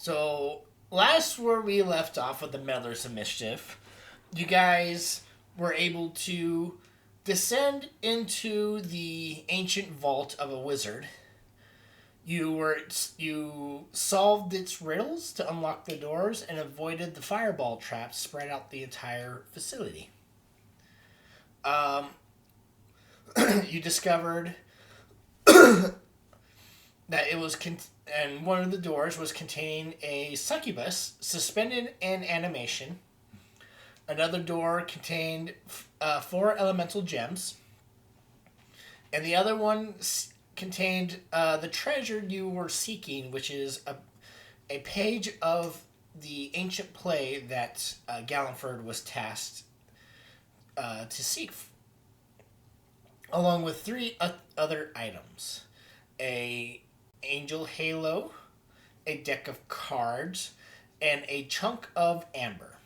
So, last where we left off with the Meddlers of Mischief, you guys were able to descend into the ancient vault of a wizard. You solved its riddles to unlock the doors and avoided the fireball traps spread out the entire facility. Um, you discovered that and one of the doors was containing a succubus suspended in animation. Another door contained four elemental gems, and the other one contained the treasure you were seeking, which is a page of the ancient play that Galliford was tasked to seek, along with three other items: a angel halo, a deck of cards, and a chunk of amber.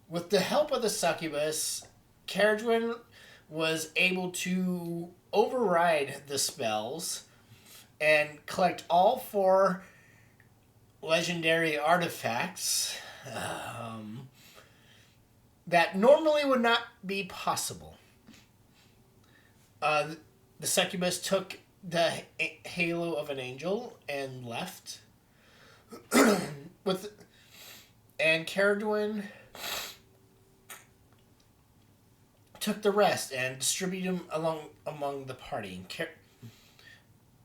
With the help of the succubus, Caradwin was able to override the spells and collect all four legendary artifacts that normally would not be possible. The succubus took the halo of an angel and left. with and Caradwin took the rest and distributed them among the party.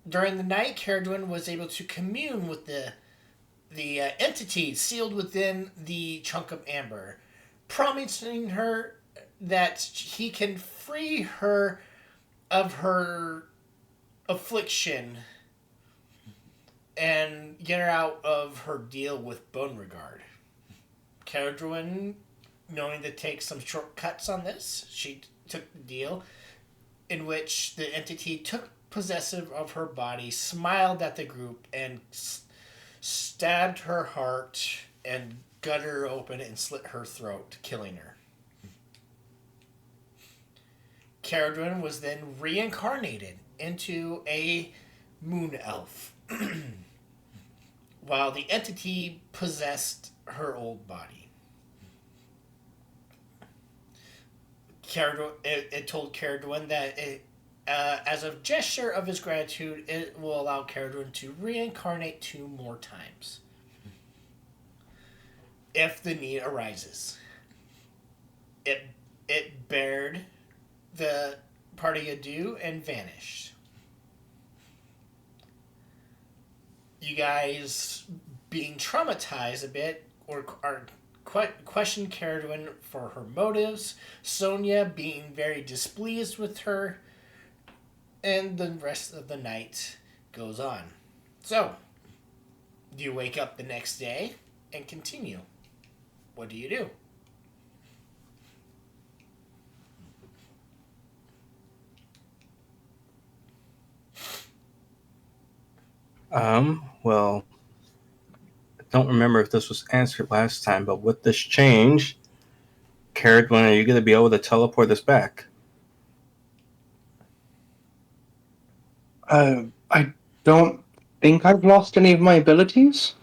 During the night, Caradwin was able to commune with the entity sealed within the chunk of amber, promising her that he can free her of her affliction and get her out of her deal with Beauregard. Caradwin, knowing to take some shortcuts on this, she took the deal in which the entity took possessive of her body, smiled at the group, and stabbed her heart and gut her open and slit her throat, killing her. Caradwin was then reincarnated into a moon elf, while the entity possessed her old body. It told Caradwin that as a gesture of his gratitude, it will allow Caradwin to reincarnate 2 more times if the need arises. It bared the party adieu and vanished. You guys, being traumatized a bit, are question Caradwin for her motives, Sonia being very displeased with her, and the rest of the night goes on. So, you wake up the next day and continue. What do you do? Well, I don't remember if this was answered last time, but with this change, Caradwin, are you going to be able to teleport us back? I don't think I've lost any of my abilities,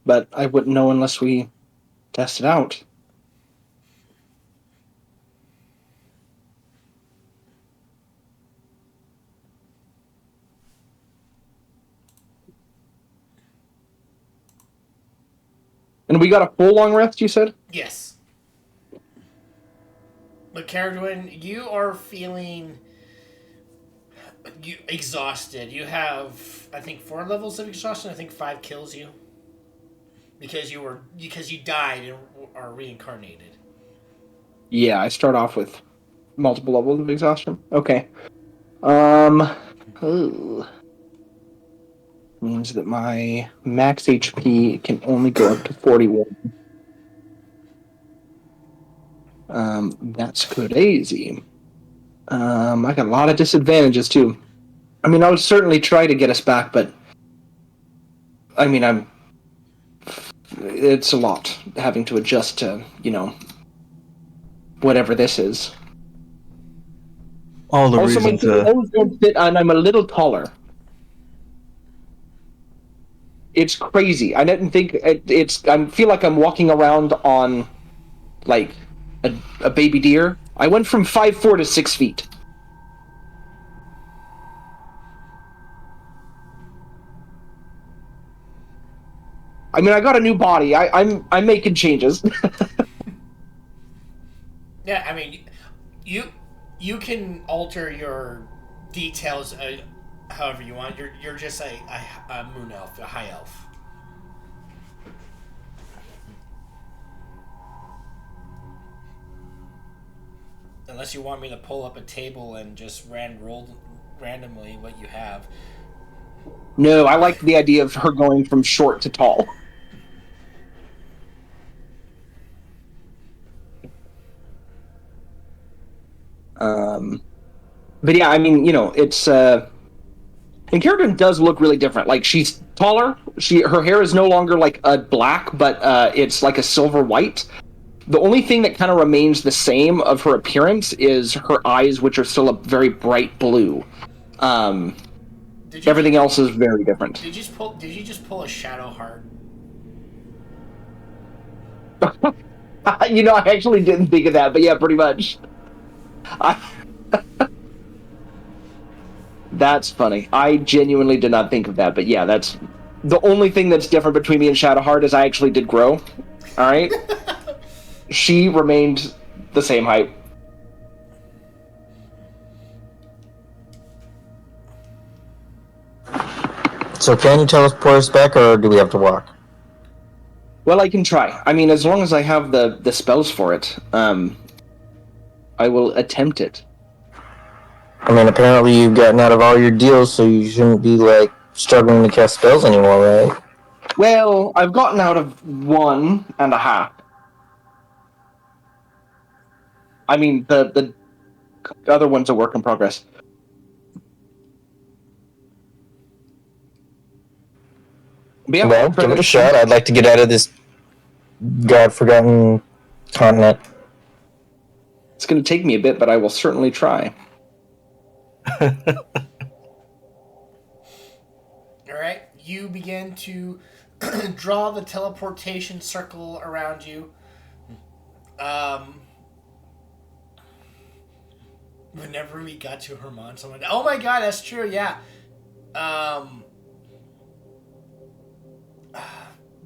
but I wouldn't know unless we test it out. And we got a full long rest, you said? Yes. But Caradwin, you are feeling exhausted. You have, I think, 4 levels of exhaustion. I think 5 kills you because you died and are reincarnated. Yeah, I start off with multiple levels of exhaustion. Okay. Ooh. Means that my max HP can only go up to 41. That's crazy. I got a lot of disadvantages too. I mean, I would certainly try to get us back, but I mean, it's a lot having to adjust to, whatever this is. All the Also, my reasons. clothes don't fit, and I'm a little taller. It's crazy. I didn't think it's. I feel like I'm walking around on like a baby deer. I went from 5'4" to 6 feet. I mean, I got a new body. I'm making changes. Yeah, I mean, you can alter your details however you want. You're just a moon elf, a high elf. Unless you want me to pull up a table and just roll randomly what you have. No, I like the idea of her going from short to tall. Um, but yeah, I mean, it's and Kerrigan does look really different. Like she's taller. Her hair is no longer like a black, but it's like a silver white. The only thing that kind of remains the same of her appearance is her eyes, which are still a very bright blue. Um, Everything else is very different. Did you just pull a shadow heart? I actually didn't think of that, but yeah, pretty much. That's funny. I genuinely did not think of that, but yeah, that's the only thing that's different between me and Shadowheart is I actually did grow. All right, she remained the same height. So can you teleport us back, or do we have to walk? Well, I can try. I mean, as long as I have the spells for it, I will attempt it. I mean, apparently you've gotten out of all your deals, so you shouldn't be, like, struggling to cast spells anymore, right? Well, I've gotten out of 1.5. I mean, the other one's a work in progress. Yeah, well, give it a shot. I'd like to get out of this God-forgotten continent. It's going to take me a bit, but I will certainly try. Alright, you begin to draw the teleportation circle around you. Whenever we got to Herman, someone, oh my god, that's true, yeah.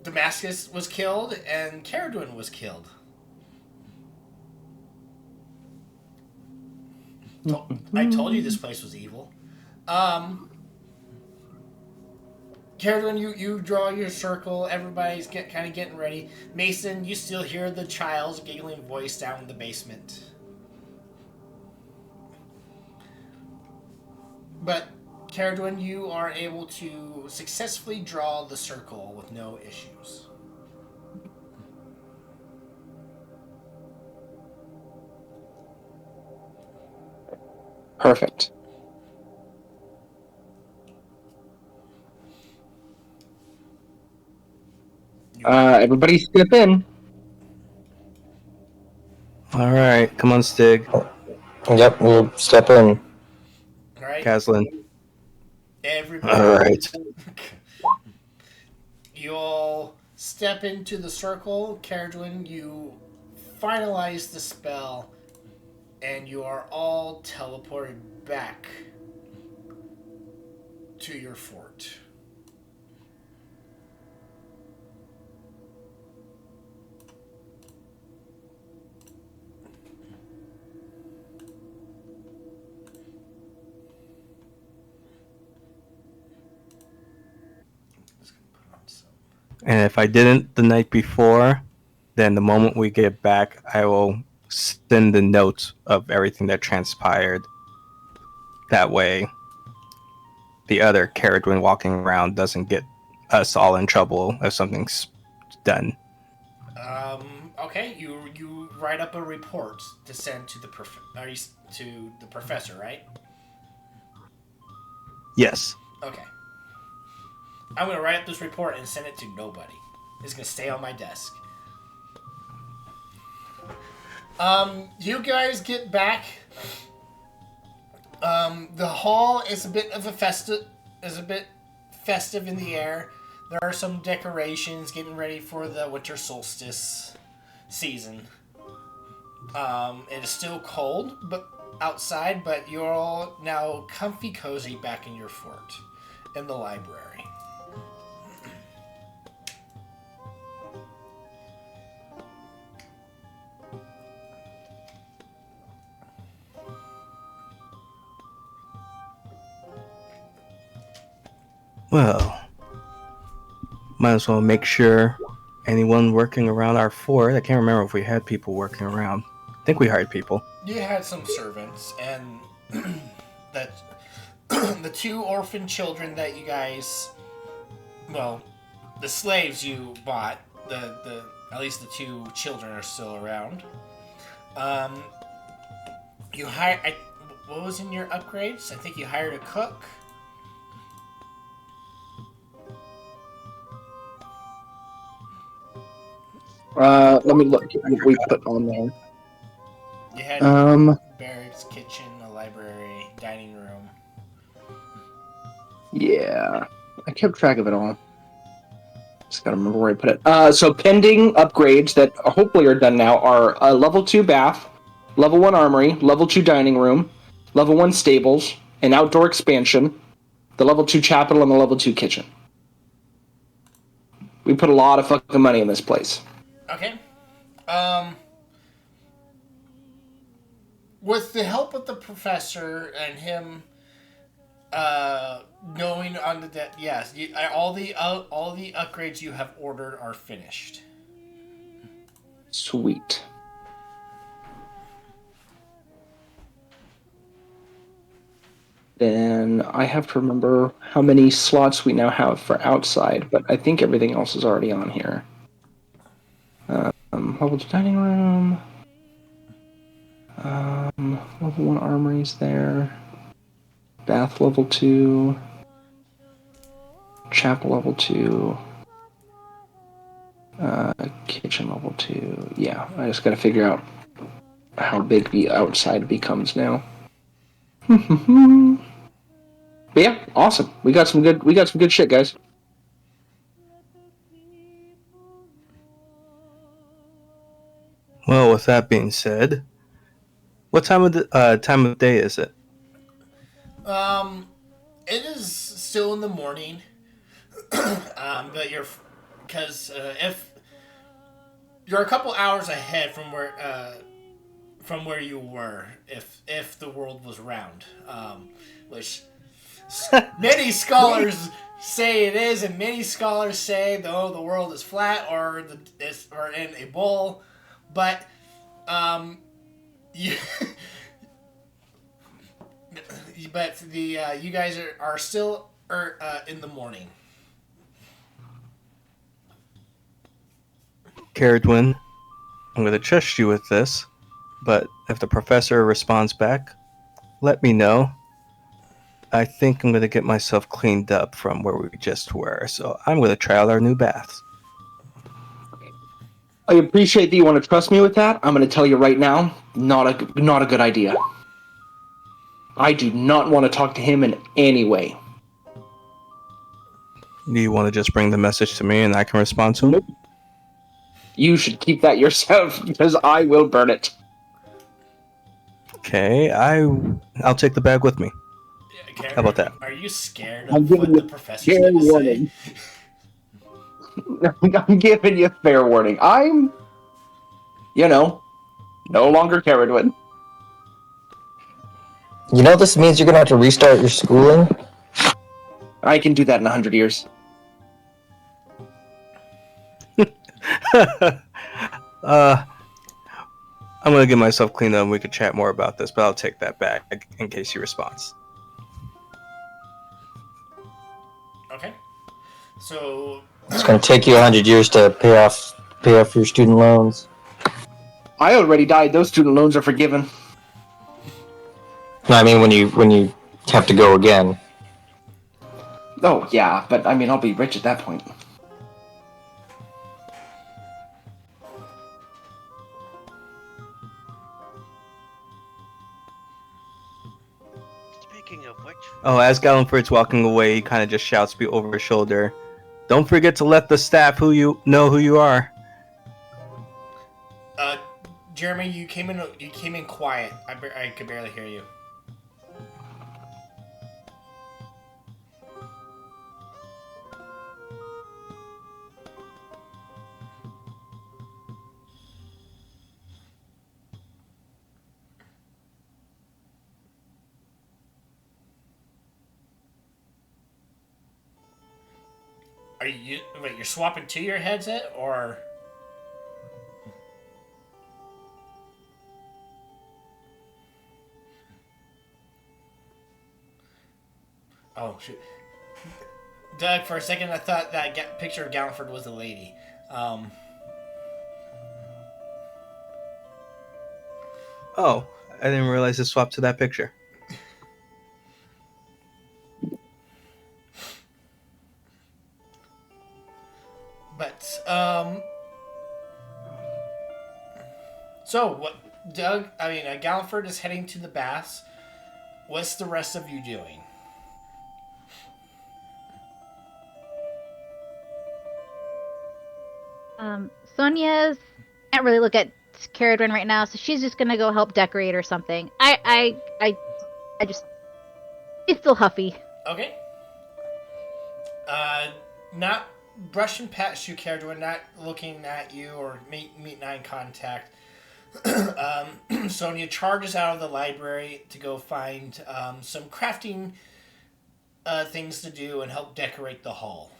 Damascus was killed and Caradwin was killed. I told you this place was evil. Caradwin, you draw your circle. Everybody's kind of getting ready. Mason, you still hear the child's giggling voice down in the basement. But Caradwin, you are able to successfully draw the circle with no issues. Perfect. Everybody step in. All right, come on, Stig. Yep, we'll step in. All right. Caslin. Everybody. All right. You all step into the circle. Caradwin, you finalize the spell, and you are all teleported back to your fort. And if I didn't the night before, then the moment we get back, I will send the notes of everything that transpired. That way, the other Caradwin walking around doesn't get us all in trouble if something's done. Okay, you write up a report to send to the professor, right? Yes. Okay. I'm gonna write up this report and send it to nobody. It's gonna stay on my desk. You guys get back. The hall is a bit festive in the air. There are some decorations getting ready for the winter solstice season. It is still cold, but outside, but you're all now comfy cozy back in your fort, in the library. Well, might as well make sure anyone working around our fort. I can't remember if we had people working around. I think we hired people. You had some servants, and that the two orphan children that you guys, well, the slaves you bought, the at least the two children are still around. You hired. What was in your upgrades? I think you hired a cook. Let me look at what we put on there. You had barracks, kitchen, a library, dining room. Yeah, I kept track of it all. Just gotta remember where I put it. So pending upgrades that hopefully are done now are a level 2 bath, level 1 armory, level 2 dining room, level 1 stables, an outdoor expansion, the level 2 chapel, and the level 2 kitchen. We put a lot of fucking money in this place. Okay. With the help of the professor and him, knowing on the debt, yes, all the upgrades you have ordered are finished. Sweet. Then I have to remember how many slots we now have for outside, but I think everything else is already on here. Level 2 dining room. Level 1 armory's there. Bath level 2. Chapel level 2. Kitchen level 2. Yeah, I just gotta figure out how big the outside becomes now. But yeah, awesome. We got some good shit, guys. Well, with that being said, what time of day is it? It is still in the morning. But because if you're a couple hours ahead from where you were, if the world was round, which many scholars say it is, and many scholars say though the world is flat or in a bowl, but you. But you guys are still in the morning. Caradwin, I'm going to trust you with this, but if the professor responds back, let me know. I think I'm going to get myself cleaned up from where we just were, so I'm going to try out our new baths. I appreciate that you want to trust me with that. I'm going to tell you right now, not a good idea. I do not want to talk to him in any way. Do you want to just bring the message to me and I can respond to him? Nope. You should keep that yourself, because I will burn it. Okay, I'll take the bag with me. Yeah, how about that? Are you scared of what the professor's going to say? I'm giving you fair warning. I'm, no longer Caradwin. You know this means you're gonna have to restart your schooling? I can do that in 100 years. I'm gonna get myself cleaned up and we could chat more about this, but I'll take that back in case he responds. Okay. So It's gonna take you 100 years to pay off your student loans. I already died. Those student loans are forgiven. No, I mean when you have to go again. Oh yeah, but I mean I'll be rich at that point. Speaking of which, Oh, as Gallenford's walking away, he kind of just shouts me over his shoulder. Don't forget to let the staff who you are. Jeremy, you came in quiet. I could barely hear you. You're swapping to your headset, or? Oh shoot, Doug. For a second, I thought that picture of Galliford was a lady. Oh, I didn't realize it swapped to that picture. But so what? Doug, Galliford is heading to the baths. What's the rest of you doing? Sonia's can't really look at Caradwin right now, so she's just gonna go help decorate or something. I just she's still huffy. Okay. Not brushing past you, Caradwin, not looking at you or meet eye contact. Sonia charges out of the library to go find some crafting things to do and help decorate the hall.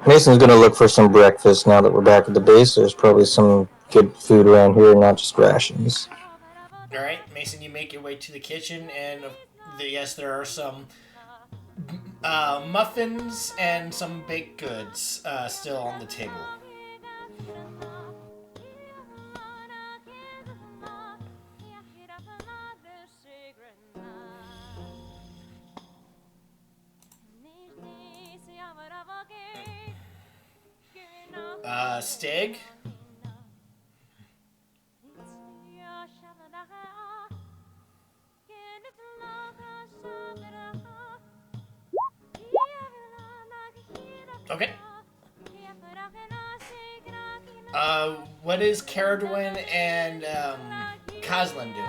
Mason's gonna look for some breakfast now that we're back at the base. There's probably some good food around here, not just rations. All right, Mason, you make your way to the kitchen, and yes, there are some muffins and some baked goods still on the table. Stig? Okay. What is Caradwin and Coslin doing?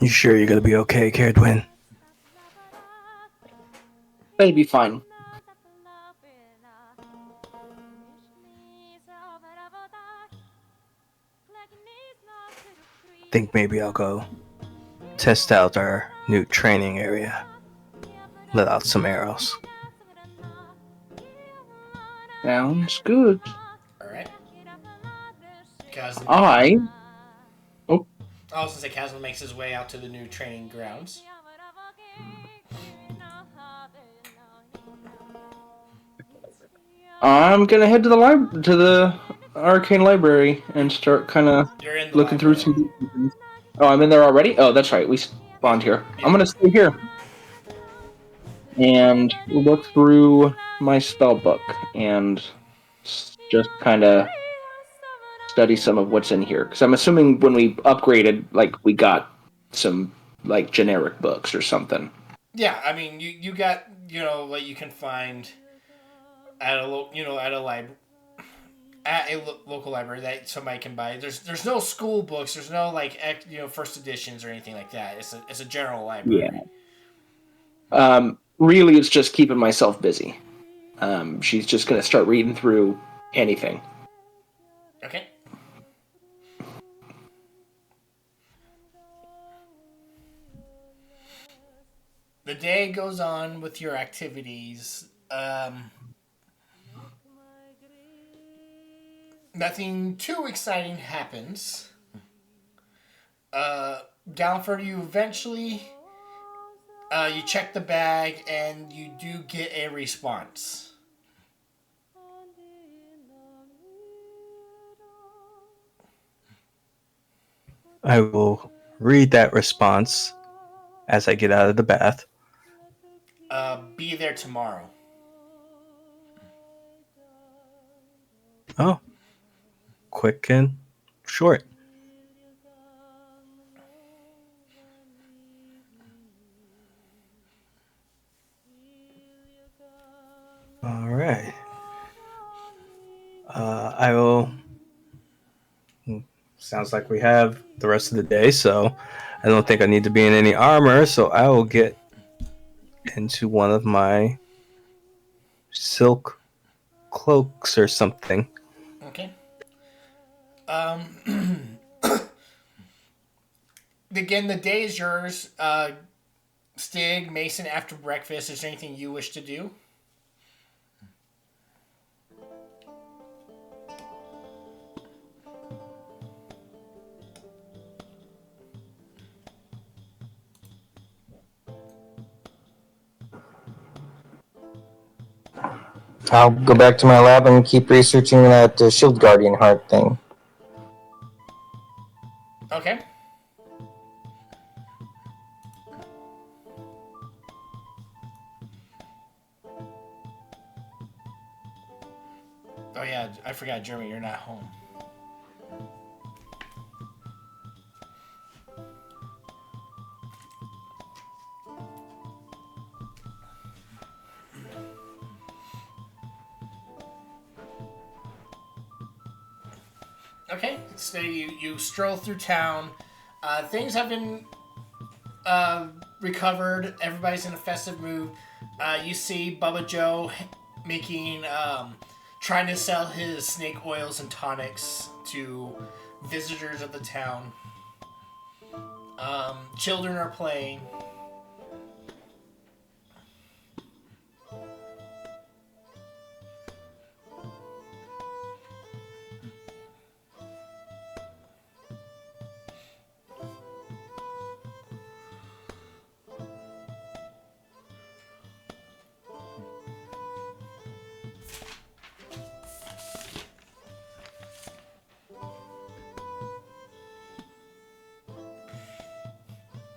You sure you're gonna be okay, Caradwin? They'd be fine. Think maybe I'll go test out our new training area. Let out some arrows. Sounds good. Alright. Coslin. I was gonna say Coslin makes his way out to the new training grounds. I'm gonna head to the arcane library and start kind of looking through some. Oh, I'm in there already. Oh, that's right. We spawned here. I'm gonna stay here and look through my spell book and just kind of study some of what's in here. Because I'm assuming when we upgraded, like we got some like generic books or something. Yeah, I mean, you got what you can find at a local library that somebody can buy. There's no school books. There's no first editions or anything like that. It's a general library. Yeah. Really, it's just keeping myself busy. She's just gonna start reading through anything. Okay. The day goes on with your activities. Nothing too exciting happens. Downford, you eventually you check the bag and you do get a response. I will read that response as I get out of the bath. Be there tomorrow. Oh, quick and short. All right. I will. Sounds like we have the rest of the day, so I don't think I need to be in any armor. So I will get into one of my silk cloaks or something. Okay. Again, the day is yours. Stig, Mason, after breakfast, is there anything you wish to do? I'll go back to my lab and keep researching that Shield Guardian heart thing. Okay. Oh yeah, I forgot, Jeremy, you're not home. Okay, so you stroll through town. Things have been recovered. Everybody's in a festive mood. You see Bubba Joe making, trying to sell his snake oils and tonics to visitors of the town. Children are playing.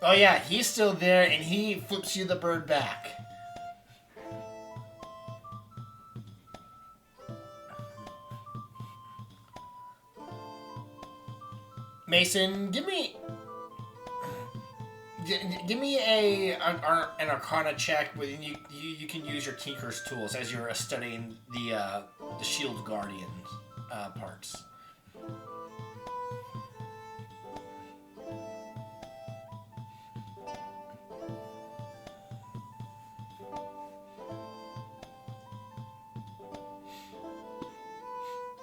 Oh yeah, he's still there, and he flips you the bird back. Mason, give me an Arcana check. Where you can use your Tinker's tools as you're studying the Shield Guardian parts.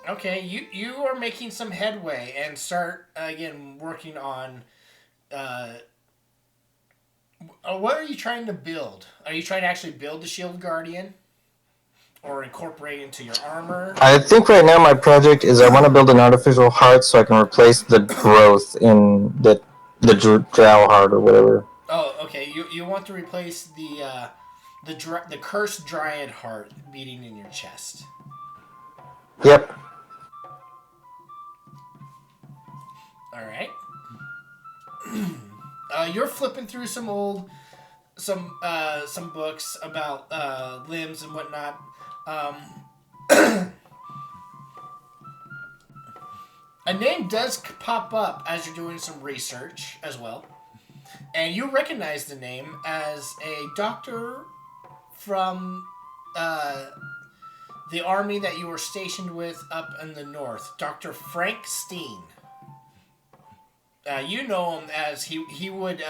Okay, you are making some headway and start again working on. What are you trying to build? Are you trying to actually build the Shield Guardian, or incorporate it into your armor? I think right now my project is I want to build an artificial heart so I can replace the growth in the drow heart or whatever. Oh, okay. You want to replace the cursed dryad heart beating in your chest. Yep. All right. You're flipping through some books about limbs and whatnot. A name does pop up as you're doing some research as well, and you recognize the name as a doctor from the army that you were stationed with up in the north, Dr. Frank Steen. You know him as he would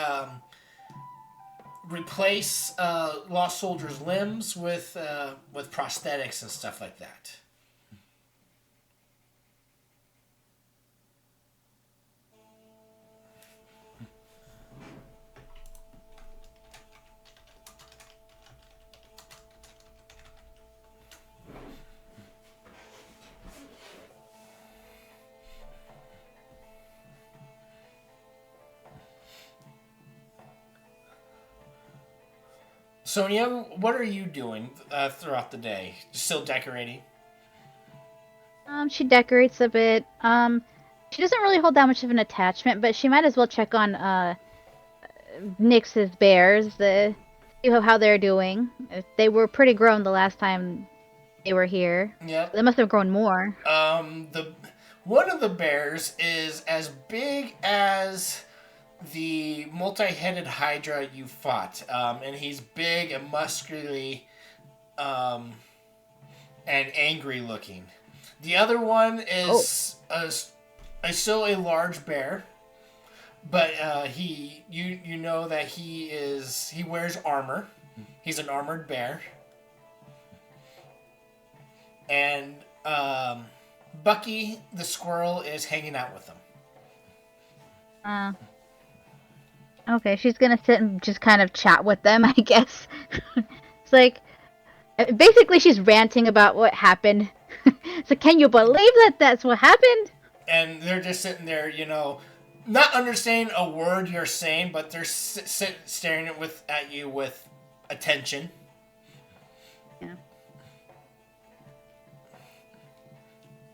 replace lost soldiers' limbs with prosthetics and stuff like that. Sonia, what are you doing throughout the day? Still decorating? She decorates a bit. She doesn't really hold that much of an attachment, but she might as well check on Nyx's bears, see how they're doing. They were pretty grown the last time they were here. Yep. They must have grown more. One of the bears is as big as the multi-headed hydra you fought, and he's big and muscularly, and angry looking. The other one is still a large bear, but you know that he wears armor. He's an armored bear, and Bucky the squirrel is hanging out with them. Okay, she's gonna sit and just kind of chat with them, I guess. It's like, basically she's ranting about what happened. So can you believe that that's what happened? And they're just sitting there, not understanding a word you're saying, but they're staring at you with attention. Yeah.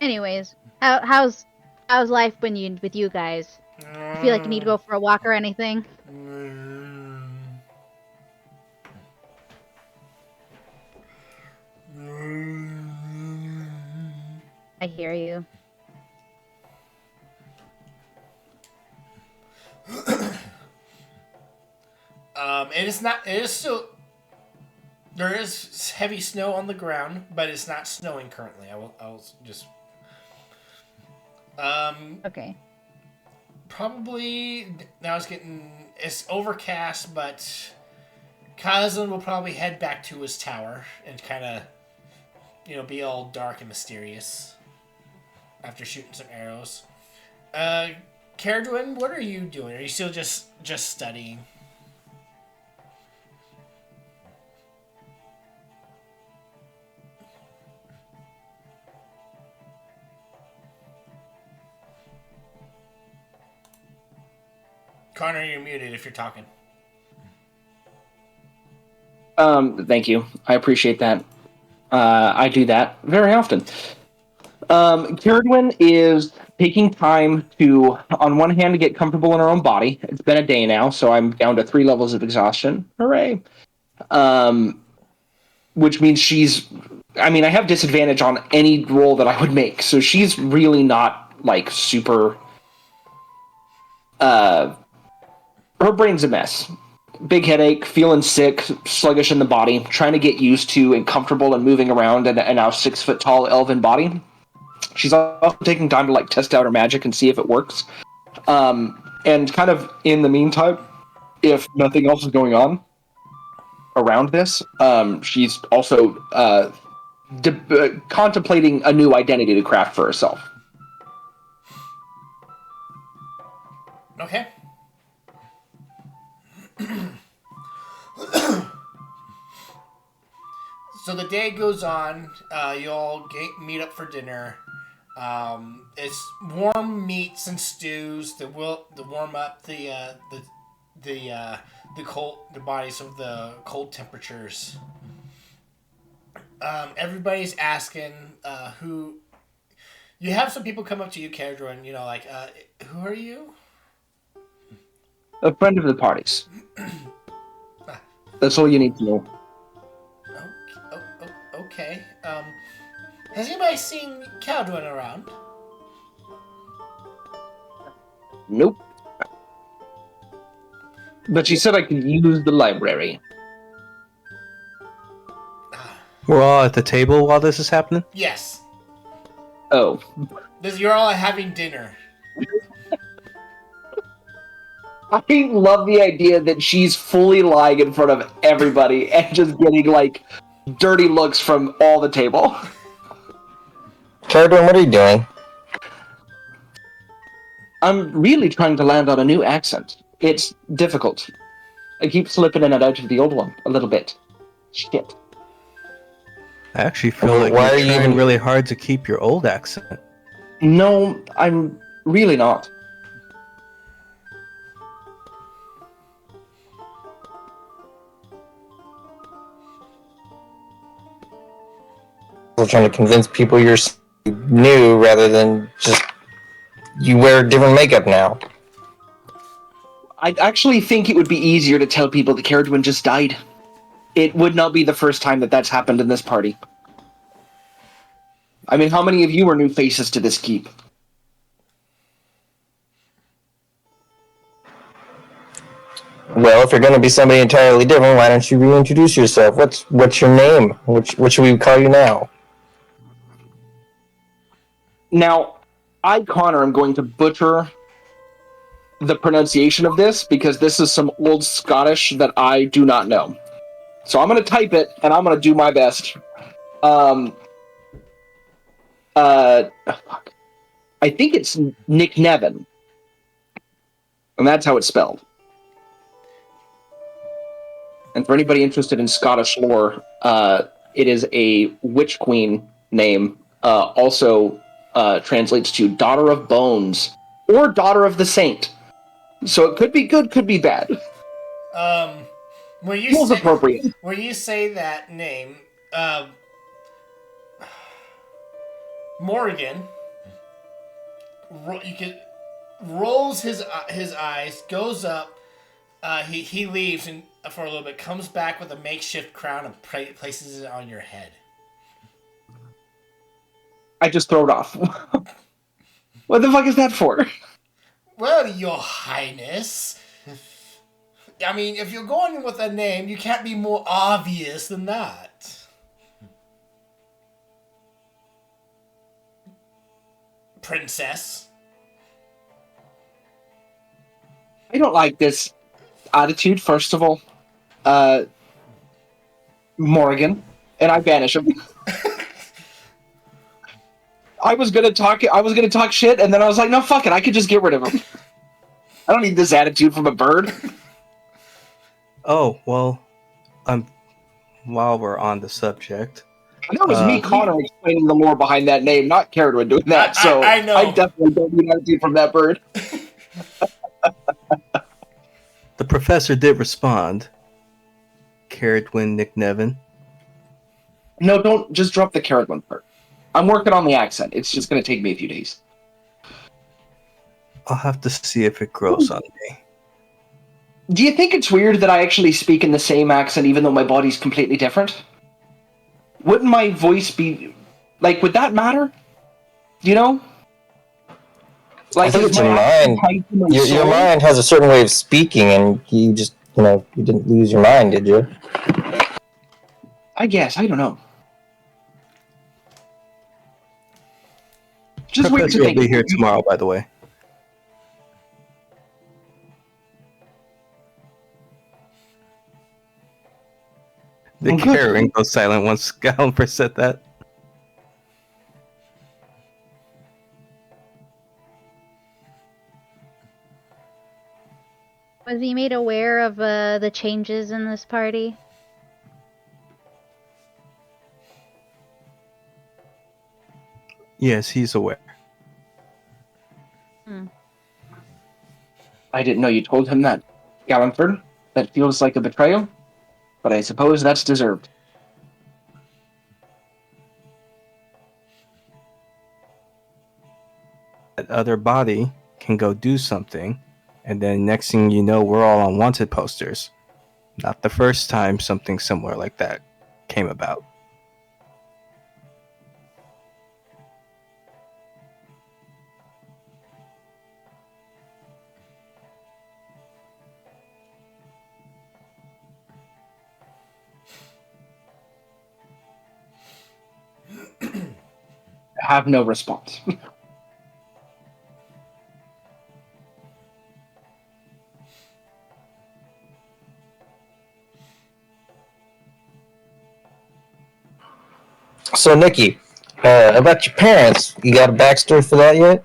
Anyways, how's life with you guys? You feel like you need to go for a walk or anything? I hear you. It is still, there is heavy snow on the ground, but it's not snowing currently. I'll just, Okay. probably, now it's overcast, but Kazan will probably head back to his tower and kind of, be all dark and mysterious after shooting some arrows. Caradwin, what are you doing? Are you still just studying? Connor, you're muted if you're talking. Thank you. I appreciate that. I do that very often. Caradwin is taking time to, on one hand, get comfortable in her own body. It's been a day now, so I'm down to 3 levels of exhaustion. Hooray! Which means I have disadvantage on any roll that I would make, so she's really not, super... her brain's a mess. Big headache, feeling sick, sluggish in the body, trying to get used to and comfortable and moving around in a now 6-foot-tall elven body. She's also taking time to test out her magic and see if it works. And kind of in the meantime, if nothing else is going on around this, she's also contemplating a new identity to craft for herself. Okay. So the day goes on. You all meet up for dinner. It's warm meats and stews to warm up the bodies of the cold temperatures. Everybody's asking who. You have some people come up to you, Caradwin, who are you? A friend of the party's. That's all you need to know. Okay. Has anybody seen Caradwin around? Nope. But she said I could use the library. We're all at the table while this is happening? Yes. Oh. You're all having dinner. I love the idea that she's fully lying in front of everybody and just getting, dirty looks from all the table. Caradwin, what are you doing? I'm really trying to land on a new accent. It's difficult. I keep slipping in and out of the old one a little bit. Shit. I actually feel like Why are you're you trying even- really hard to keep your old accent. No, I'm really not. We're trying to convince people you're new rather than just you wear different makeup now. I actually think it would be easier to tell people that Caradwin just died. It would not be the first time that that's happened in this party. How many of you are new faces to this keep? Well, if you're going to be somebody entirely different, why don't you reintroduce yourself? What's your name? What should we call you now? Now, I, Connor, am going to butcher the pronunciation of this because this is some old Scottish that I do not know. So I'm going to type it and I'm going to do my best. Fuck. I think it's Nick Nevin, and that's how it's spelled. And for anybody interested in Scottish lore, it is a witch queen name. Also translates to daughter of bones or daughter of the saint. So it could be good, could be bad. When you Feels say, appropriate. when you say that name, Morgan, rolls his eyes, goes up. He leaves and for a little bit, comes back with a makeshift crown and places it on your head. I just throw it off. What the fuck is that for? Well, Your Highness. I mean, if you're going with a name, you can't be more obvious than that. Princess. I don't like this attitude, first of all. Morgan, and I banish him. I was gonna talk shit, and then I was like, no, fuck it, I could just get rid of him. I don't need this attitude from a bird. Oh, well, while we're on the subject, That was me, Connor, explaining the lore behind that name, not Caradwin doing that. I know. I definitely don't need attitude from that bird. the professor did respond. Caradwin Nick Nevin. No, don't just drop the Caradwin part. I'm working on the accent. It's just going to take me a few days. I'll have to see if it grows on me. Do you think it's weird that I actually speak in the same accent even though my body's completely different? Wouldn't my voice be... Like, would that matter? You know? Like, I think is it's my your accent mind. tied to my Your soul? mind has a certain way of speaking, and you just, you didn't lose your mind, did you? I guess. I don't know. Just wait Professor to will think. be here tomorrow, by the way. The Good. carrying goes silent once Galliper said that. Was he made aware of the changes in this party? Yes, he's aware. I didn't know you told him that, Gallanford. That feels like a betrayal, but I suppose that's deserved. That other body can go do something, and then next thing you know, we're all on wanted posters. Not the first time something similar like that came about. Have no response. So, Nikki, about your parents, you got a backstory for that yet?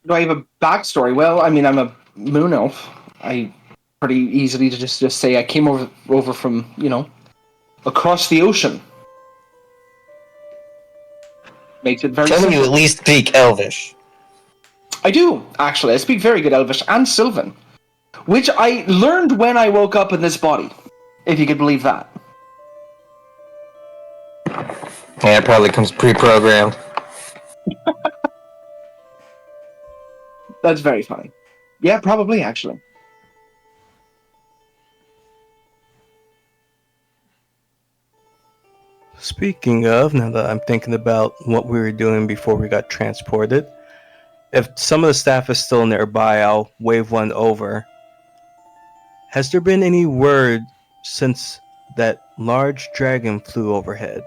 Do I have a backstory? Well, I mean, I'm a moon elf. I pretty easily to just say I came over from, across the ocean. Makes it very Tell me simple. you at least speak Elvish. I do, actually. I speak very good Elvish and Sylvan, which I learned when I woke up in this body, if you could believe that. Yeah, it probably comes pre-programmed. That's very funny. Yeah, probably, actually. Speaking of, now that I'm thinking about what we were doing before we got transported, if some of the staff is still nearby, I'll wave one over. Has there been any word since that large dragon flew overhead?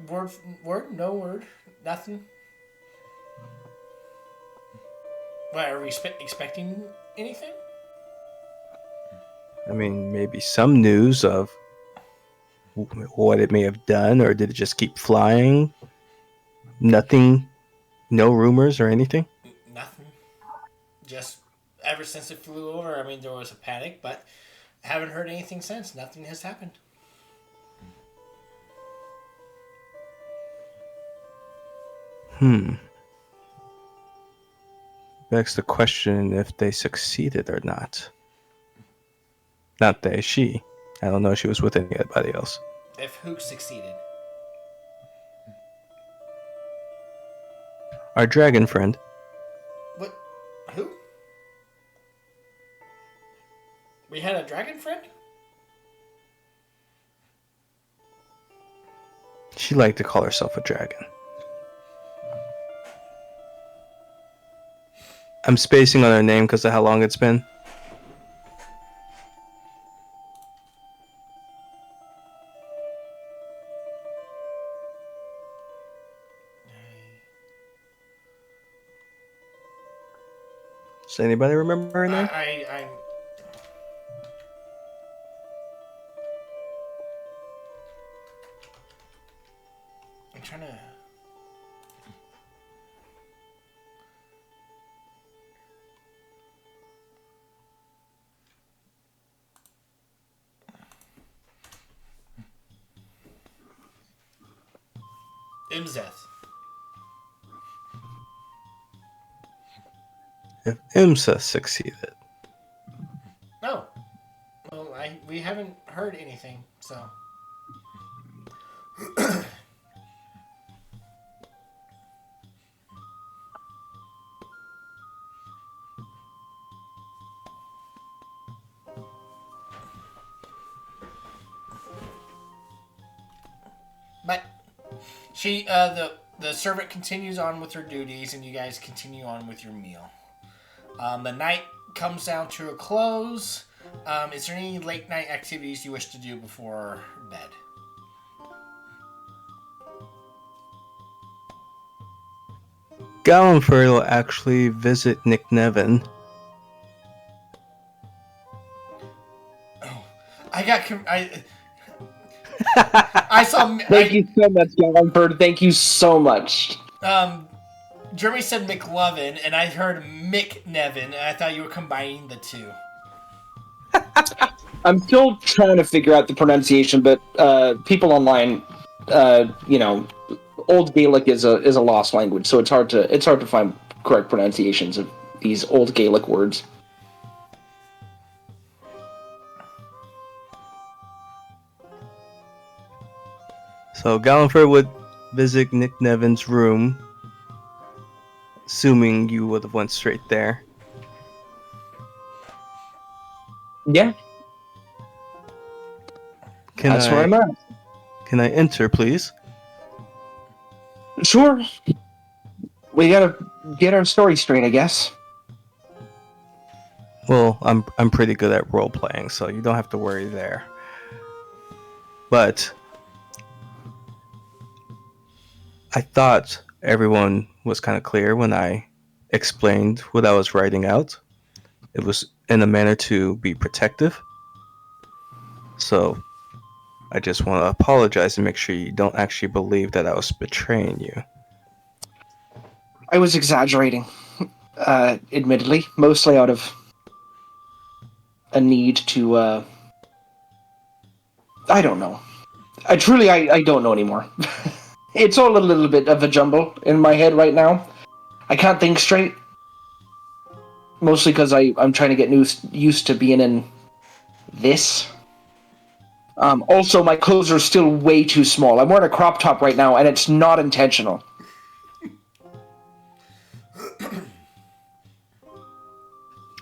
Word? No word? Nothing? What, are we expecting anything? I mean, maybe some news of what it may have done, or did it just keep flying? Nothing, no rumors or anything? Nothing. Just ever since it flew over, I mean, there was a panic, but haven't heard anything since. Nothing has happened. Begs the question if they succeeded or not. Not they, she. I don't know if she was with anybody else. If who succeeded? Our dragon friend. What? Who? We had a dragon friend? She liked to call herself a dragon. I'm spacing on her name because of how long it's been. Does anybody remember her name? I'm trying to... Imzeth. If IMSA succeeded. No. Well, we haven't heard anything, so... But the servant continues on with her duties, and you guys continue on with your meal. The night comes down to a close. Is there any late night activities you wish to do before bed? Gallenford will actually visit Nick Nevin. Oh, I saw. Thank you so much, Gallenford. Thank you so much. Jeremy said McLovin, and I heard Mick Nevin, and I thought you were combining the two. I'm still trying to figure out the pronunciation, but people online, Old Gaelic is a lost language, so it's hard to find correct pronunciations of these Old Gaelic words. So Gallenford would visit Nick Nevin's room, assuming you would have went straight there. Yeah. That's where I'm at. Can I enter, please? Sure. We gotta get our story straight, I guess. Well, I'm pretty good at role playing, so you don't have to worry there. But I thought everyone was kind of clear when I explained what I was writing out. It was in a manner to be protective. So I just want to apologize and make sure you don't actually believe that I was betraying you. I was exaggerating, admittedly, mostly out of a need to, I don't know. I don't know anymore. It's all a little bit of a jumble in my head right now. I can't think straight. Mostly because I'm trying to get used to being in this. Also, my clothes are still way too small. I'm wearing a crop top right now, and it's not intentional.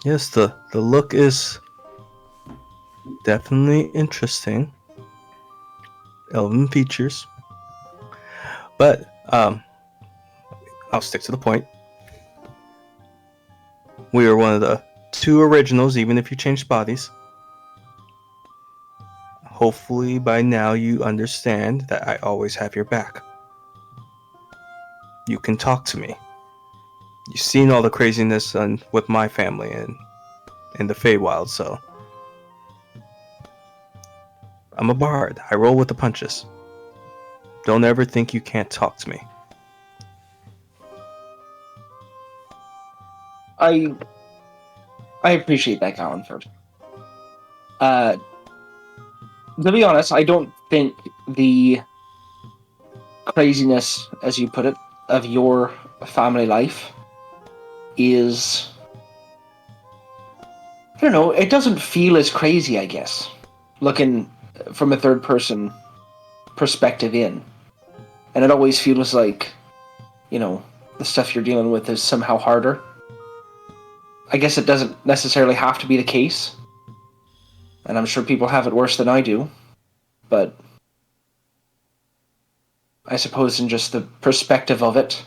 Yes, the look is definitely interesting. Elven features. But I'll stick to the point. We are one of the 2 originals, even if you changed bodies. Hopefully by now you understand that I always have your back. You can talk to me. You've seen all the craziness with my family and in the Feywild, so I'm a bard. I roll with the punches. Don't ever think you can't talk to me. I appreciate that, Callanford. To be honest, I don't think the craziness, as you put it, of your family life is... I don't know, it doesn't feel as crazy, I guess, looking from a third-person perspective in. And it always feels like, you know, the stuff you're dealing with is somehow harder. I guess it doesn't necessarily have to be the case. And I'm sure people have it worse than I do. But I suppose in just the perspective of it,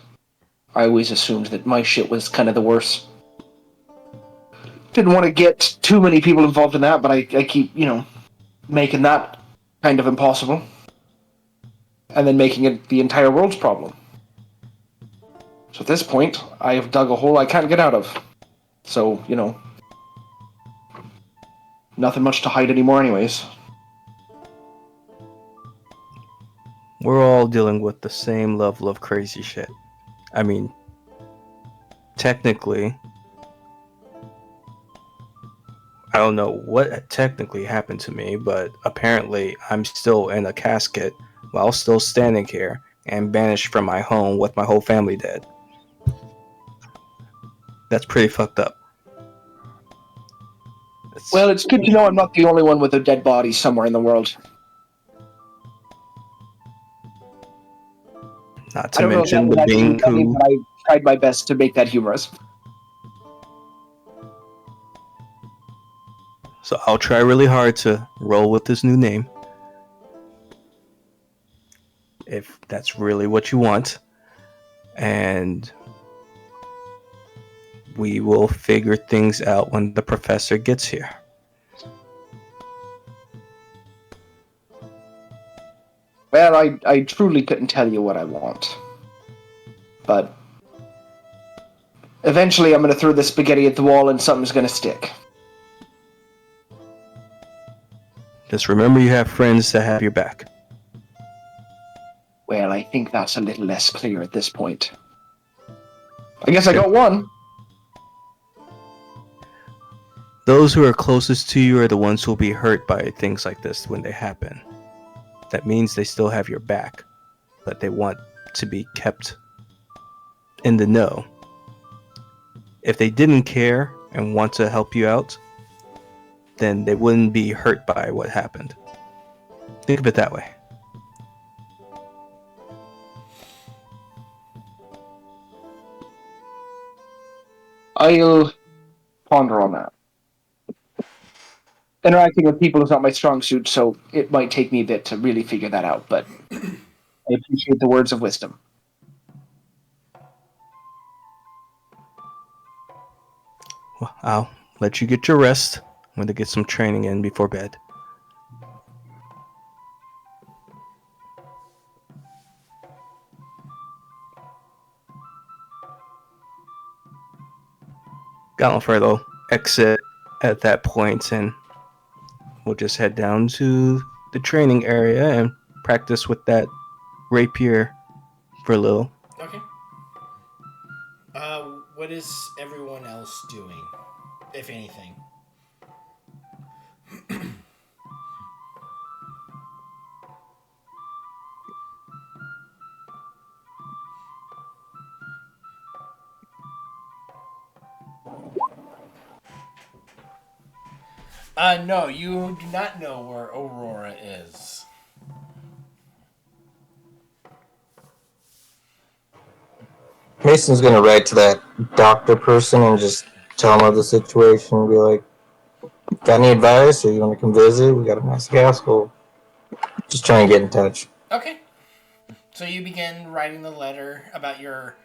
I always assumed that my shit was kind of the worst. Didn't want to get too many people involved in that, but I keep, you know, making that kind of impossible. And then making it the entire world's problem. So at this point, I have dug a hole I can't get out of. So, you know, nothing much to hide anymore anyways. We're all dealing with the same level of crazy shit. I mean, technically, I don't know what technically happened to me, but apparently I'm still in a casket while still standing here and banished from my home with my whole family dead. That's pretty fucked up. Well, it's good to know I'm not the only one with a dead body somewhere in the world. Not to mention the being who... I tried my best to make that humorous. So I'll try really hard to roll with this new name. If that's really what you want. And we will figure things out when the professor gets here. Well, I truly couldn't tell you what I want. But eventually I'm going to throw this spaghetti at the wall and something's going to stick. Just remember you have friends that have your back. Well, I think that's a little less clear at this point. I guess I got one. Those who are closest to you are the ones who will be hurt by things like this when they happen. That means they still have your back, but they want to be kept in the know. If they didn't care and want to help you out, then they wouldn't be hurt by what happened. Think of it that way. I'll ponder on that. Interacting with people is not my strong suit, so it might take me a bit to really figure that out, but I appreciate the words of wisdom. Well, I'll let you get your rest. I'm going to get some training in before bed. Gallifrey will exit at that point, and we'll just head down to the training area and practice with that rapier for a little. Okay. What is everyone else doing, if anything? No, you do not know where Aurora is. Mason's gonna write to that doctor person and just tell him of the situation. Be like, got any advice, or you want to come visit? We got a nice castle. Just try and get in touch. Okay. So you begin writing the letter about your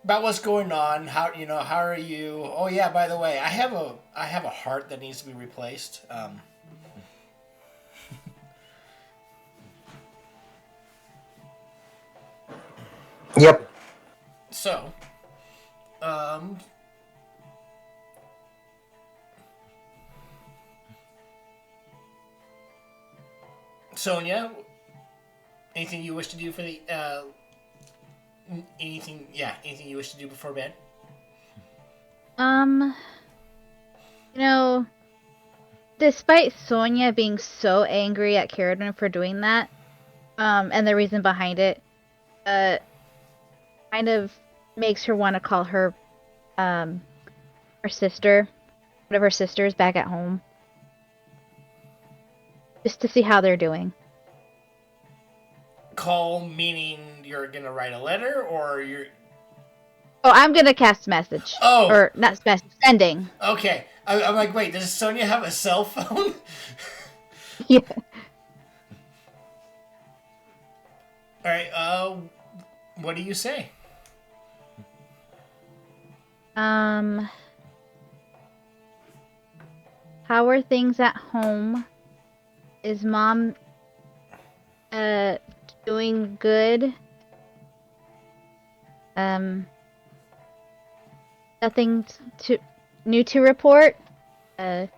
about what's going on. How are you? Oh yeah, by the way, I have a heart that needs to be replaced. Yep. So, um, Sonia, anything you wish to do for the anything you wish to do before bed? Um, you know, despite Sonia being so angry at Carradine for doing that, and the reason behind it, kind of makes her want to call her, her sister, one of her sisters back at home, just to see how they're doing. Call meaning you're gonna write a letter, or you're Oh, I'm gonna cast message. Oh. Or, not message, sending. okay. I'm like, wait, does Sonia have a cell phone? Yeah. All right. What do you say? How are things at home? Is Mom, doing good? Nothing new to report? I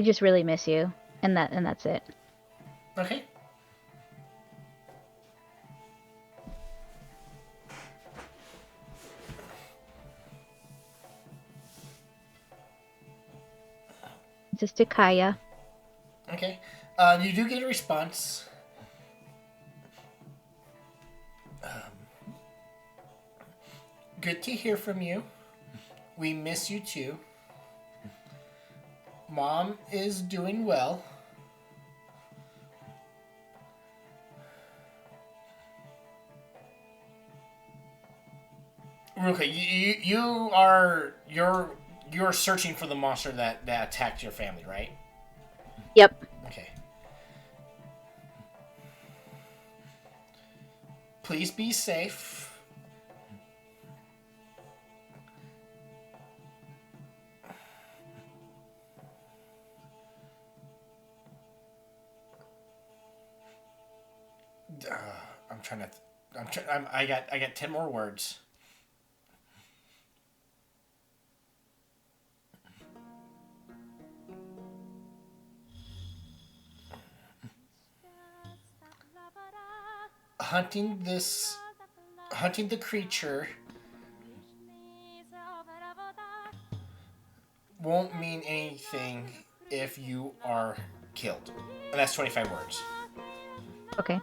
just really miss you, and that's it. Okay. Sister Kaya. Okay. You do get a response. Good to hear from you. We miss you too. Mom is doing well. Okay, you're searching for the monster that attacked your family, right? Yep. Okay. Please be safe. I'm trying to. I got 10 more words. Hunting the creature won't mean anything if you are killed. And that's 25 words. Okay.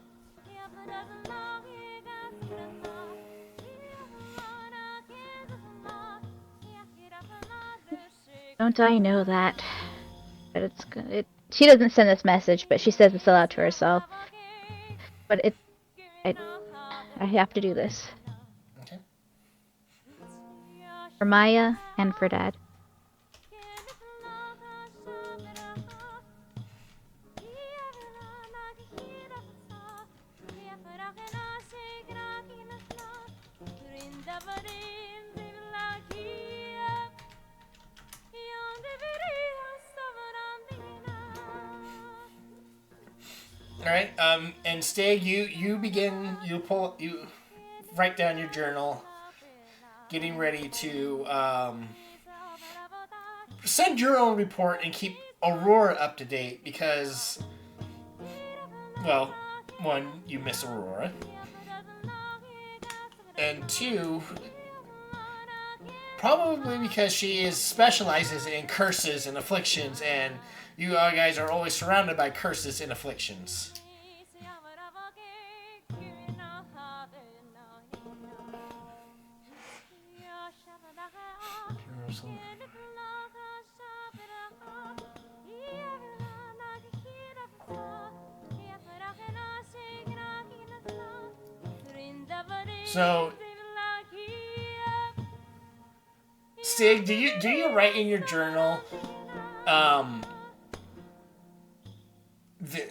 Don't I know that? But it's good. She doesn't send this message, but she says this aloud to herself. But I have to do this. Okay. For Maya and for Dad. All right. And Stig, you write down your journal, getting ready to send your own report and keep Aurora up to date because, well, one, you miss Aurora, and two, probably because she specializes in curses and afflictions, and you guys are always surrounded by curses and afflictions. So, Stig, do you write in your journal,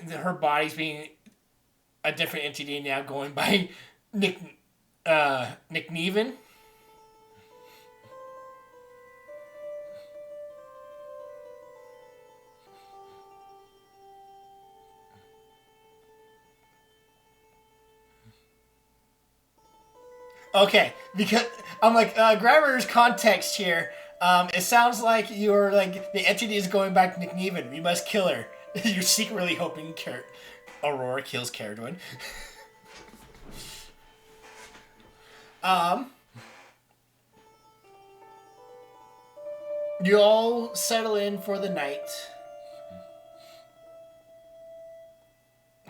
her body's being a different entity now going by Nick Nick Neven. Okay, because I'm like grammar's context here. It sounds like you're like the entity is going back to Nick Neven. We must kill her. You're secretly hoping Aurora kills Caradwin. You all settle in for the night.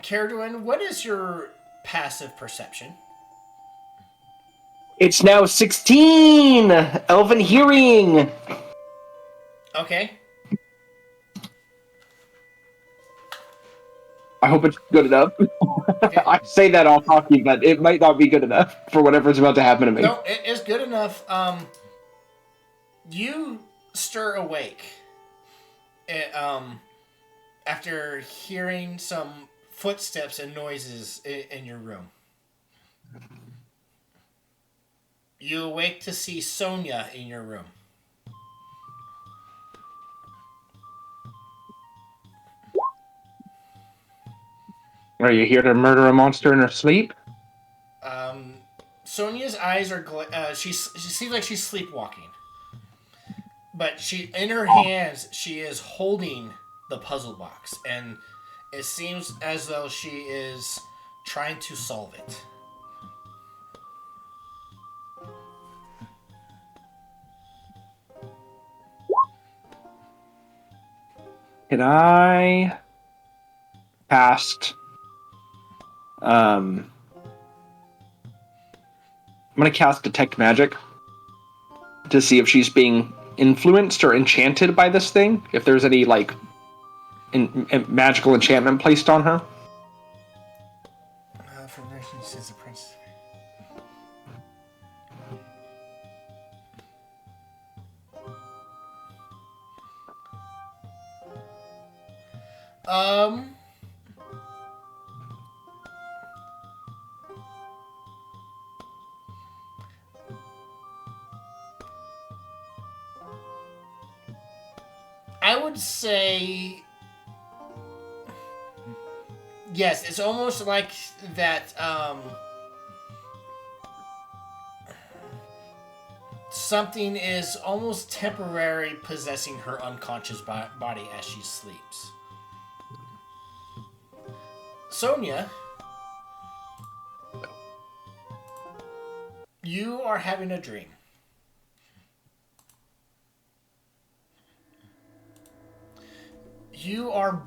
Caradwin, what is your passive perception? It's now 16! Elven hearing! Okay. I hope it's good enough. Okay. I say that all talking, but it might not be good enough for whatever's about to happen to me. No, it is good enough. You stir awake. After hearing some footsteps and noises in your room. You awake to see Sonia in your room. Are you here to murder a monster in her sleep? Sonia's eyes are she seems like she's sleepwalking. But in her hands she is holding the puzzle box, and it seems as though she is trying to solve it. Can I cast... I'm gonna cast Detect Magic to see if she's being influenced or enchanted by this thing. If there's any, like, magical enchantment placed on her. For she's a princess. I would say yes, it's almost like that something is almost temporarily possessing her unconscious body as she sleeps. Sonia, you are having a dream. You are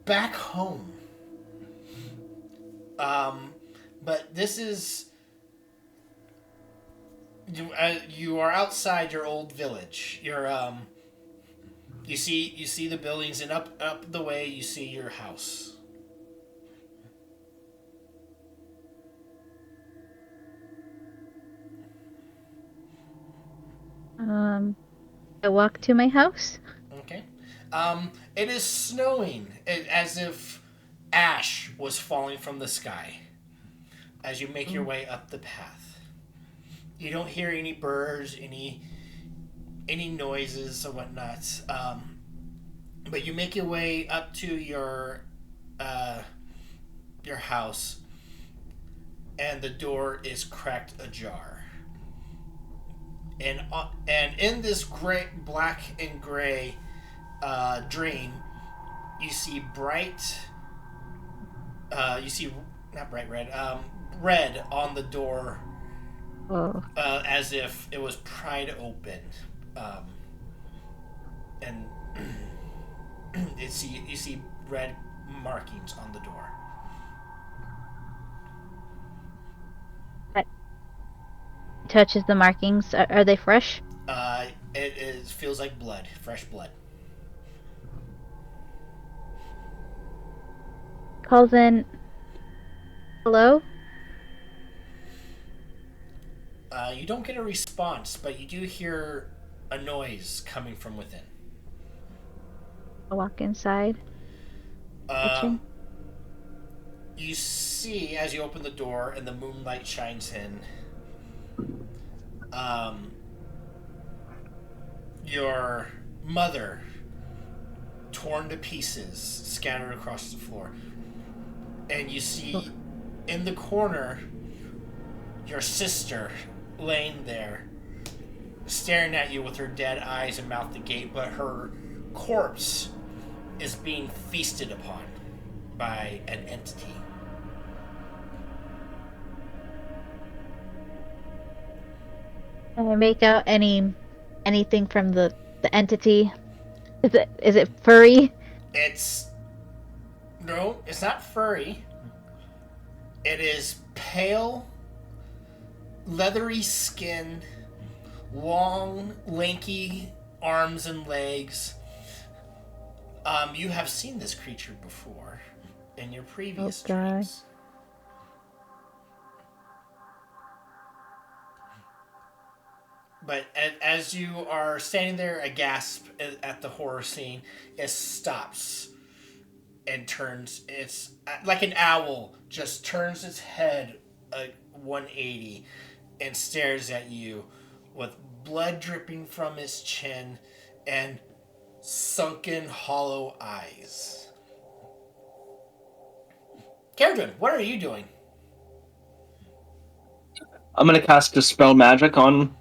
back home. But this is you are outside your old village. You see the buildings, and up the way you see your house. I walk to my house. Okay. It is snowing, as if ash was falling from the sky as you make your way up the path. You don't hear any birds, any noises or whatnot. But you make your way up to your house, and the door is cracked ajar. And in this black and gray dream, you see not bright red, red on the door, as if it was pried open, and you see red markings on the door. Touches the markings. Are they fresh? It feels like blood, fresh blood. Calls in. Hello? You don't get a response, but you do hear a noise coming from within. I walk inside. Watching? You see, as you open the door and the moonlight shines in, your mother torn to pieces, scattered across the floor. And you see in the corner your sister laying there, staring at you with her dead eyes and mouth agape, but her corpse is being feasted upon by an entity. Can I make out anything from the entity? Is it furry? No, it's not furry. It is pale, leathery skin, long, lanky arms and legs. You have seen this creature before in your previous dreams. But as you are standing there aghast at the horror scene, it stops and turns. It's like an owl, just turns its head 180 and stares at you with blood dripping from its chin and sunken, hollow eyes. Caradron, what are you doing? I'm going to cast Dispel Magic on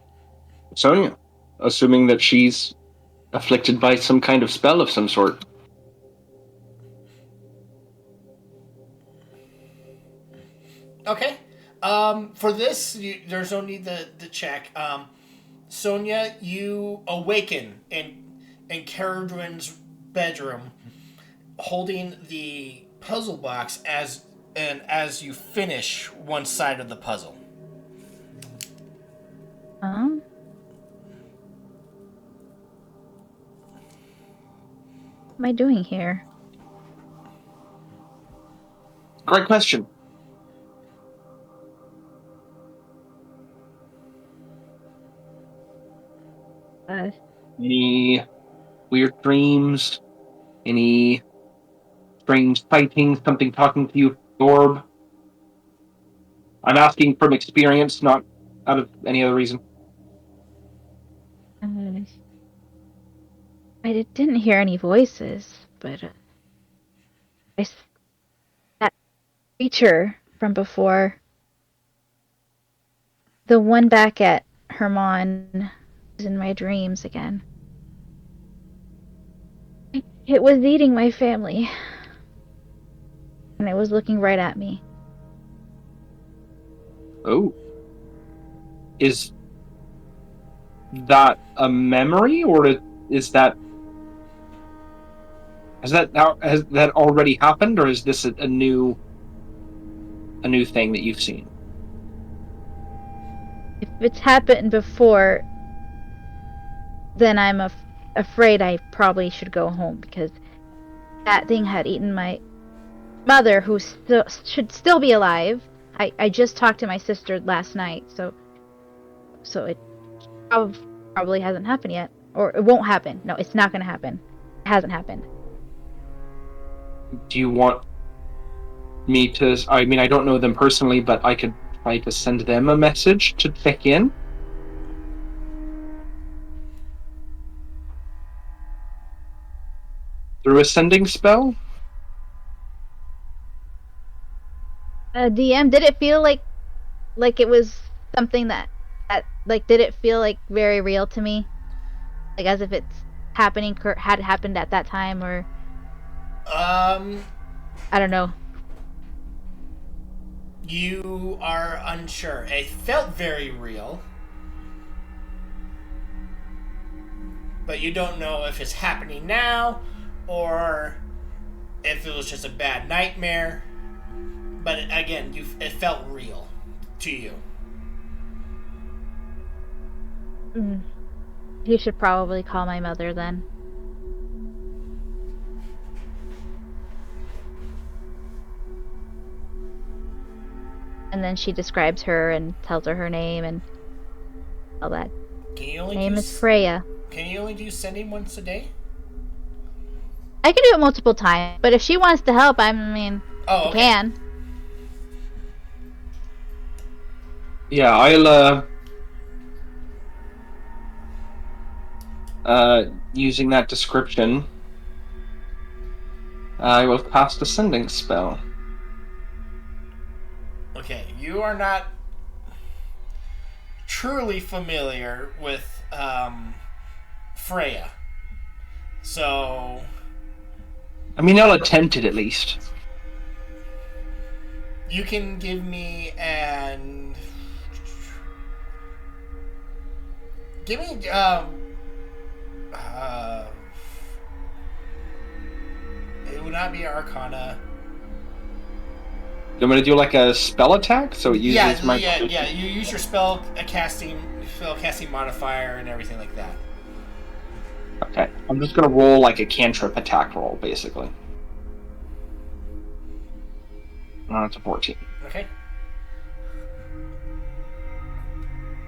Sonia, assuming that she's afflicted by some kind of spell of some sort. Okay. For this, there's no need to check. Sonia, you awaken in Caradron's bedroom, holding the puzzle box as you finish one side of the puzzle. What am I doing here? Great question. Any weird dreams? Any strange sightings? Something talking to you, Orb? I'm asking from experience, not out of any other reason. I didn't hear any voices, but that creature from before, the one back at Hermon, is in my dreams again. It was eating my family, and it was looking right at me. Oh. Is that a memory, or is that... Has that already happened, or is this a new thing that you've seen? If it's happened before, then I'm afraid I probably should go home, because that thing had eaten my mother, who should still be alive. I just talked to my sister last night, so it probably hasn't happened yet, or it won't happen. No, it's not going to happen. It hasn't happened. Do you want me to... I mean, I don't know them personally, but I could try to send them a message to check in? Through a sending spell? DM, did it feel like it was something that did it feel like very real to me? Like as if it's had happened at that time, or... I don't know. You are unsure. It felt very real, but you don't know if it's happening now or if it was just a bad nightmare. But again, it felt real to you. You should probably call my mother then. And then she describes her and tells her name and all that. Name is Freya. Can you only do sending once a day? I can do it multiple times, but if she wants to help, I mean, Oh, I can. Yeah, using that description, I will cast a sending spell. Okay, you are not truly familiar with Freya. So, I mean, I'll attempt it at least. you can give me an... Give me, it would not be Arcana. I'm gonna do like a spell attack, so it uses my... Yeah, you use your spell casting modifier and everything like that. Okay, I'm just gonna roll like a cantrip attack roll, basically. It's a 14. Okay.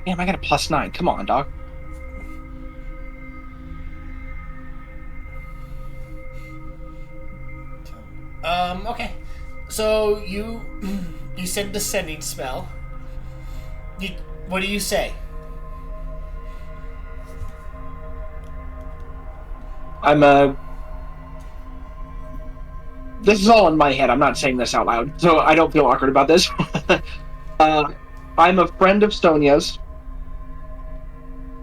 Damn, I got a +9. Come on, dog. Okay. So you send the sending spell. What do you say? This is all in my head. I'm not saying this out loud, so I don't feel awkward about this. I'm a friend of Stonia's.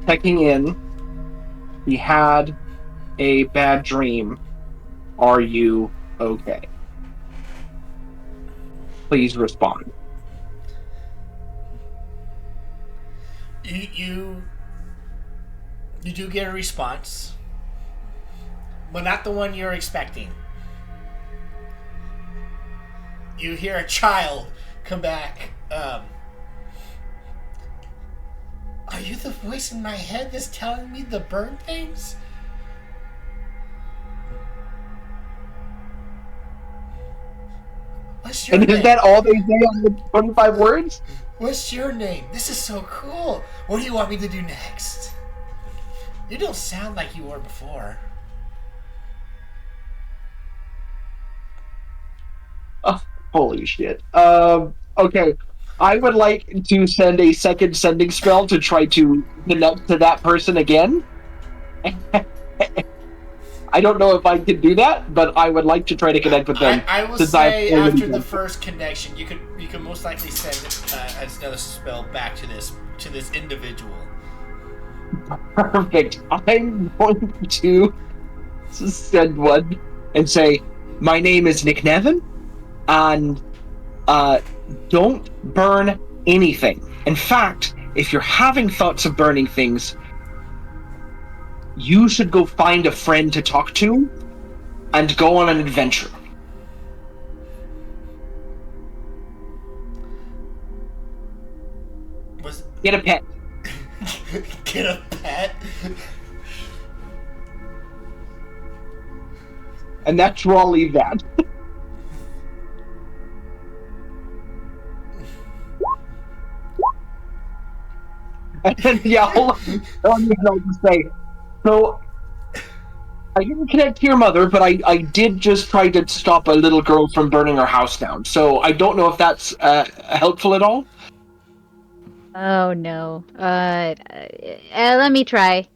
Checking in. He had a bad dream. Are you okay? Please respond. You do get a response, but not the one you're expecting. You hear a child come back. Are you the voice in my head that's telling me to burn things? What's your And name? is that all they say on the 25 words? What's your name? This is so cool. What do you want me to do next? You don't sound like you were before. Oh, holy shit. Okay. I would like to send a second sending spell to try to connect to that person again. I don't know if I can do that, but I would like to try to connect with them. I will say after the first connection, you can most likely send another spell back to this individual. Perfect. I'm going to send one and say, my name is Nick Nevin, and don't burn anything. In fact, if you're having thoughts of burning things, you should go find a friend to talk to and go on an adventure. Get a pet. Get a pet? And that's where I'll leave that. And yeah, hold on. I don't even know what to say. So, I didn't connect to your mother, but I did just try to stop a little girl from burning her house down. So I don't know if that's helpful at all. Oh no. Let me try.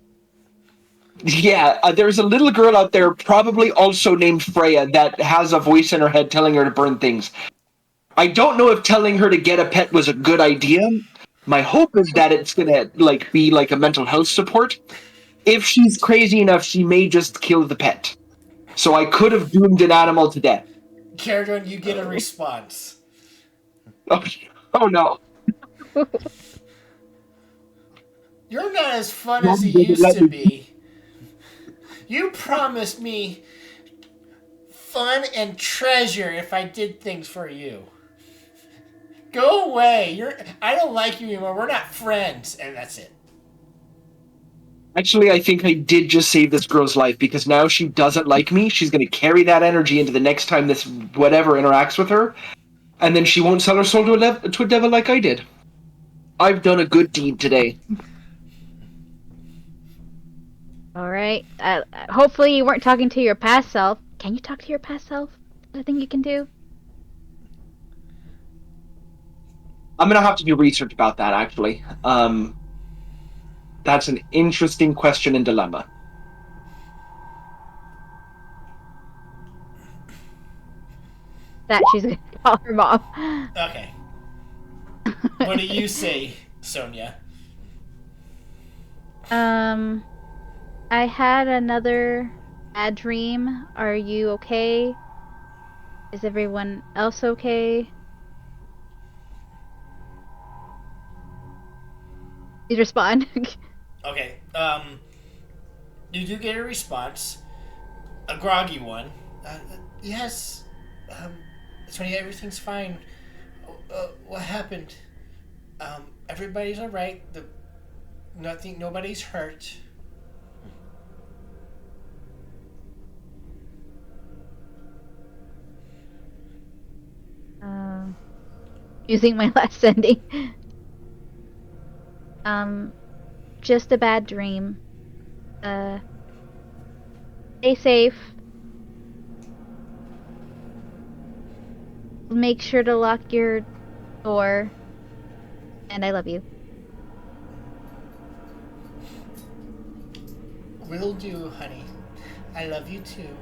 Yeah, there's a little girl out there, probably also named Freya, that has a voice in her head telling her to burn things. I don't know if telling her to get a pet was a good idea. My hope is that it's gonna be like a mental health support. If she's crazy enough, she may just kill the pet. So I could have doomed an animal to death. Caradron, you get a response. Oh no. You're not as fun as you used to be. You promised me fun and treasure if I did things for you. Go away. I don't like you anymore. We're not friends. And that's it. Actually, I think I did just save this girl's life, because now she doesn't like me. She's going to carry that energy into the next time this whatever interacts with her, and then she won't sell her soul to a devil like I did. I've done a good deed today. All right. Hopefully you weren't talking to your past self. Can you talk to your past self? Is that a thing you can do? I'm gonna have to do research about that, actually. That's an interesting question and dilemma. That she's gonna call her mom. Okay. What do you say, Sonia? I had another bad dream. Are you okay? Is everyone else okay? Please respond. Okay. You do get a response, a groggy one. Yes. Sonia, everything's fine. What happened? Everybody's all right. Nobody's hurt. Using my last ending. Just a bad dream. Stay safe. Make sure to lock your door. And I love you. Will do, honey. I love you too.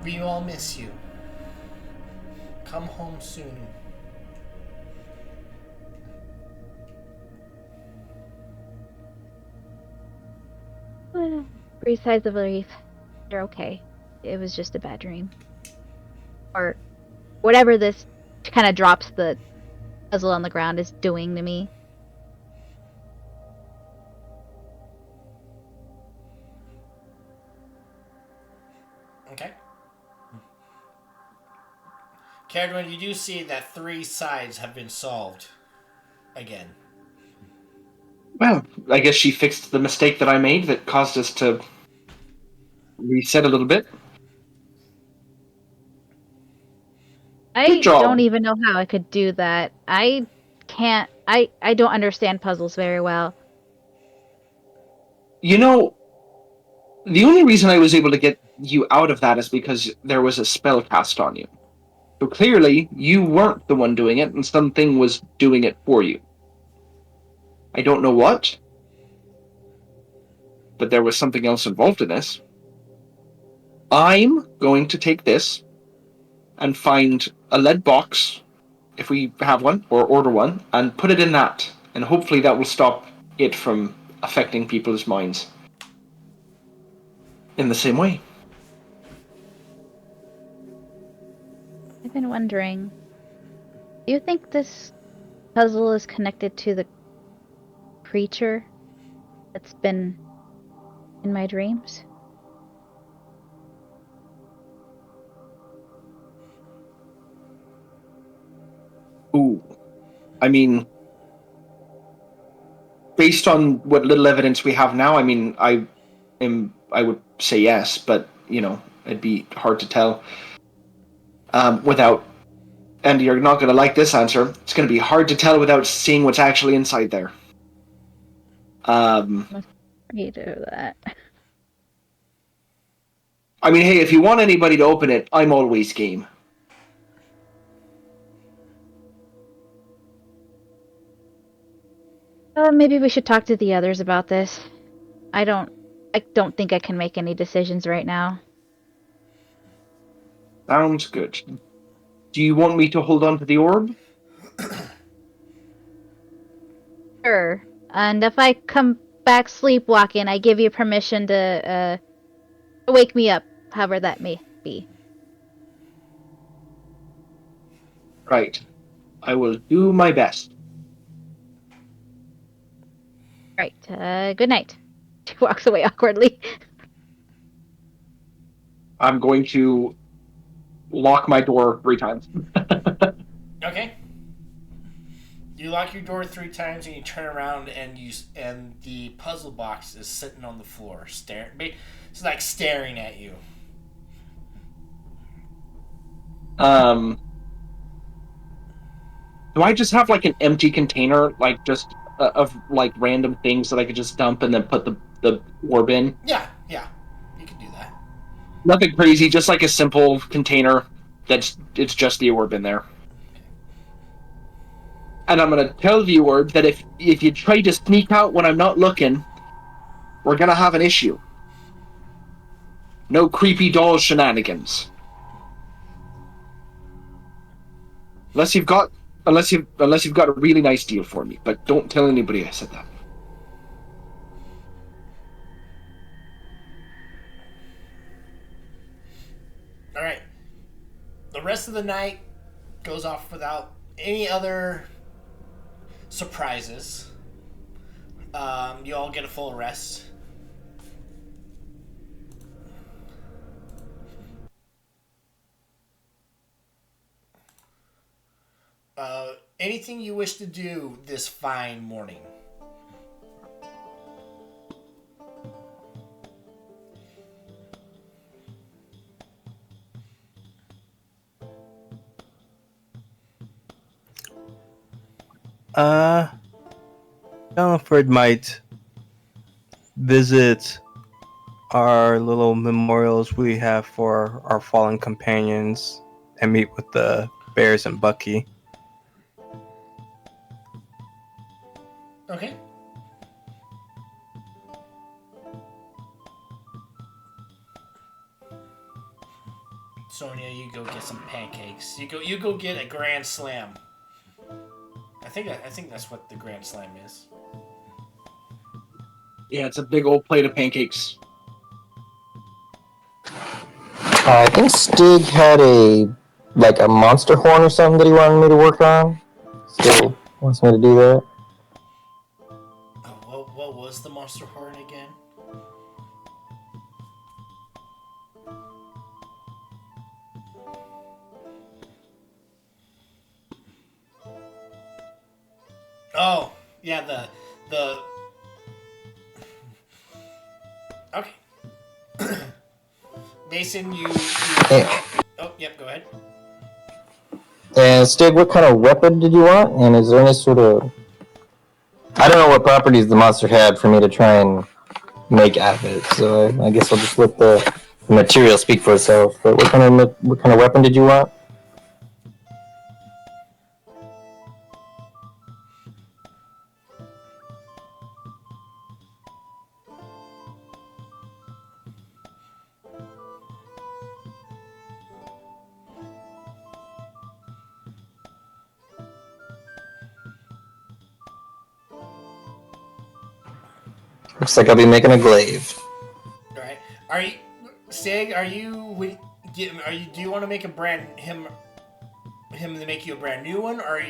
We all miss you. Come home soon. Breathe sighs of relief. You're okay. It was just a bad dream. Or whatever this kind of drops the puzzle on the ground is doing to me. Okay. Caradwin, you do see that 3 sides have been solved again. Well, I guess she fixed the mistake that I made that caused us to reset a little bit. I job. don't even know how I could do that. I can't. I don't understand puzzles very well. You know, the only reason I was able to get you out of that is because there was a spell cast on you. So clearly, you weren't the one doing it, and something was doing it for you. I don't know what, but there was something else involved in this. I'm going to take this and find a lead box, if we have one, or order one, and put it in that. And hopefully that will stop it from affecting people's minds in the same way. I've been wondering. Do you think this puzzle is connected to the creature that's been in my dreams? Ooh. I mean, based on what little evidence we have now, I mean, I would say yes, but, you know, it'd be hard to tell without, and you're not going to like this answer, it's going to be hard to tell without seeing what's actually inside there. I'm afraid of that. I mean, hey, if you want anybody to open it, I'm always game. Maybe we should talk to the others about this. I don't think I can make any decisions right now. Sounds good. Do you want me to hold on to the orb? Sure. And if I come back sleepwalking, I give you permission to wake me up, however that may be. Right. I will do my best. Right. Good night. She walks away awkwardly. I'm going to lock my door 3 times. Okay. You lock your door 3 times and you turn around and the puzzle box is sitting on the floor, staring. It's like staring at you. Do I just have like an empty container, like just of like random things that I could just dump and then put the orb in? Yeah. Nothing crazy, just like a simple container it's just the orb in there. And I'm gonna tell the orb that if you try to sneak out when I'm not looking, we're gonna have an issue. No creepy doll shenanigans. Unless you've got a really nice deal for me, but don't tell anybody I said that. All right. The rest of the night goes off without any other surprises. You all get a full rest. Anything you wish to do this fine morning? Alfred might visit our little memorials we have for our fallen companions and meet with the Bears and Bucky. Okay. Sonia, you go get some pancakes. You go get a Grand Slam. I think that's what the Grand Slam is. Yeah, it's a big old plate of pancakes. I think Stig had a monster horn or something that he wanted me to work on. Still wants me to do that. Oh, what was the monster horn again? Oh, yeah, the okay. Mason, you Yeah. oh, yep, go ahead. And Stig, what kind of weapon did you want? And is there any sort of... I don't know what properties the monster had for me to try and make out of it, so I guess I'll just let the material speak for itself. But what kind of weapon did you want? Looks like I'll be making a glaive. All right. Are you Sig, are you do you want to make him to make you a brand new one, or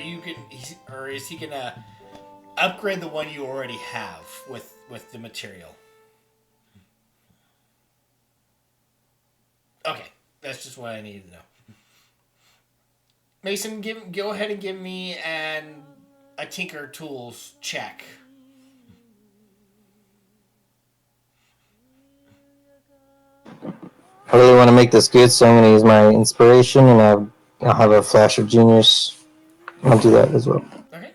or is he going to upgrade the one you already have with the material? Okay, that's just what I needed to know. Mason, go ahead and give me a Tinker Tools check. I really want to make this good, so I'm going to use my inspiration, and I'll have a flash of genius. I'll do that as well. Okay.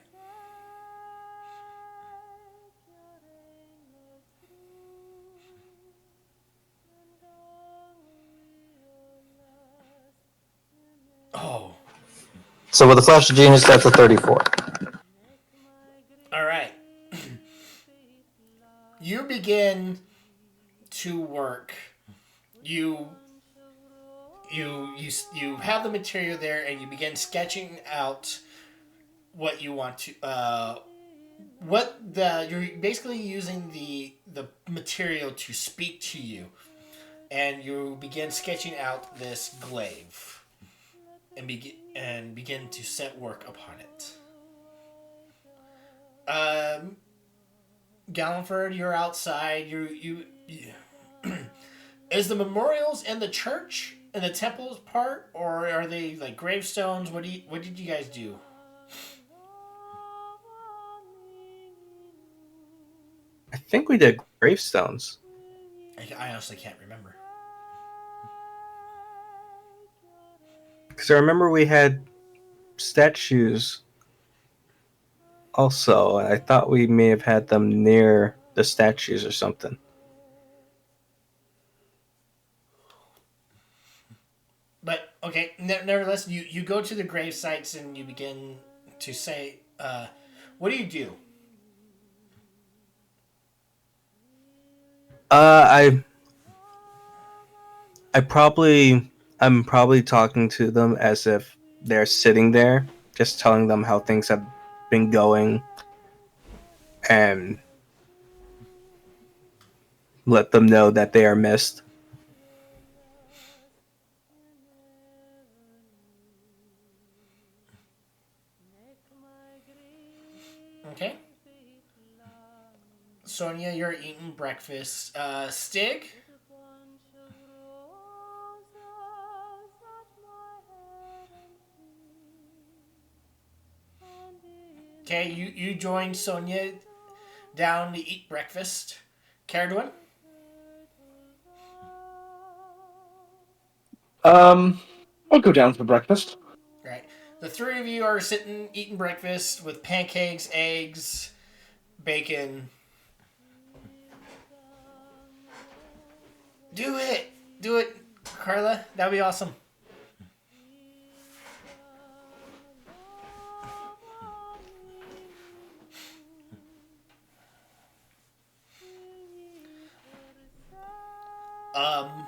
Oh. So with a flash of genius, that's a 34. All right. You begin to work. You have the material there, and you begin sketching out what you want to. You're basically using the material to speak to you, and you begin sketching out this glaive, and begin to set work upon it. Gallenford, you're outside. You Is the memorials in the church and the temples part, or are they like gravestones? What did you guys do? I think we did gravestones. I honestly can't remember. Because I remember we had statues also. I thought we may have had them near the statues or something. Okay, nevertheless, you go to the grave sites and you begin to say, what do you do? I I'm probably talking to them as if they're sitting there, just telling them how things have been going, and let them know that they are missed. Okay. Sonia, you're eating breakfast. Stig? Okay, you join Sonia down to eat breakfast. Caradwin? I'll go down for breakfast. Right. The three of you are sitting eating breakfast with pancakes, eggs, bacon. Do it! Do it, Carla. That'd be awesome. Um,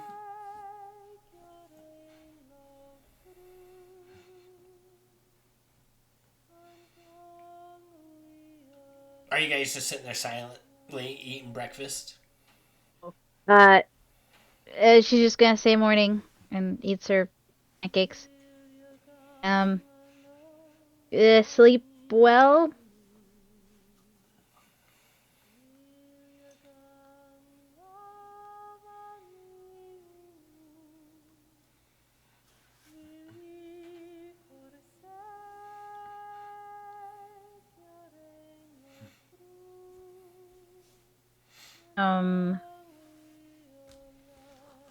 are you guys just sitting there silently eating breakfast? Uh, she's just gonna say morning and eats her pancakes. Um, sleep well?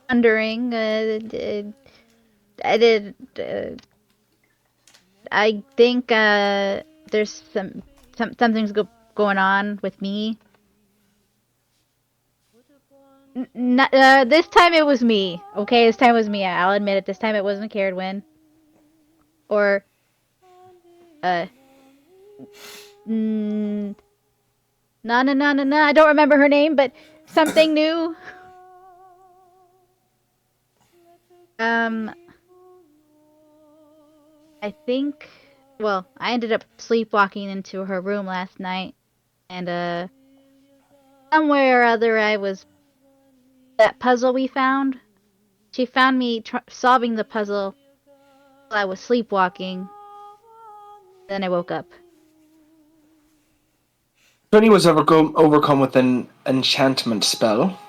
Wondering, I did, I think, there's something's going on with me. This time it was me. Okay, this time it was me. I'll admit it. This time it wasn't Caradwin. Or, uh, mm, no. I don't remember her name, but something new. Um, I think. Well, I ended up sleepwalking into her room last night, and somewhere or other I was that puzzle we found. She found me solving the puzzle while I was sleepwalking. Then I woke up. Tony was overcome with an enchantment spell,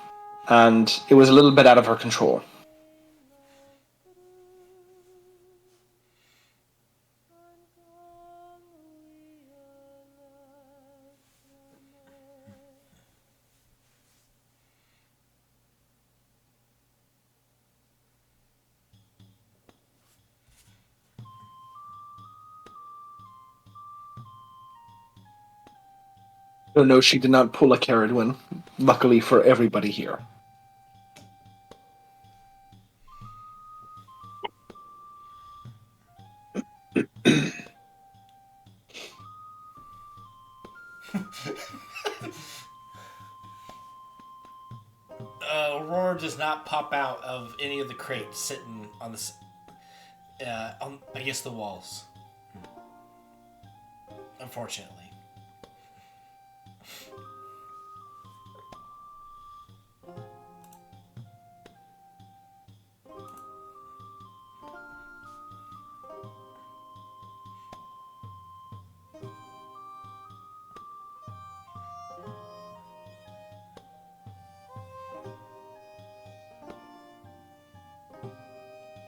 and it was a little bit out of her control. No, she did not pull a Caradwin, luckily for everybody here. Aurora does not pop out of any of the crates sitting on against the walls. Unfortunately.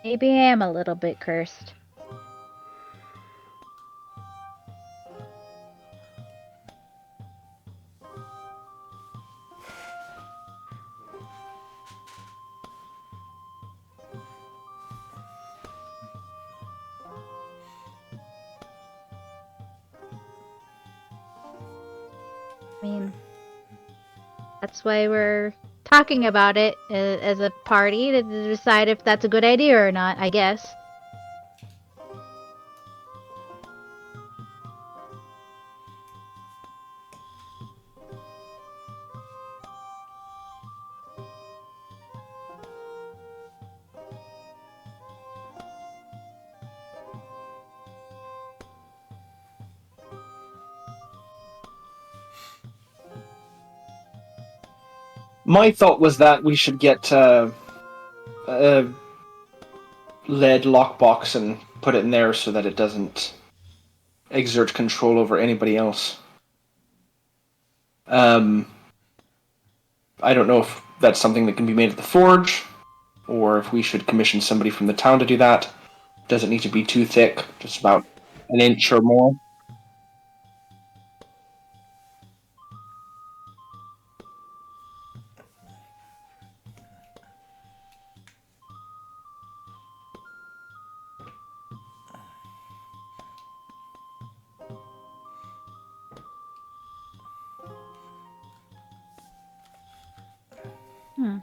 Maybe I am a little bit cursed. I mean, that's why we're talking about it as a party to decide if that's a good idea or not, I guess. My thought was that we should get a lead lockbox and put it in there so that it doesn't exert control over anybody else. I don't know if that's something that can be made at the forge, or if we should commission somebody from the town to do that. Doesn't need to be too thick, just about an inch or more. Hmm.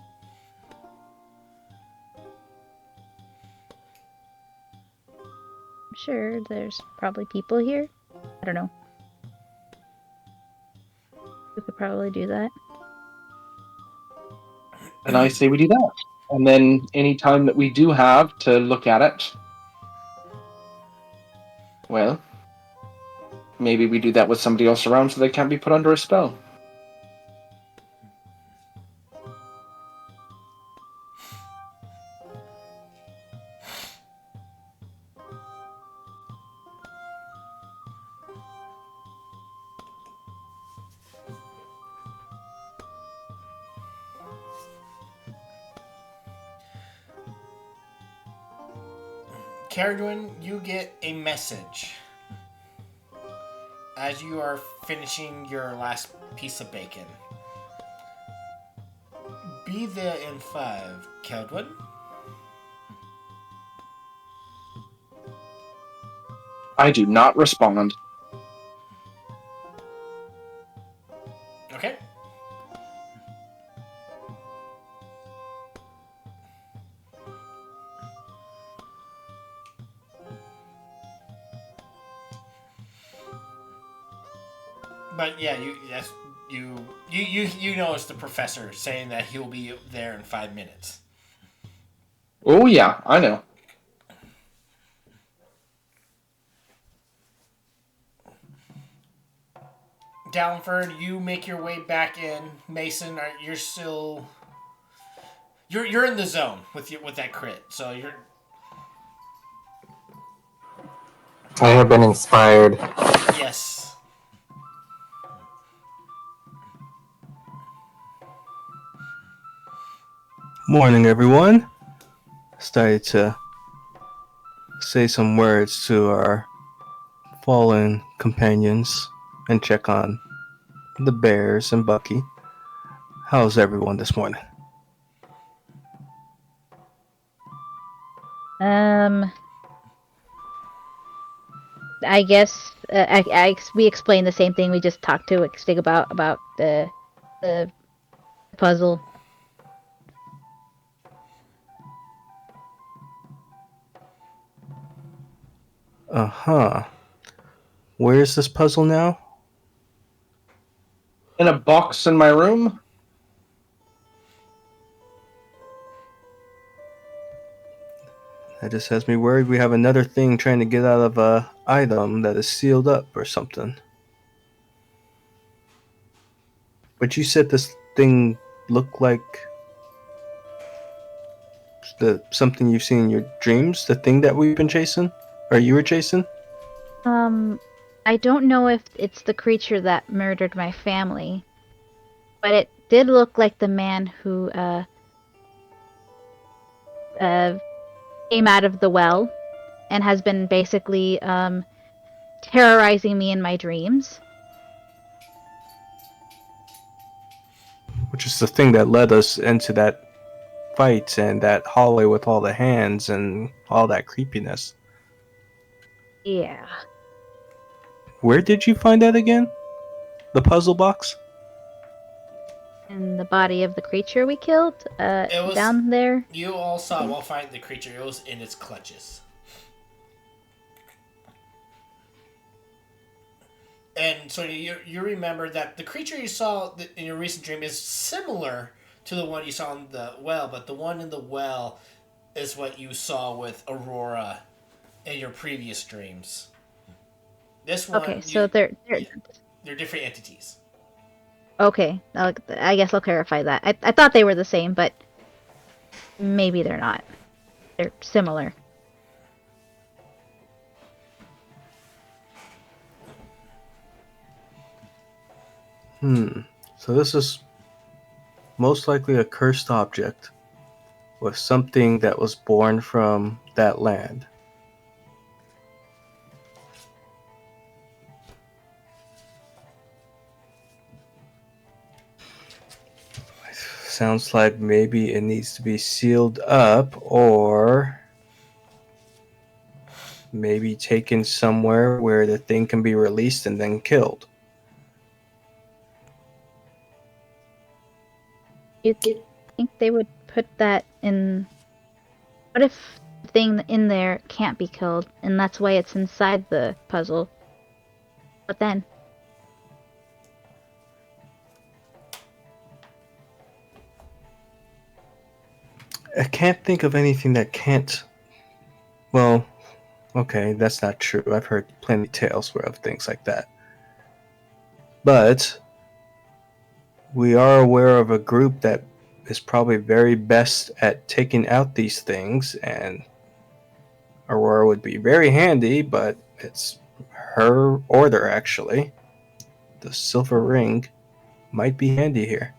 I'm sure there's probably people here. I don't know. We could probably do that. And I say we do that. And then any time that we do have to look at it, well, maybe we do that with somebody else around so they can't be put under a spell. Caradwin, you get a message as you are finishing your last piece of bacon. Be there in 5, Caradwin. I do not respond. Okay. But yeah, you know it's the professor saying that he'll be there in 5 minutes. Oh yeah, I know. Dallenford, you make your way back in. Mason, you're still you're in the zone with that crit, so you're. I have been inspired. Yes. Morning, everyone. Started to say some words to our fallen companions and check on the bears and Bucky. How's everyone this morning? I guess we explained the same thing we just talked to Stig about the puzzle. Uh-huh. Where is this puzzle now? In a box in my room? That just has me worried we have another thing trying to get out of a item that is sealed up or something. But you said this thing looked like something you've seen in your dreams, the thing that we've been chasing? Or you were chasing? I don't know if it's the creature that murdered my family, but it did look like the man who came out of the well and has been basically terrorizing me in my dreams. Which is the thing that led us into that fight and that hallway with all the hands and all that creepiness. Yeah. Where did you find that again? The puzzle box? In the body of the creature we killed, It was down there. You all saw while finding the creature. It was in its clutches. And so you remember that the creature you saw in your recent dream is similar to the one you saw in the well, but the one in the well is what you saw with Aurora in your previous dreams. This one, Okay, so they're they're different entities. Okay, I guess I'll clarify that. I thought they were the same, but maybe they're not. They're similar. So this is most likely a cursed object with something that was born from that land. Sounds like maybe it needs to be sealed up or maybe taken somewhere where the thing can be released and then killed. You think they would put that in? What if the thing in there can't be killed, and that's why it's inside the puzzle? What then? I can't think of anything that can't. Well, okay, that's not true. I've heard plenty of tales of things like that. But we are aware of a group that is probably very best at taking out these things, and Aurora would be very handy, but it's her order actually. The silver ring might be handy here.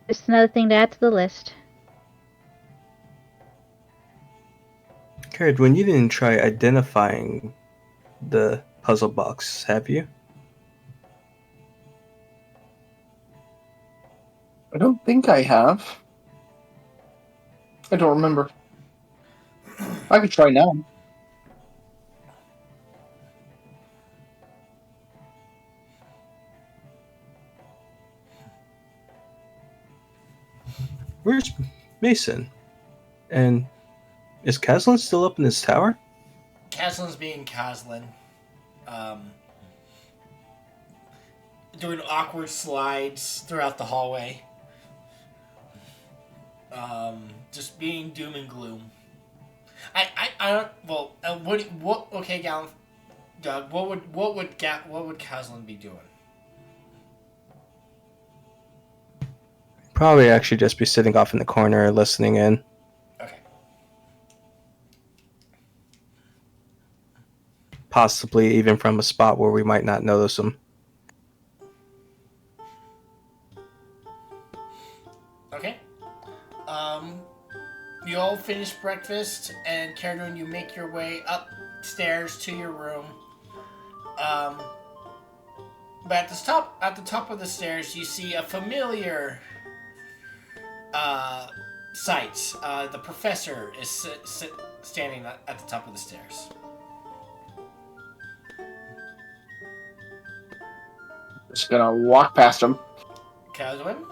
Just another thing to add to the list. Carrot, when you didn't try identifying the puzzle box, have you? I don't think I have. I don't remember. I could try now. Where's Mason? And is Caslin still up in his tower? Caslin's being Caslin. Doing awkward slides throughout the hallway. Just being doom and gloom. I don't. Well, what? Okay, Doug. What would Caslin be doing? Probably actually just be sitting off in the corner listening in. Okay. Possibly even from a spot where we might not notice him. Okay. You all finish breakfast, and Caradon, you make your way upstairs to your room. But at the top of the stairs, you see a familiar sight. The professor is standing at the top of the stairs. Just gonna walk past him. Caradon,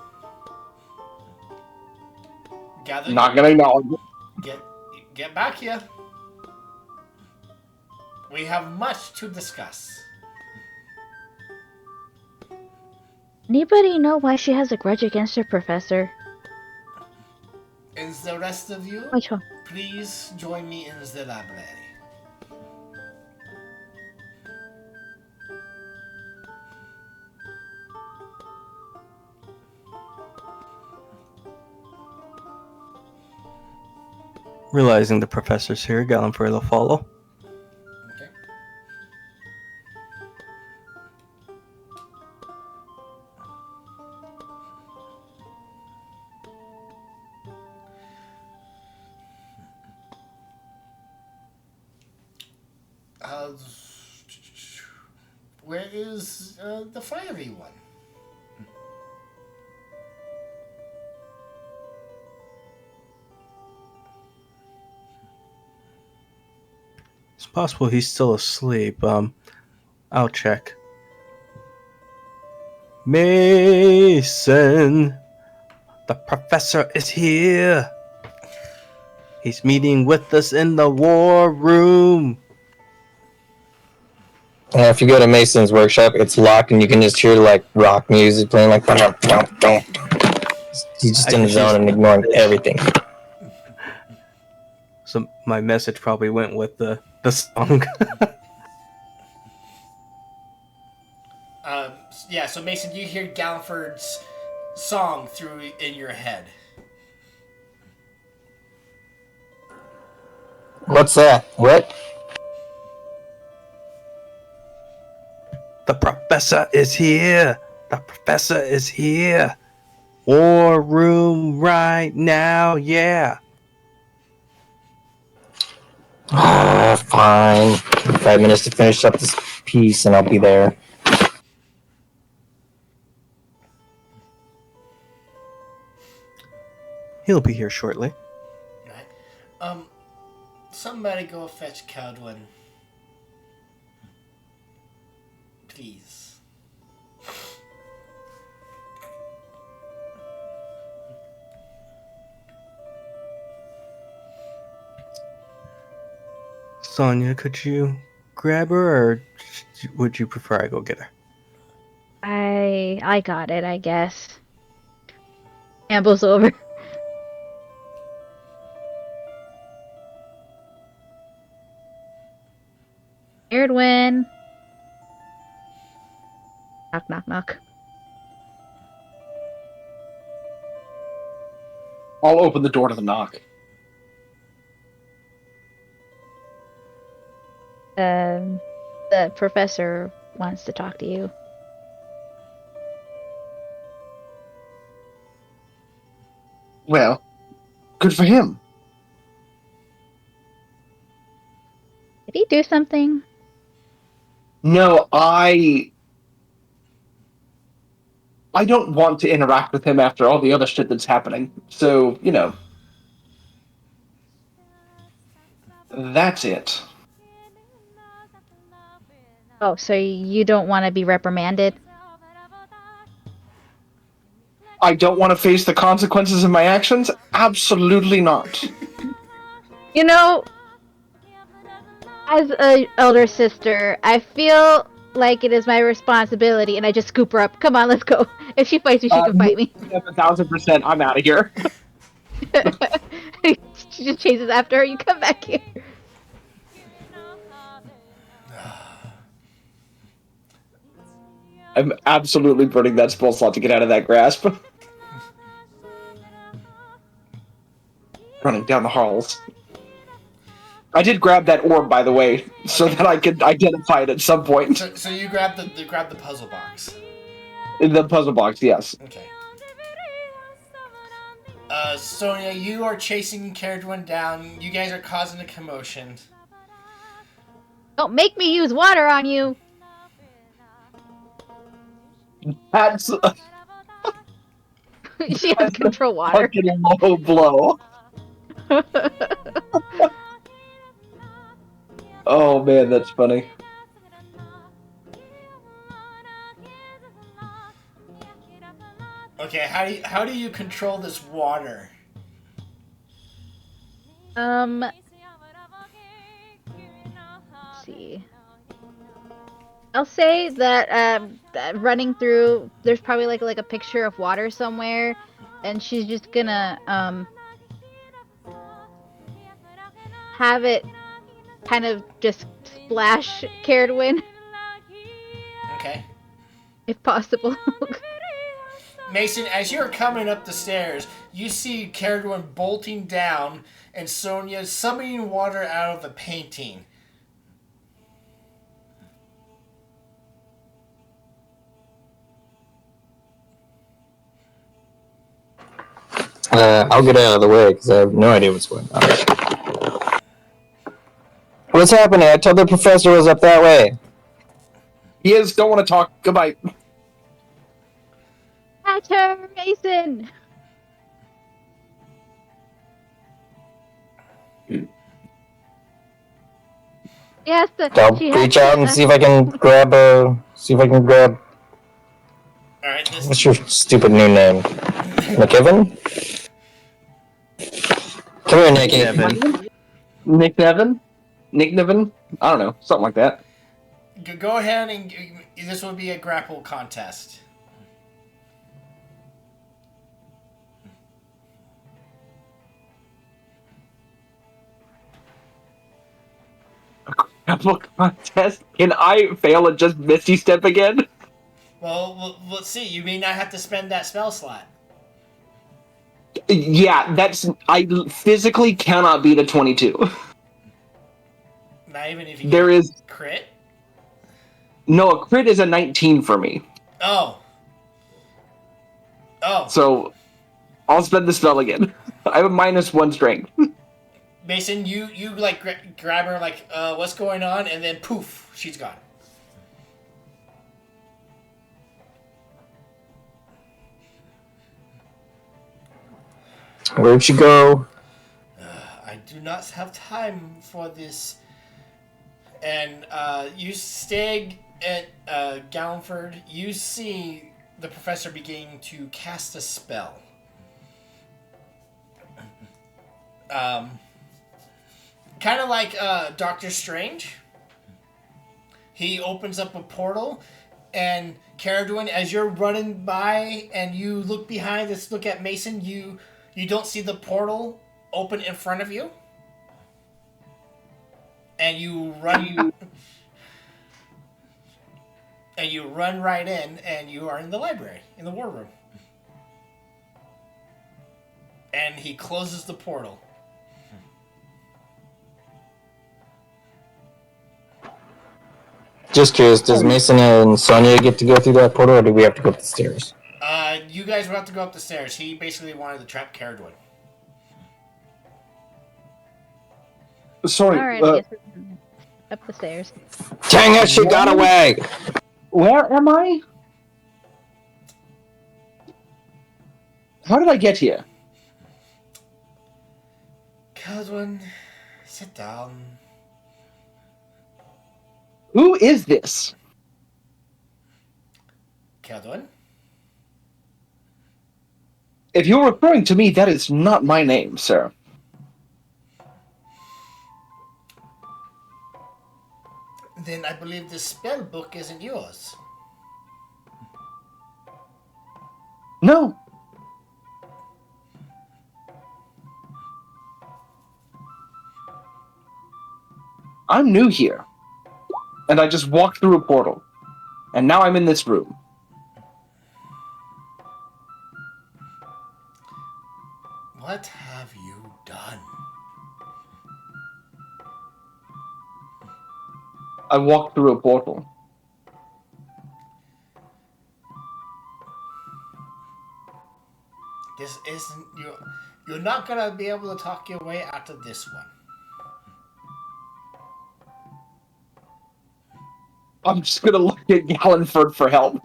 gather. Not gonna acknowledge it. Get back here. We have much to discuss. Anybody know why she has a grudge against her professor? And the rest of you, Which one? please join me in the library. Realizing the professor's here, Gallifrey will follow. Okay. Where is the fiery one? It's possible he's still asleep. I'll check. Mason! The professor is here! He's meeting with us in the war room! If you go to Mason's workshop, it's locked and you can just hear like rock music playing like. He's just I in the just zone and used- ignoring everything. So my message probably went with the song. Yeah, so Mason, you hear Galliford's song through in your head. What's that? What? The professor is here. The professor is here. War room right now, yeah. Fine. 5 minutes to finish up this piece and I'll be there. He'll be here shortly. Right. Somebody go fetch Cadwin. Please. Sonia, could you grab her, or would you prefer I go get her? I got it, I guess. Ambles over. Erdwin. Knock, knock, knock. I'll open the door to the knock. The professor wants to talk to you. Well, good for him. Did he do something? No, I don't want to interact with him after all the other shit that's happening. So, that's it. Oh, so you don't want to be reprimanded? I don't want to face the consequences of my actions? Absolutely not. You know, as an elder sister, I feel like it is my responsibility, and I just scoop her up. Come on, let's go. If she fights me, she can fight me. 1,000%, I'm out of here. She just chases after her. You come back here. I'm absolutely burning that spell slot to get out of that grasp. Running down the halls. I did grab that orb, by the way, so that I could identify it at some point. So you grab the puzzle box. In the puzzle box, yes. Okay. Sonia, you are chasing Caradwin down. You guys are causing a commotion. Don't make me use water on you. That's She has control water. fucking low blow. Oh man, that's funny. Okay, how do you control this water? Let's see. I'll say that that running through, there's probably like a picture of water somewhere, and she's just gonna have it kind of just splash Caradwin, Okay. if possible. Mason, as you're coming up the stairs, you see Caradwin bolting down and Sonia summoning water out of a painting. I'll get out of the way because I have no idea what's going on. What's happening? I told the professor was up that way. He is. Don't want to talk. Goodbye. Catch her, Mason! Yes, I'll reach out and see if I can grab Alright, what's your stupid new name? McKibben? Come here, Nicky. Nick Nevin? Nick Nevin? I don't know. Something like that. Go ahead and this will be a grapple contest. level contest, can I fail and just Misty Step again? Well, let's see. You may not have to spend that spell slot. Yeah, I physically cannot beat a 22. Not even if you There get is crit? no, a crit is a 19 for me. Oh. So I'll spend the spell again. I have a -1 strength. Mason, you like grab her like, what's going on? And then poof, she's gone. Where'd she go? I do not have time for this. And you, Stig and Gownford, you see the professor beginning to cast a spell. Kind of like Doctor Strange. He opens up a portal, and Caradwin, as you're running by and you look behind, let's look at Mason, you don't see the portal open in front of you. And you run and you run right in, and you are in the library, in the war room. And he closes the portal. Just curious, does Mason and Sonia get to go through that portal, or do we have to go up the stairs? You guys will have to go up the stairs. He basically wanted to trap Caradwin. Sorry, Alright, I guess we're up the stairs. Dang it, she got away! where am I? How did I get here? Caradwin, sit down. Who is this? Caradwin? If you're referring to me, that is not my name, sir. Then I believe the spell book isn't yours. No. I'm new here. And I just walked through a portal. And now I'm in this room. What have you done? I walked through a portal. This isn't you. You're not gonna be able to talk your way out of this one. I'm just gonna look at Gallenford for help.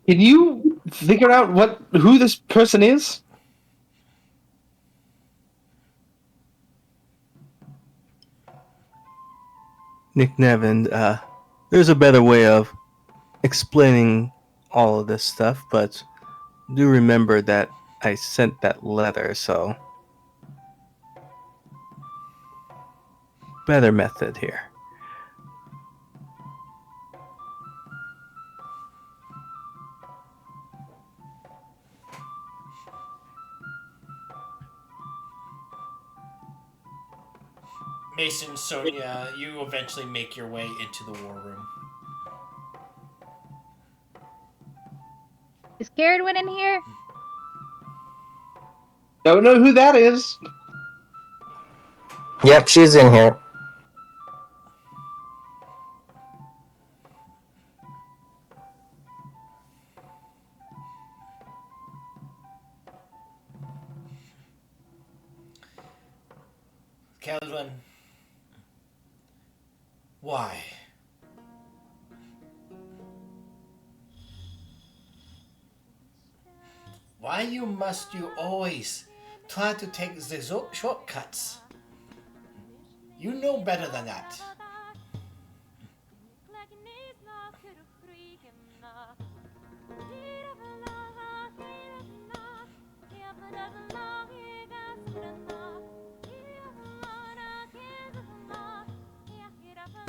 Can you figure out who this person is? Nick Nevin, there's a better way of explaining all of this stuff, but do remember that I sent that letter, so better method here. Mason, Sonia, you eventually make your way into the war room. Is Caradwin in here? Don't know who that is. Yep, she's in here. Caradwin, why? Why must you always try to take the shortcuts? You know better than that.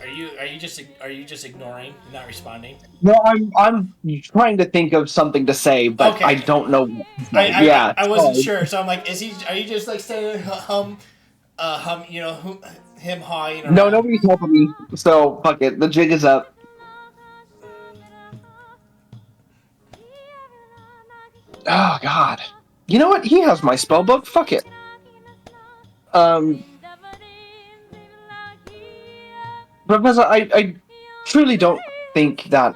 Are Are you just ignoring, not responding? No, I'm trying to think of something to say, but I Okay. don't know what to I, say. I, I Yeah, I wasn't sorry. sure, so I'm like, are you just like saying him hawing No, around? nobody's helping me. So fuck it. The jig is up. Oh God. You know what? He has my spell book. Fuck it. Um, Professor, I truly don't think that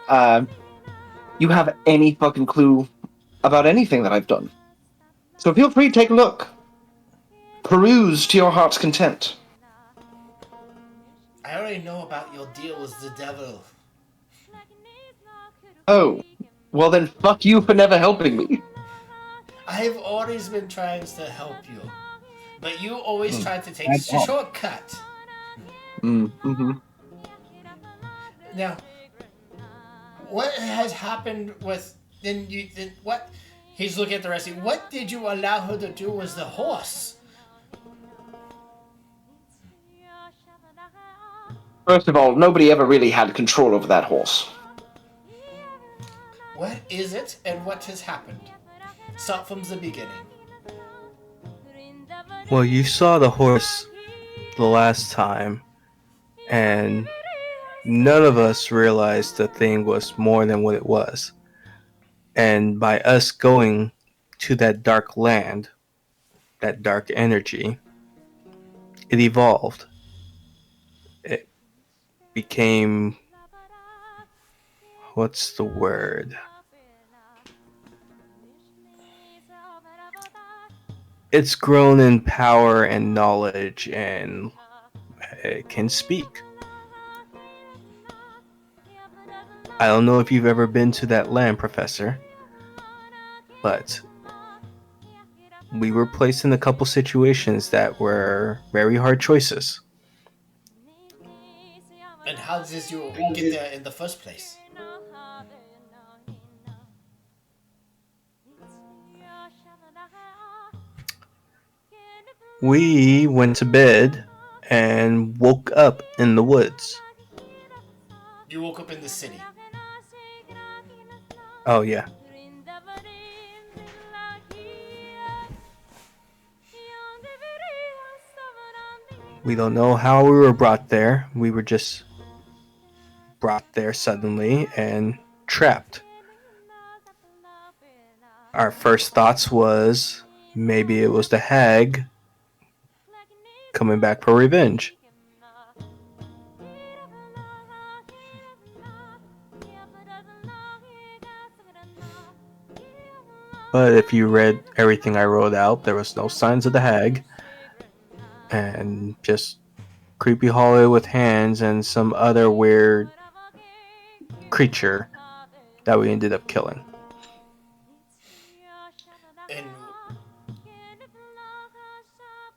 you have any fucking clue about anything that I've done. So feel free to take a look. Peruse to your heart's content. I already know about your deal with the devil. Oh, well then fuck you for never helping me. I've always been trying to help you, but you always Mm. try to take the That's all. shortcut. Mm-hmm. Now, what has happened with then what? He's looking at the rest of you. What did you allow her to do with the horse? First of all, nobody ever really had control over that horse. What is it, and what has happened? Start from the beginning. Well, you saw the horse the last time, and none of us realized the thing was more than what it was. And by us going to that dark land, that dark energy, it evolved. It became, what's the word? It's grown in power and knowledge, and it can speak. I don't know if you've ever been to that land, Professor, but we were placed in a couple situations that were very hard choices. And how did you get there in the first place? We went to bed and woke up in the woods. You woke up in the city. Oh, yeah. We don't know how we were brought there. We were just brought there suddenly and trapped. Our first thoughts was maybe it was the hag coming back for revenge. But if you read everything I wrote out, there was no signs of the hag, and just creepy hallway with hands and some other weird creature that we ended up killing.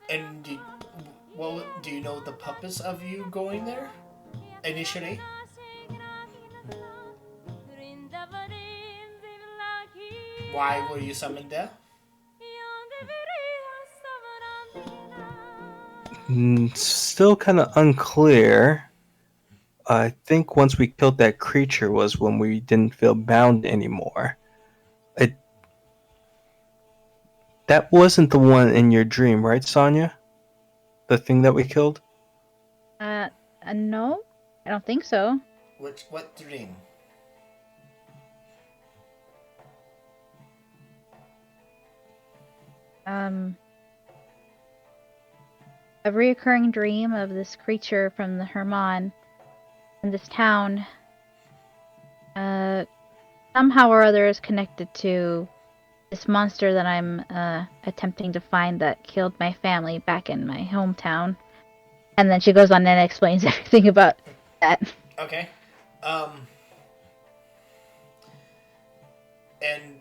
And do, well, do you know the purpose of you going there initially? Why were you summoned there? Still kind of unclear. I think once we killed that creature was when we didn't feel bound anymore. That wasn't the one in your dream, right, Sonya? The thing that we killed? No, I don't think so. What dream? A reoccurring dream of this creature from the Herman in this town. Somehow or other is connected to this monster that I'm attempting to find that killed my family back in my hometown. And then she goes on and explains everything about that. Okay. And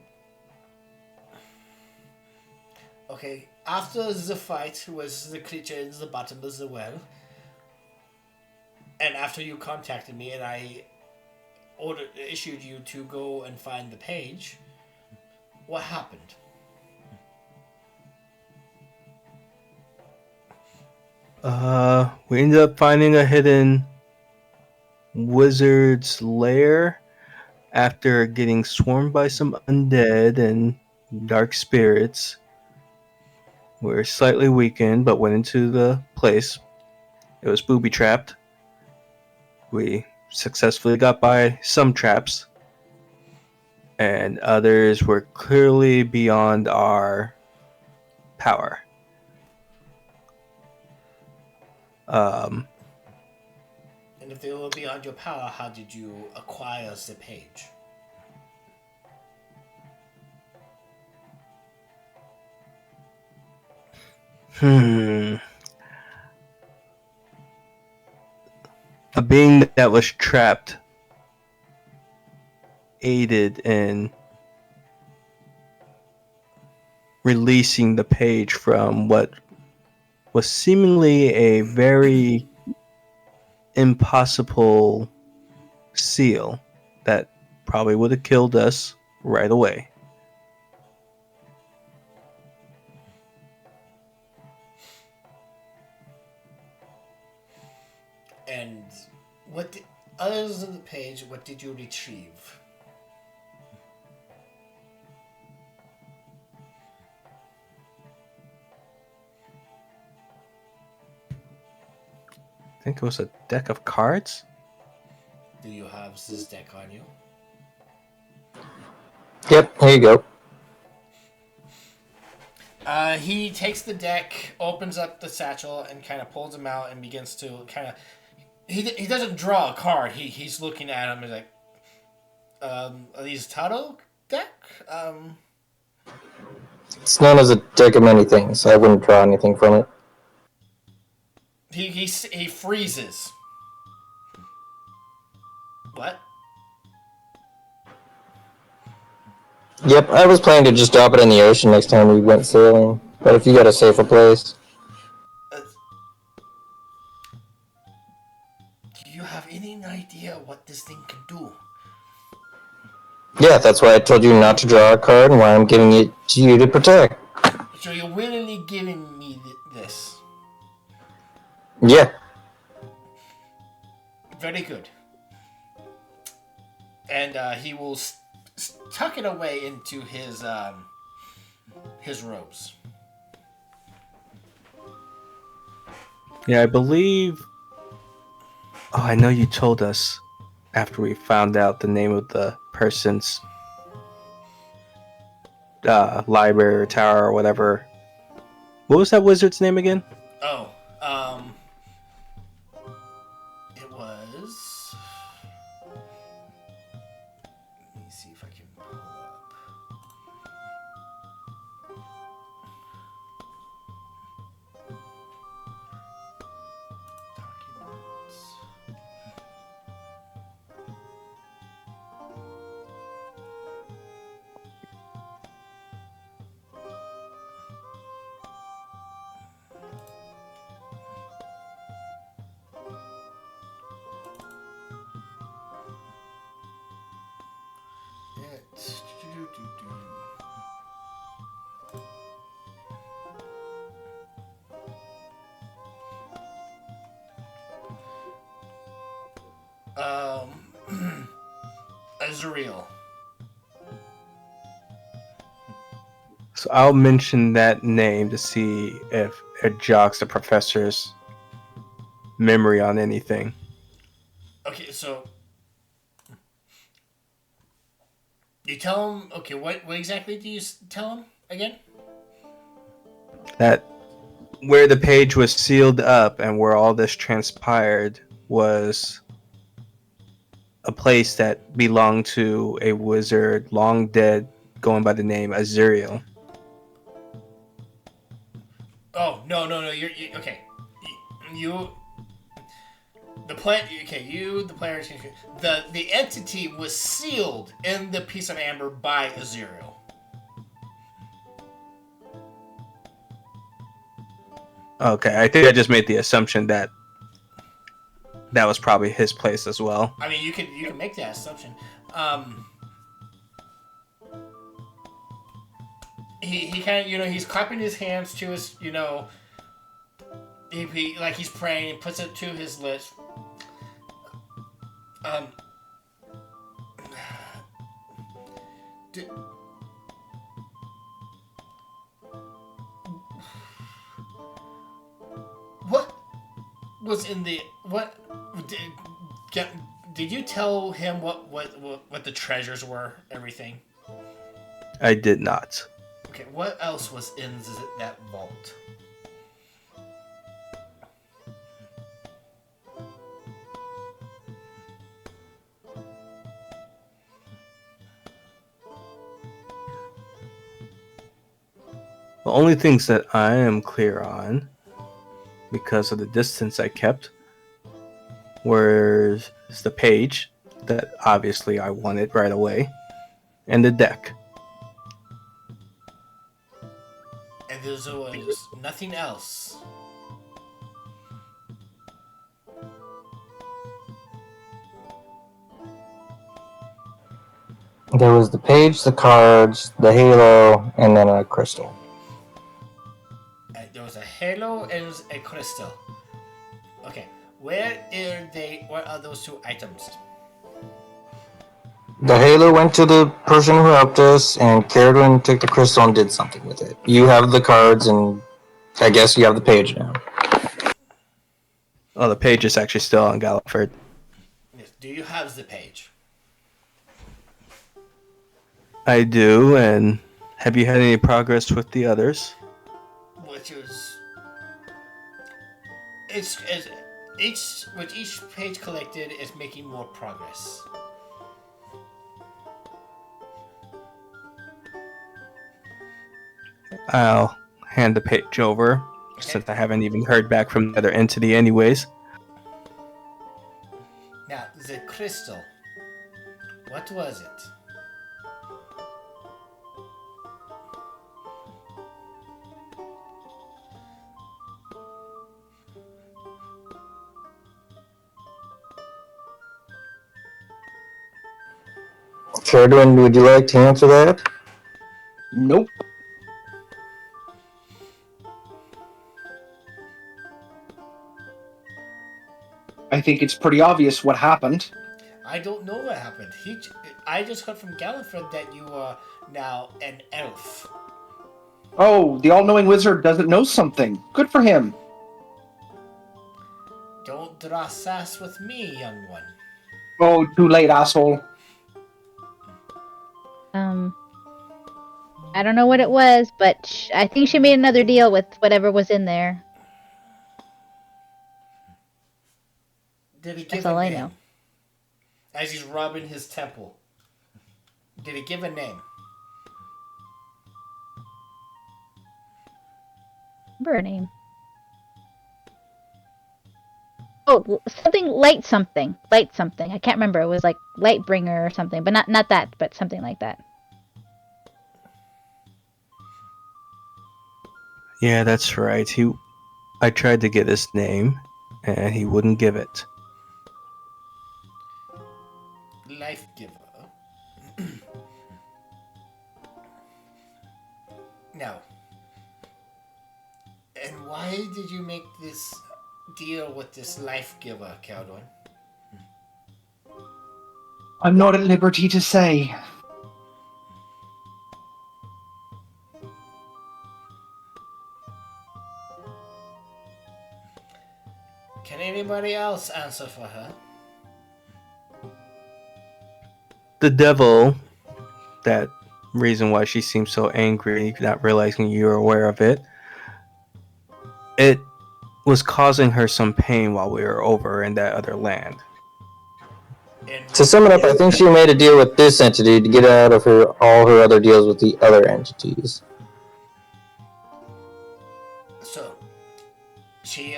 okay, after the fight with the creature in the bottom of the well, and after you contacted me and I issued you to go and find the page, what happened? We ended up finding a hidden wizard's lair after getting swarmed by some undead and dark spirits. We're slightly weakened, but went into the place. It was booby trapped. We successfully got by some traps, and others were clearly beyond our power. And if they were beyond your power, how did you acquire the page? A being that was trapped aided in releasing the page from what was seemingly a very impossible seal that probably would have killed us right away. And other than the page, what did you retrieve? I think it was a deck of cards. Do you have this deck on you? Yep, here you go. He takes the deck, opens up the satchel, and kind of pulls them out and begins to kind of... He doesn't draw a card. He's looking at them and like, are these tarot deck? It's known as a deck of many things. I wouldn't draw anything from it. He freezes. What? Yep, I was planning to just drop it in the ocean next time we went sailing. But if you got a safer place... Do you have any idea what this thing can do? Yeah, that's why I told you not to draw a card and why I'm giving it to you to protect. So you're willingly giving me this? Yeah. Very good. And he will tuck it away into his robes. Yeah, I believe... Oh, I know you told us after we found out the name of the person's library or tower or whatever. What was that wizard's name again? Oh, it was... Let me see if I can pull up. Documents. It's... Azrael. So I'll mention that name to see if it jogs the professor's memory on anything. Okay, so you tell him. Okay, what exactly do you tell him again? That where the page was sealed up and where all this transpired was a place that belonged to a wizard long dead going by the name Azuriel. Oh no! You're okay. You the player. Okay, you the player. The entity was sealed in the piece of amber by Azuriel. Okay, I think I just made the assumption that that was probably his place as well. I mean, you can make that assumption. He kind of he's clapping his hands to his he like he's praying. He puts it to his lips. Um. Did, what was in the what? Did, get, did you tell him what the treasures were? Everything. I did not. Okay. What else was in that vault? The only things that I am clear on, because of the distance I kept, was the page that obviously I wanted right away, and the deck. And there was nothing else. There was the page, the cards, the halo, and then a crystal. There was a halo and a crystal. Okay, where are they? What are those two items? The halo went to the person who helped us, and Carradine took the crystal and did something with it. You have the cards, and I guess you have the page now. Oh, the page is actually still on Galliford. Yes. Do you have the page? I do, and have you had any progress with the others? Which is it's each page collected is making more progress. I'll hand the page over, since I haven't even heard back from the other entity anyways. Now the crystal. What was it? Carradine, would you like to answer that? Nope. I think it's pretty obvious what happened. I don't know what happened. I just heard from Galliford that you are now an elf. Oh, the all-knowing wizard doesn't know something. Good for him. Don't draw sass with me, young one. Oh, too late, asshole. I don't know what it was, but I think she made another deal with whatever was in there. Did he give That's a all I name? know. As he's robbing his temple. Did he give a name? Remember her name? Oh, something light something. Light something. I can't remember. It was like Lightbringer or something, but not that, but something like that. Yeah, that's right. I tried to get his name, and he wouldn't give it. Life giver. Now. And why did you make this deal with this life giver, Carradine? I'm not at liberty to say. Can anybody else answer for her? The devil, that reason why she seems so angry, not realizing you're aware of it, it was causing her some pain while we were over in that other land. To sum it up, I think she made a deal with this entity to get out of all her other deals with the other entities. So, she,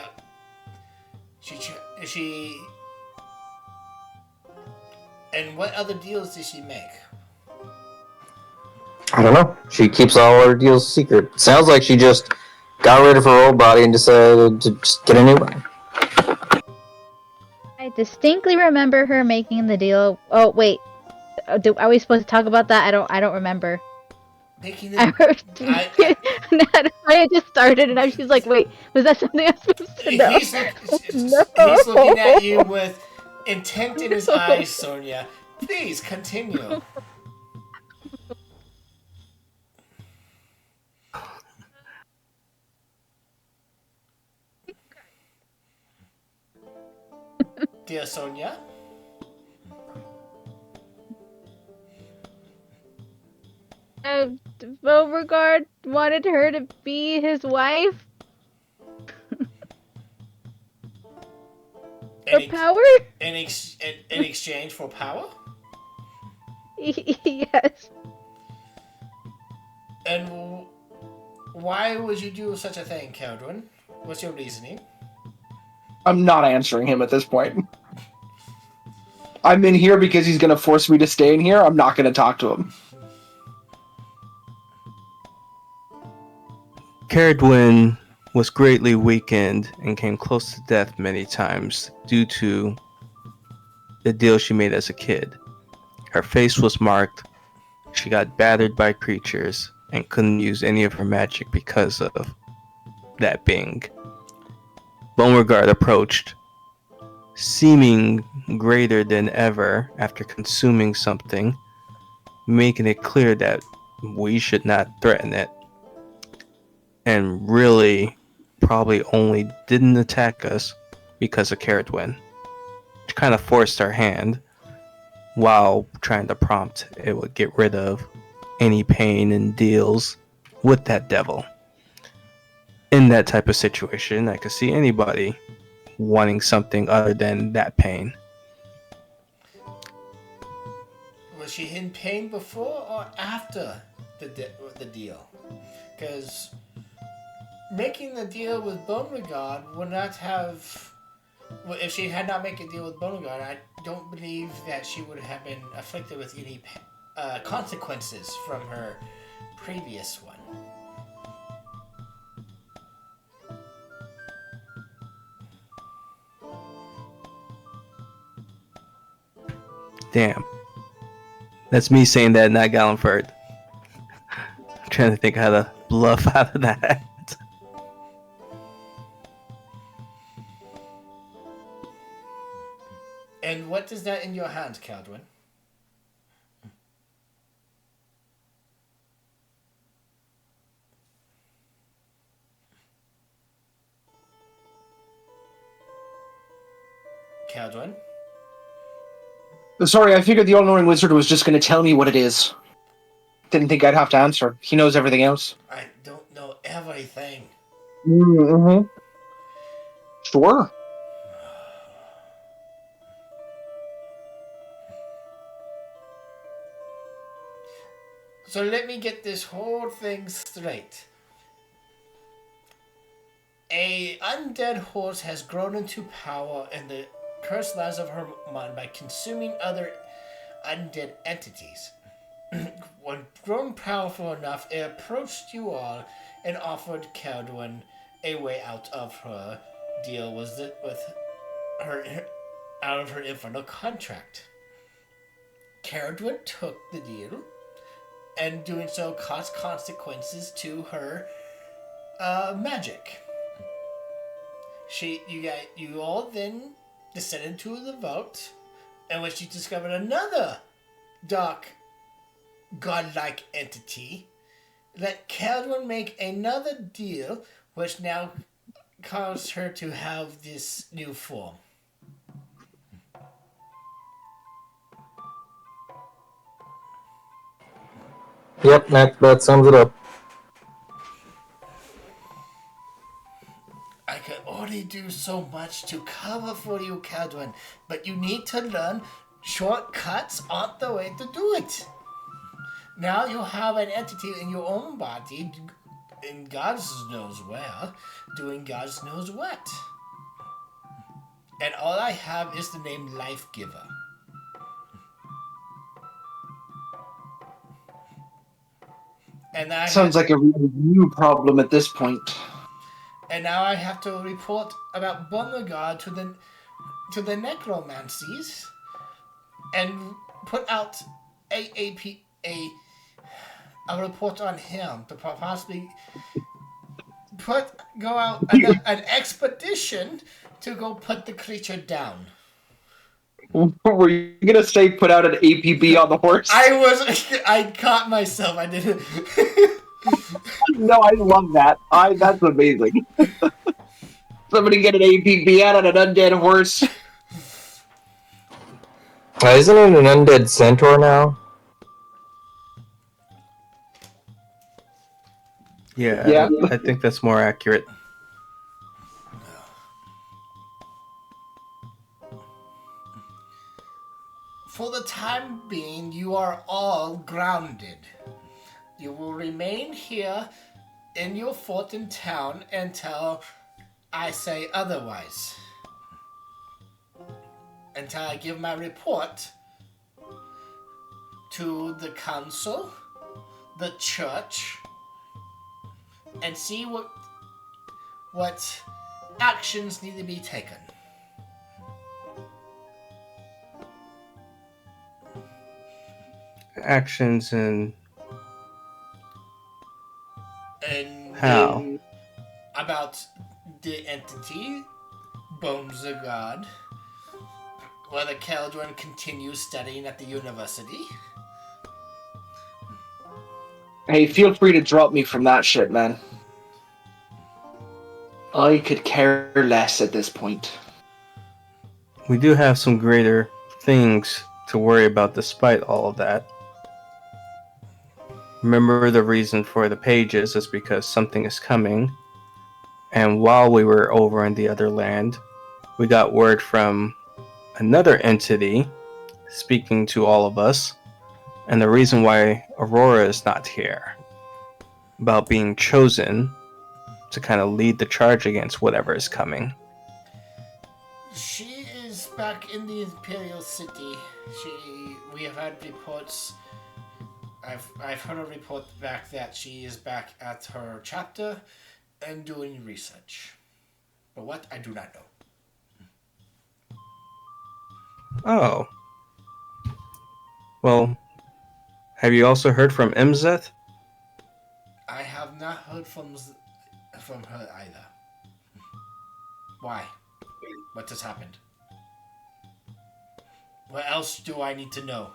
and what other deals did she make? I don't know. She keeps all her deals secret. Sounds like she just got rid of her old body and decided to just get a new one. I distinctly remember her making the deal. Oh wait, are we supposed to talk about that? I don't remember. Making I just started and she's like, wait, was that something I was supposed to know? He's looking at you with intent in his eyes, Sonia. Please continue. Dear Sonia? Beauregard wanted her to be his wife for power? In exchange for power? Yes. And why would you do such a thing, Keldrin? What's your reasoning? I'm not answering him at this point. I'm in here because he's going to force me to stay in here. I'm not going to talk to him. Caradwin was greatly weakened and came close to death many times due to the deal she made as a kid. Her face was marked, she got battered by creatures, and couldn't use any of her magic because of that being. Beauregard approached, seeming greater than ever after consuming something, making it clear that we should not threaten it. And really, probably only didn't attack us because of Caradwin. She kind of forced our hand while trying to prompt it would get rid of any pain and deals with that devil. In that type of situation, I could see anybody wanting something other than that pain. Was she in pain before or after the deal? Because making the deal with Beauregard would not have... Well, if she had not made a deal with Beauregard, I don't believe that she would have been afflicted with any consequences from her previous one. Damn. That's me saying that, not Gallenford. I'm trying to think how to bluff out of that. And what is that in your hand, Caldwin? Caldwin? Sorry, I figured the all-knowing wizard was just going to tell me what it is. Didn't think I'd have to answer. He knows everything else. I don't know everything. Mm-hmm. Sure. So let me get this whole thing straight. A undead horse has grown into power in the cursed lands of Hermon by consuming other undead entities. When grown powerful enough, it approached you all and offered Caldwin a way out of her deal with her out of her infernal contract. Caldwin took the deal, and doing so caused consequences to her magic. You all then descended to the vault, in which you discovered another dark, godlike entity. Let Caldwin make another deal, which now caused her to have this new form. Yep, that sums it up. I can only do so much to cover for you, Caldwin, but you need to learn shortcuts on the way to do it. Now you have an entity in your own body, in God knows where, doing God knows what. And all I have is the name Life Giver. And Sounds like a really new problem at this point. And now I have to report about Beauregard to the necromancies and put out a report on him to possibly go out an expedition to go put the creature down. Were you gonna say put out an APB on the horse? I caught myself. I didn't. No, I love that. That's amazing. Somebody get an APB out on an undead horse. Isn't it an undead centaur now? Yeah, I think that's more accurate. For the time being, you are all grounded. You will remain here in your fort in town until I say otherwise. Until I give my report to the council, the church, and see what actions need to be taken. Actions and And how? about the entity, Bones of God, whether Keldron continues studying at the university. Hey, feel free to drop me from that shit, man. I could care less at this point. We do have some greater things to worry about despite all of that. Remember, the reason for the pages is because something is coming. And while we were over in the other land, we got word from another entity speaking to all of us. And the reason why Aurora is not here, about being chosen to kind of lead the charge against whatever is coming. She is back in the Imperial City. We have had reports. I've heard a report back that she is back at her chapter and doing research. But what, I do not know. Oh. Well, have you also heard from Imzeth? I have not heard from her either. Why? What has happened? What else do I need to know?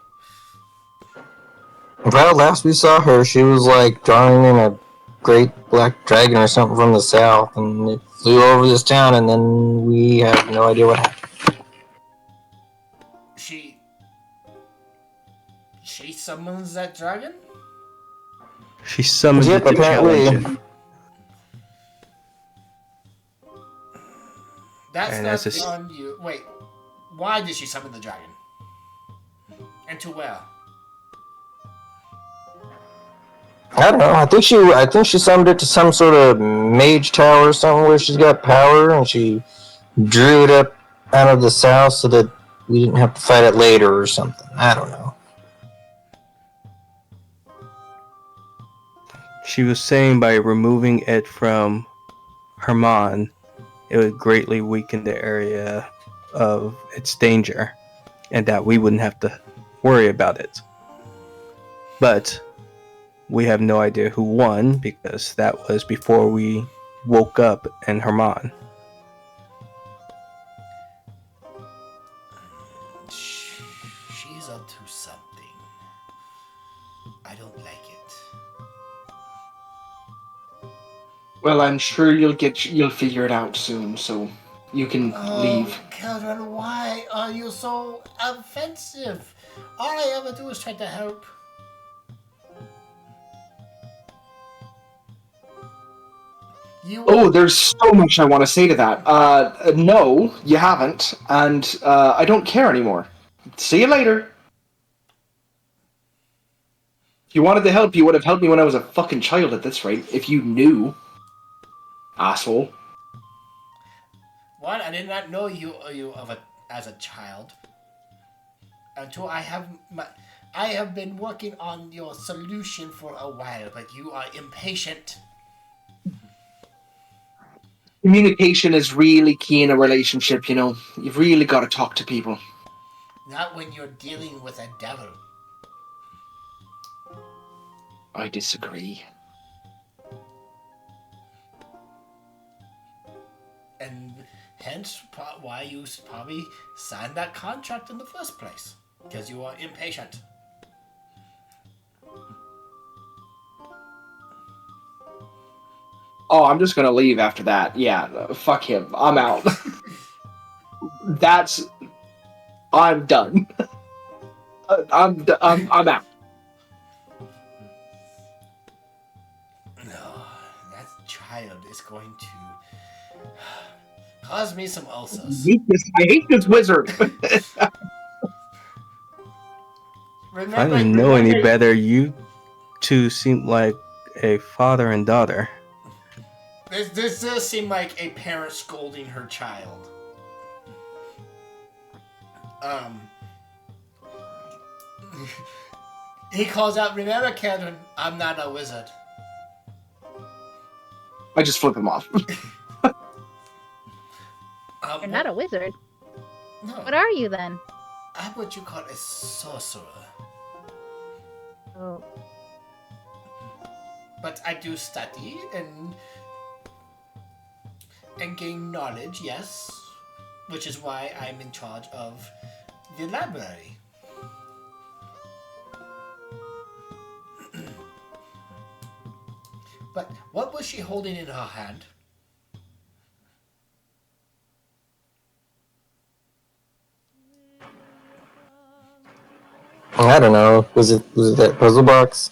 Well, last we saw her, she was like drawing in a great black dragon or something from the south, and it flew over this town, and then we have no idea what happened. She summons that dragon? She summoned Yep, it to apparently. challenge it. That's And not as a- on you. Wait, why did she summon the dragon? And to where? I don't know. I think she summoned it to some sort of mage tower or something where she's got power, and she drew it up out of the south so that we didn't have to fight it later or something. I don't know. She was saying by removing it from Herman, it would greatly weaken the area of its danger, and that we wouldn't have to worry about it. But we have no idea who won, because that was before we woke up in Herman. She's up to something. I don't like it. Well, I'm sure you'll figure it out soon, so you can leave. Keldron, why are you so offensive? All I ever do is try to help. There's so much I want to say to that. No, you haven't, and I don't care anymore. See you later. If you wanted to help, you would have helped me when I was a fucking child at this rate, if you knew. Asshole. What? I did not know you as a child. Until I have been working on your solution for a while, but you are impatient. Communication is really key in a relationship, you know. You've really got to talk to people. Not when you're dealing with a devil. I disagree. And Hence why you probably signed that contract in the first place. Because you are impatient. Oh, I'm just gonna leave after that. Yeah, fuck him. I'm out. I'm done. I'm out. No, that child is going to cause me some ulcers. I hate this wizard. If I didn't know any better, you two seem like a father and daughter. This does seem like a parent scolding her child. He calls out, "Remember, Catherine, I'm not a wizard." I just flip him off. You're not a wizard. No, What are you then? I'm what you call a sorcerer. Oh. But I do study and gain knowledge, yes. Which is why I'm in charge of the library. But what was she holding in her hand? I don't know. Was it that puzzle box?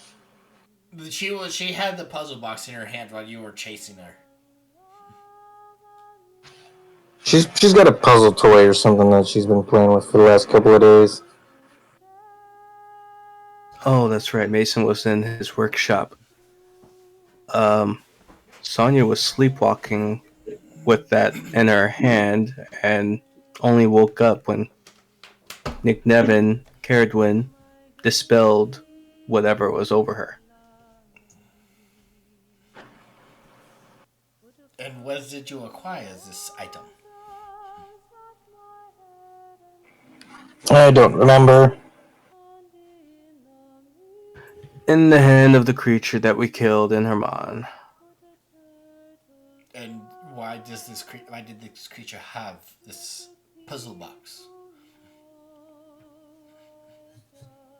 She had the puzzle box in her hand while you were chasing her. She's got a puzzle toy or something that she's been playing with for the last couple of days. Oh, that's right. Mason was in his workshop. Sonia was sleepwalking with that in her hand and only woke up when Nick Nevin, Caradwin, dispelled whatever was over her. And where did you acquire this item? I don't remember. In the hand of the creature that we killed in Herman. And why did this creature have this puzzle box?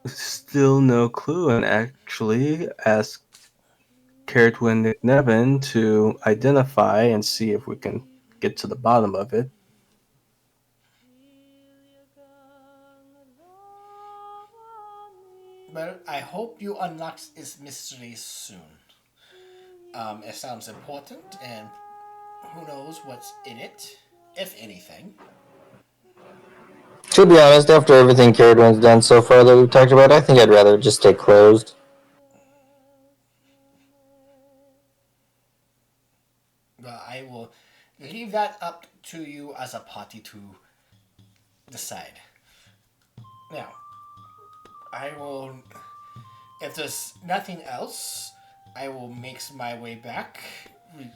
Still no clue, and actually asked Caradwin Nick Nevin to identify and see if we can get to the bottom of it. Well, I hope you unlock its mystery soon. It sounds important, and who knows what's in it, if anything. To be honest, after everything Caradwin's done so far that we've talked about, I think I'd rather just stay closed. Well, I will leave that up to you as a party to decide. Now, I will, if there's nothing else, I will make my way back,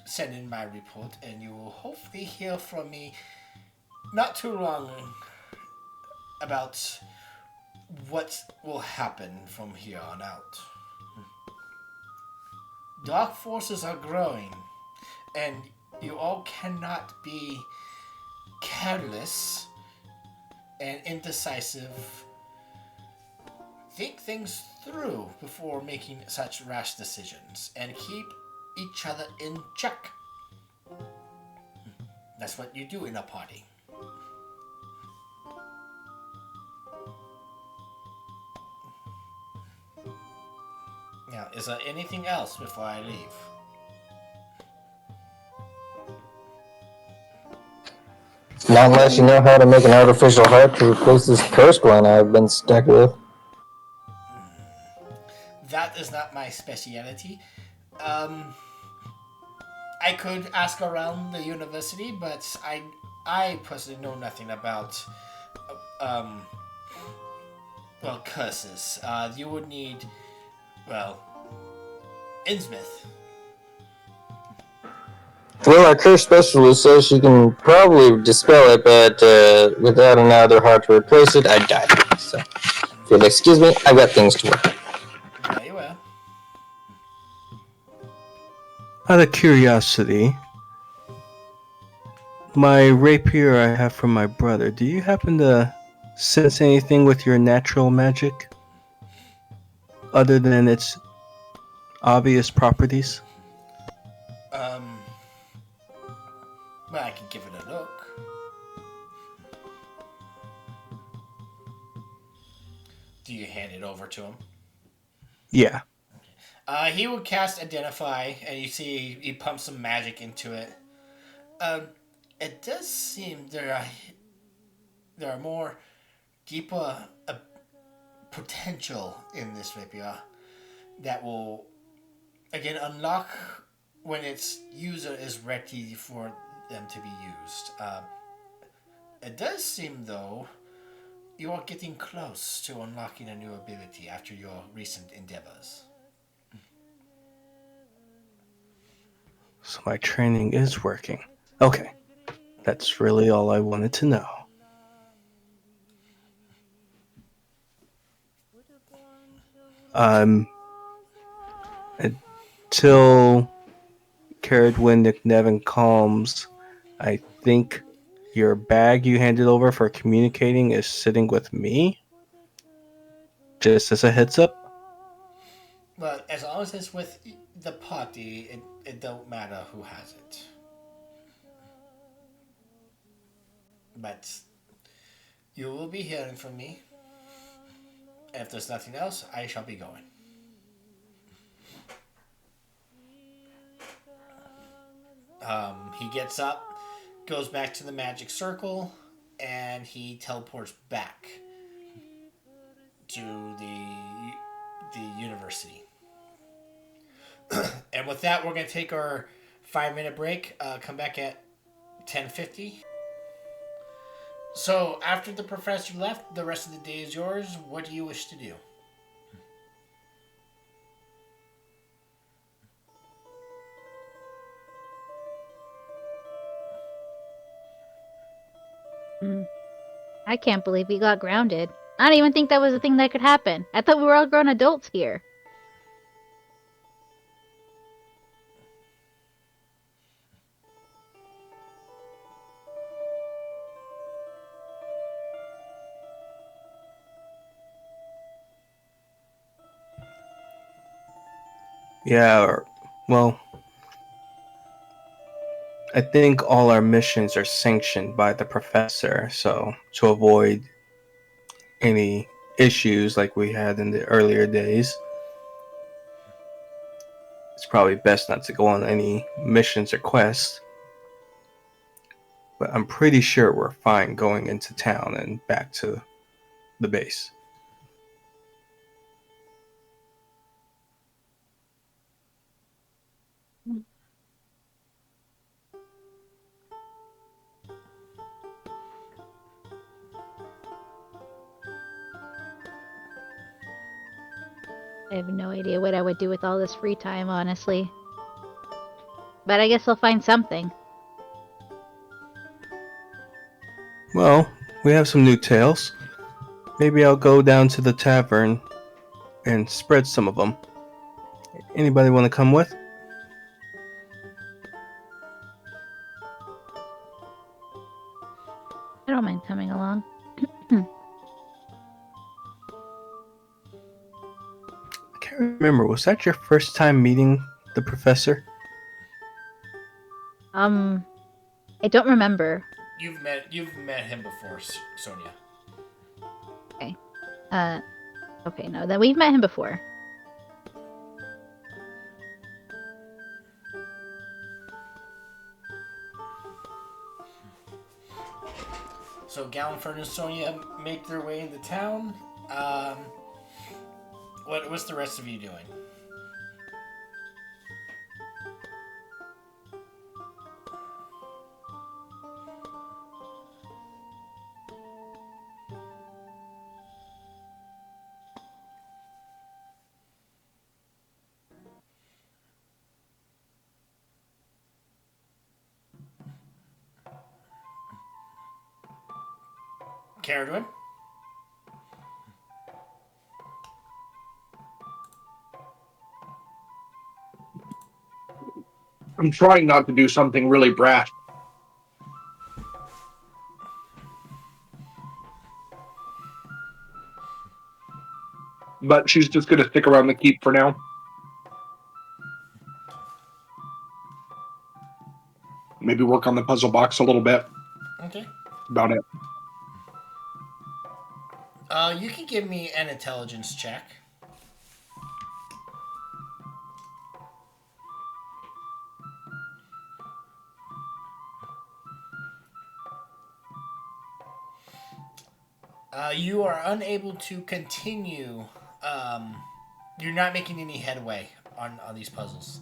send in my report, and you will hopefully hear from me not too long about what will happen from here on out. Dark forces are growing, and you all cannot be careless and indecisive. Think things through before making such rash decisions, and keep each other in check. That's what you do in a party. Now, is there anything else before I leave? Not unless you know how to make an artificial heart to replace this cursed one I've been stuck with. That is not my specialty. I could ask around the university, but I personally know nothing about curses. You would need, Innsmouth. Well, our curse specialist says she can probably dispel it, but without another heart to replace it, I'd die. So, if you'll excuse me, I've got things to work. Very well. Out of curiosity, My rapier I have from my brother. Do you happen to sense anything with your natural magic? Other than its obvious properties? Um, well, I can give it a look. Do you hand it over to him? Yeah. He will cast Identify, and you see he pumps some magic into it. It does seem there are more deeper potential in this rapier that will again unlock when its user is ready for them to be used. It does seem though you are getting close to unlocking a new ability after your recent endeavors. So my training is working. Okay. That's really all I wanted to know. Until Caradwin Nevin calms, I think your bag you handed over for communicating is sitting with me. Just as a heads up. But as long as it's with the party, it don't matter who has it. But you will be hearing from me. And if there's nothing else, I shall be going. He gets up, goes back to the magic circle, and he teleports back to the university. And with that, we're going to take our 5-minute break. Come back at 10:50. So after the professor left, the rest of the day is yours. What do you wish to do? I can't believe we got grounded. I don't even think that was a thing that could happen. I thought we were all grown adults here. Yeah, well, I think all our missions are sanctioned by the professor, so to avoid any issues like we had in the earlier days, it's probably best not to go on any missions or quests. But I'm pretty sure we're fine going into town and back to the base. I have no idea what I would do with all this free time, honestly. But I guess I'll find something. Well, we have some new tales. Maybe I'll go down to the tavern and spread some of them. Anybody want to come with? I don't mind coming along. I can't remember. Was that your first time meeting the professor? I don't remember. You've met him before, Sonia. Okay. Okay, no, that we've met him before. So Galliford and Sonia make their way into town. What's the rest of you doing? Caradwin? I'm trying not to do something really brash. but she's just going to stick around the keep for now. Maybe work on the puzzle box a little bit. Okay. About it. You can give me an intelligence check. You are unable to continue. You're not making any headway on these puzzles.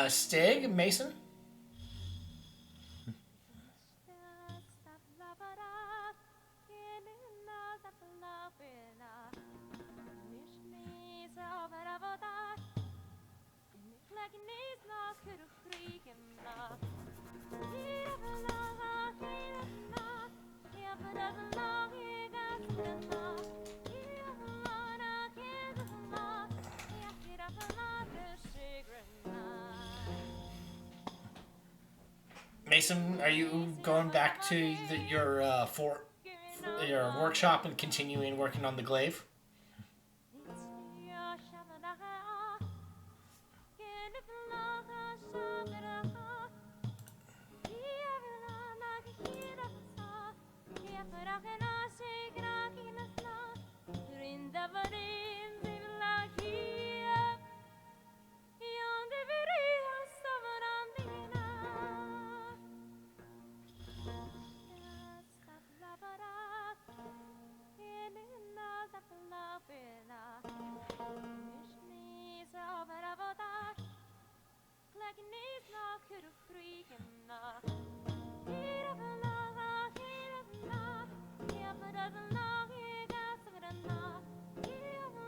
Stig, Mason? Mason, are you going back to your workshop and continuing working on the glaive?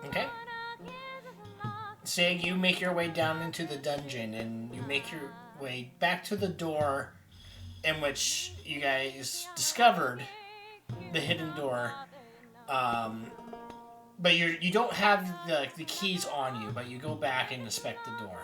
Okay. Stig, you make your way down into the dungeon, and you make your way back to the door in which you guys discovered the hidden door. But you don't have the keys on you, but you go back and inspect the door.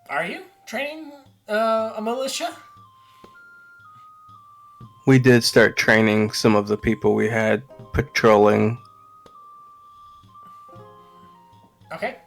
Are you training a militia? We did start training some of the people we had patrolling. Okay.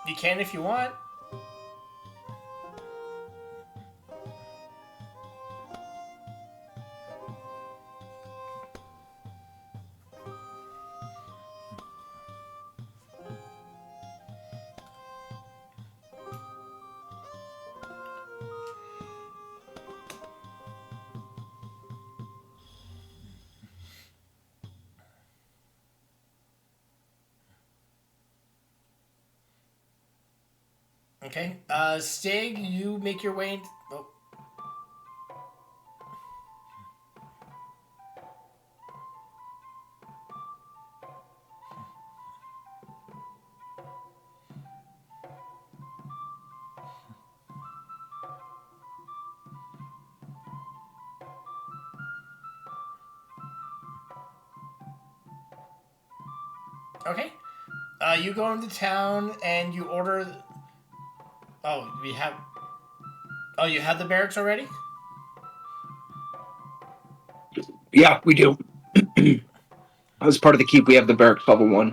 You can if you want. Okay. Stig, you make your way. Oh. Okay. You go into town and you order. Oh, we have. Oh, you have the barracks already? Yeah, we do. As part of the keep, we have the barracks level 1.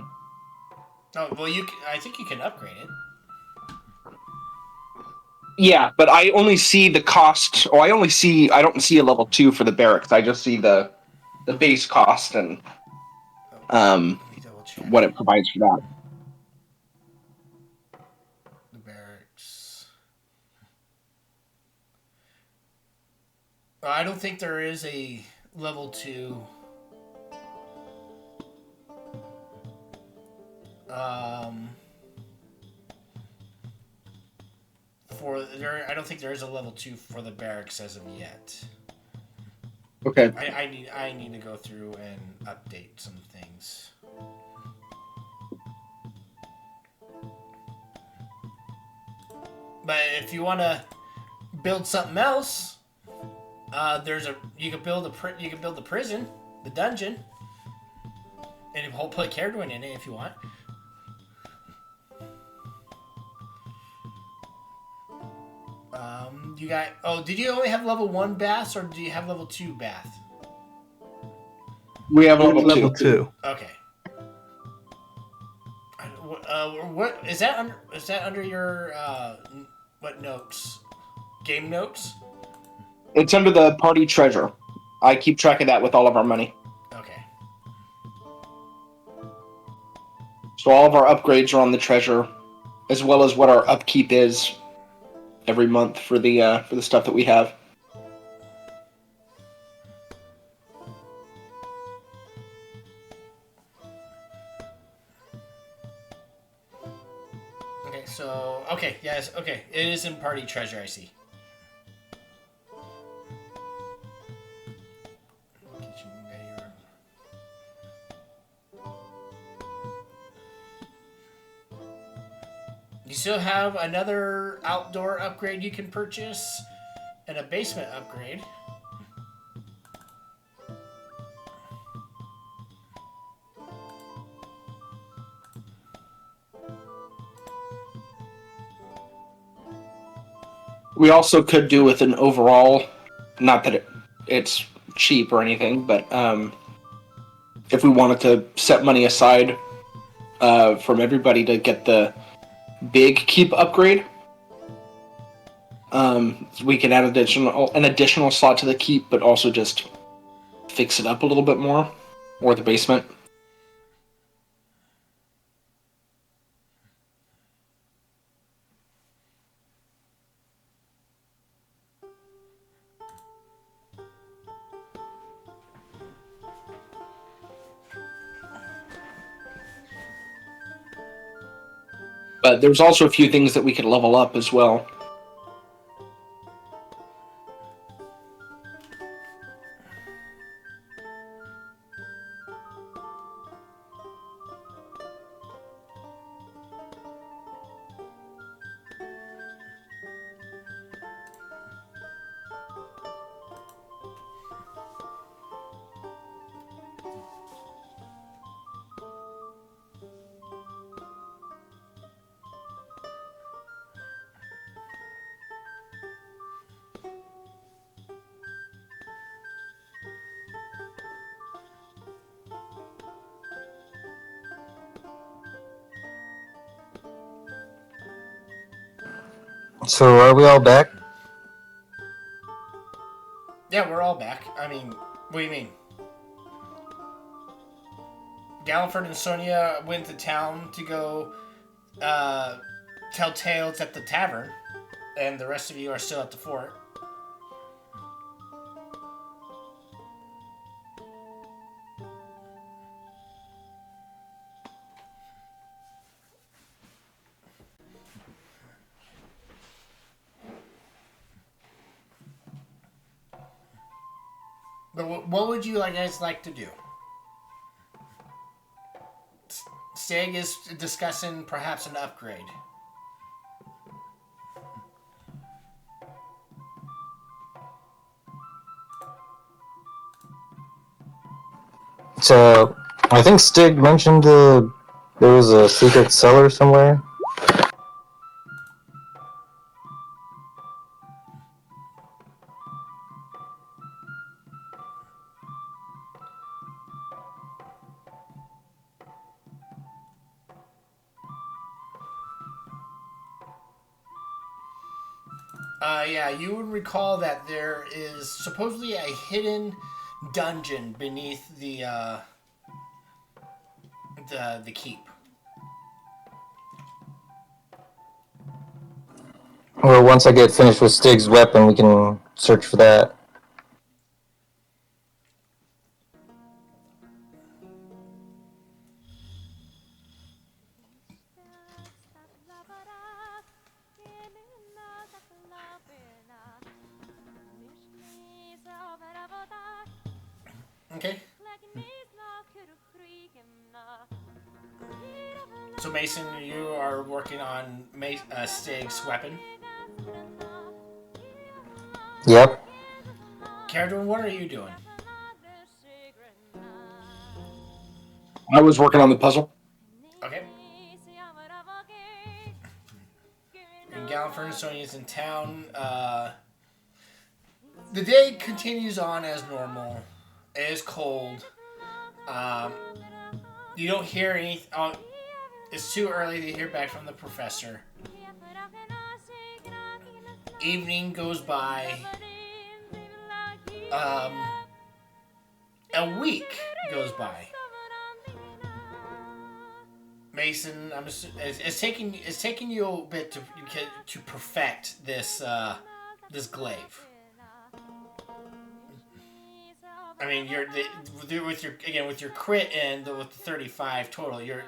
Oh, well, I think you can upgrade it. Yeah, but I only see the cost. I don't see a level 2 for the barracks. I just see the base cost and Let me double check. what it provides for that. The barracks. I don't think there is a level 2. I don't think there is a level 2 for the barracks as of yet. Okay. I need to go through and update some things. But if you want to build something else, you can build the prison, the dungeon, and put Caradwin in it if you want. You got. Oh, did you only have level 1 baths, or do you have level 2 bath? We have level 2. Okay. What is that under? Is that under your what notes? Game notes. It's under the party treasure. I keep track of that with all of our money. Okay. So all of our upgrades are on the treasure, as well as what our upkeep is every month for the stuff that we have. Okay. So yes. Okay. It is in party treasure. I see. You still have another outdoor upgrade you can purchase, and a basement upgrade. We also could do with an overall, not that it's cheap or anything, but if we wanted to set money aside from everybody to get the big keep upgrade, we can add an additional slot to the keep, but also just fix it up a little bit more, or the basement. But there's also a few things that we could level up as well. So are we all back? Yeah, we're all back. I mean, what do you mean? Galliford and Sonia went to town to go tell tales at the tavern, and the rest of you are still at the fort. But what would you guys like to do? Stig is discussing perhaps an upgrade. So, I think Stig mentioned there was a secret cellar somewhere. Yeah, you would recall that there is supposedly a hidden dungeon beneath the keep. Or once I get finished with Stig's weapon, we can search for that. Okay. So Mason, you are working on Stig's weapon. Yep. Caradron, what are you doing? I was working on the puzzle. Okay. And Galliford and Sonia's in town. The day continues on as normal. It is cold. You don't hear anything. It's too early to hear back from the professor. Evening goes by. A week goes by. Mason, it's taking you a bit to perfect this glaive. I mean, with your crit and with the 35 total, you're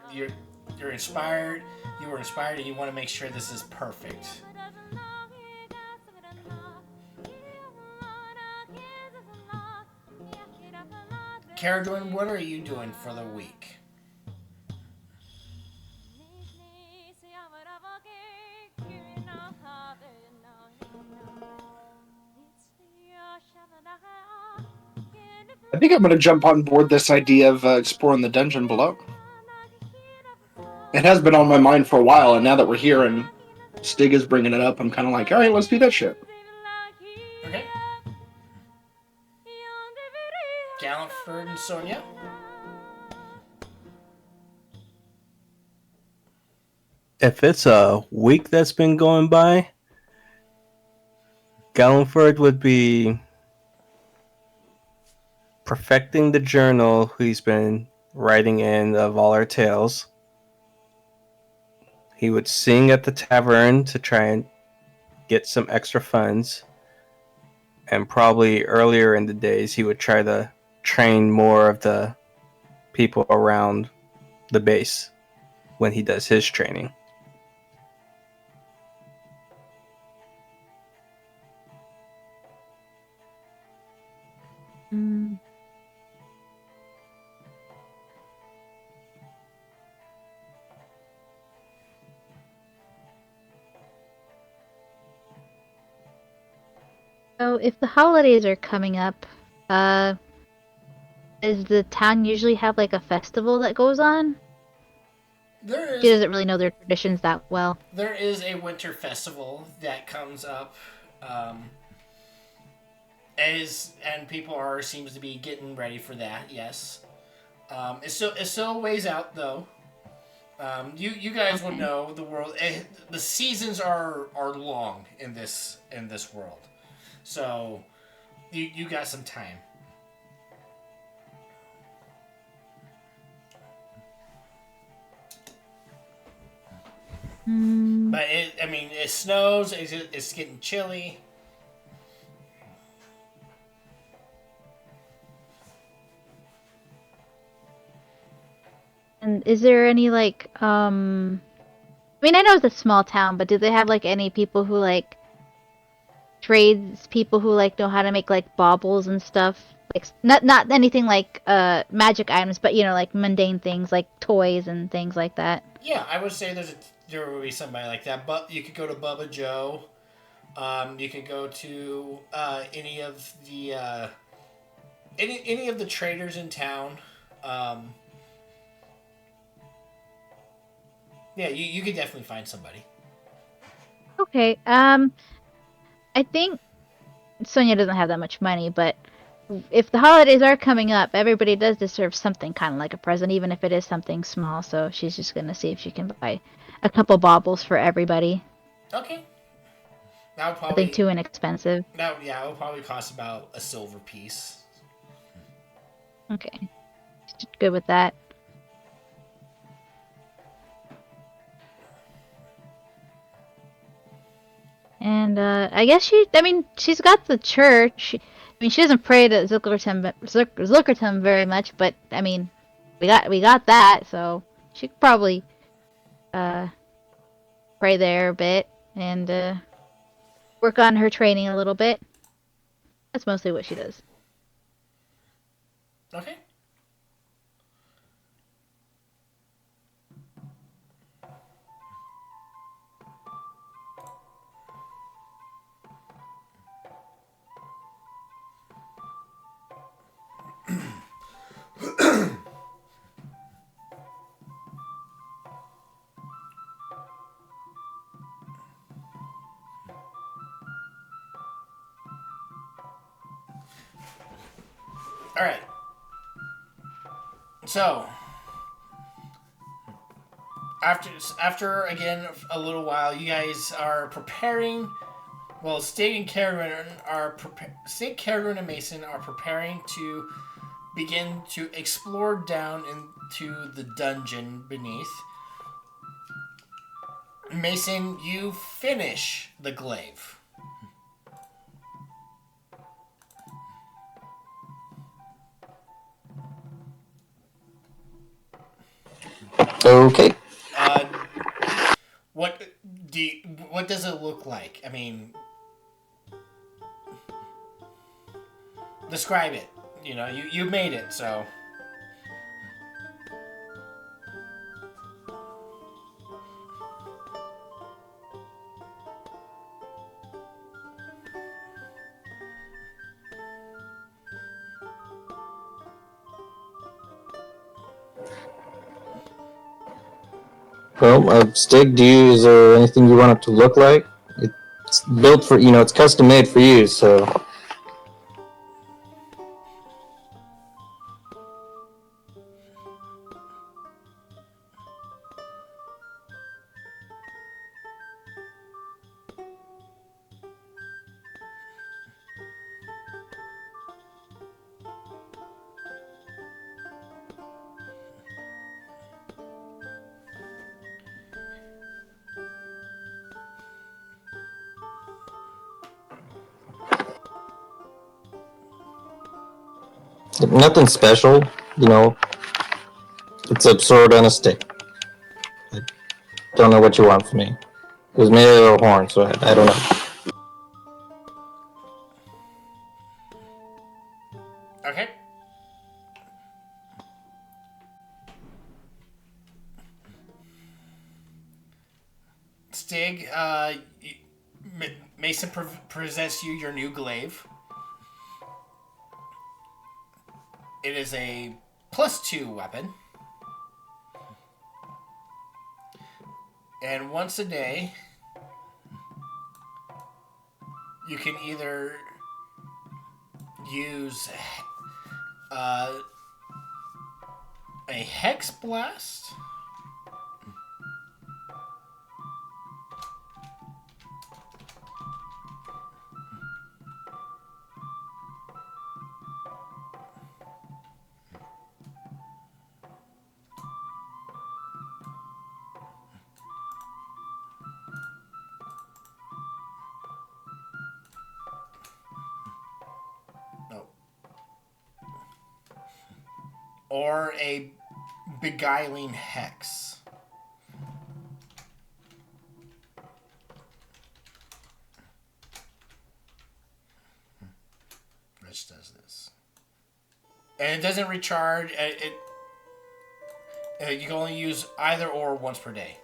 inspired. You were inspired, and you want to make sure this is perfect. Caradron, what are you doing for the week? I think I'm going to jump on board this idea of exploring the dungeon below. It has been on my mind for a while, and now that we're here and Stig is bringing it up, I'm kind of like, all right, let's do that shit. Okay. Galliford and Sonia. If it's a week that's been going by, Galliford would be perfecting the journal he's been writing in of all our tales. He would sing at the tavern to try and get some extra funds. And probably earlier in the days, he would try to train more of the people around the base when he does his training. Mm. So, if the holidays are coming up, does the town usually have like a festival that goes on? She doesn't really know their traditions that well. There is a winter festival that comes up, and people seems to be getting ready for that. Yes, it's still a ways out though. You guys will know the world. The seasons are long in this world, so you got some time. But it snows. It's getting chilly. And is there any like I mean, I know it's a small town, but do they have like any people who like trades people who like know how to make like baubles and stuff, not anything like magic items, but like mundane things like toys and things like that. Yeah, I would say there will be somebody like that. But you could go to Bubba Joe. You could go to any of the any of the traders in town. Yeah, you could definitely find somebody. Okay. I think Sonia doesn't have that much money, but if the holidays are coming up, everybody does deserve something kind of like a present, even if it is something small. So she's just gonna see if she can buy a couple baubles for everybody. Okay. That would Nothing probably too inexpensive. it would probably cost about a silver piece. Okay. Good with that. And I guess she's got the church. She doesn't pray to Zuckertum very much, but we got that, so she could probably pray there a bit and work on her training a little bit. That's mostly what she does. Okay. All right. So, after again a little while, you guys are preparing. Well, Stig and and Mason are preparing to begin to explore down into the dungeon beneath. Mason, you finish the glaive. Okay. What what does it look like? Describe it. You made it, so. Well, Stig, is there anything you want it to look like? It's built for, it's custom made for you, so. Nothing special, it's a sword on a stick. I don't know what you want from me. It was made out of a horn, so I don't know. Okay. Stig, Mason presents you your new glaive. It is a +2 weapon. And once a day, you can either use a hex blast. No. Or a beguiling hex. Which does this. And it doesn't recharge. You can only use either or once per day.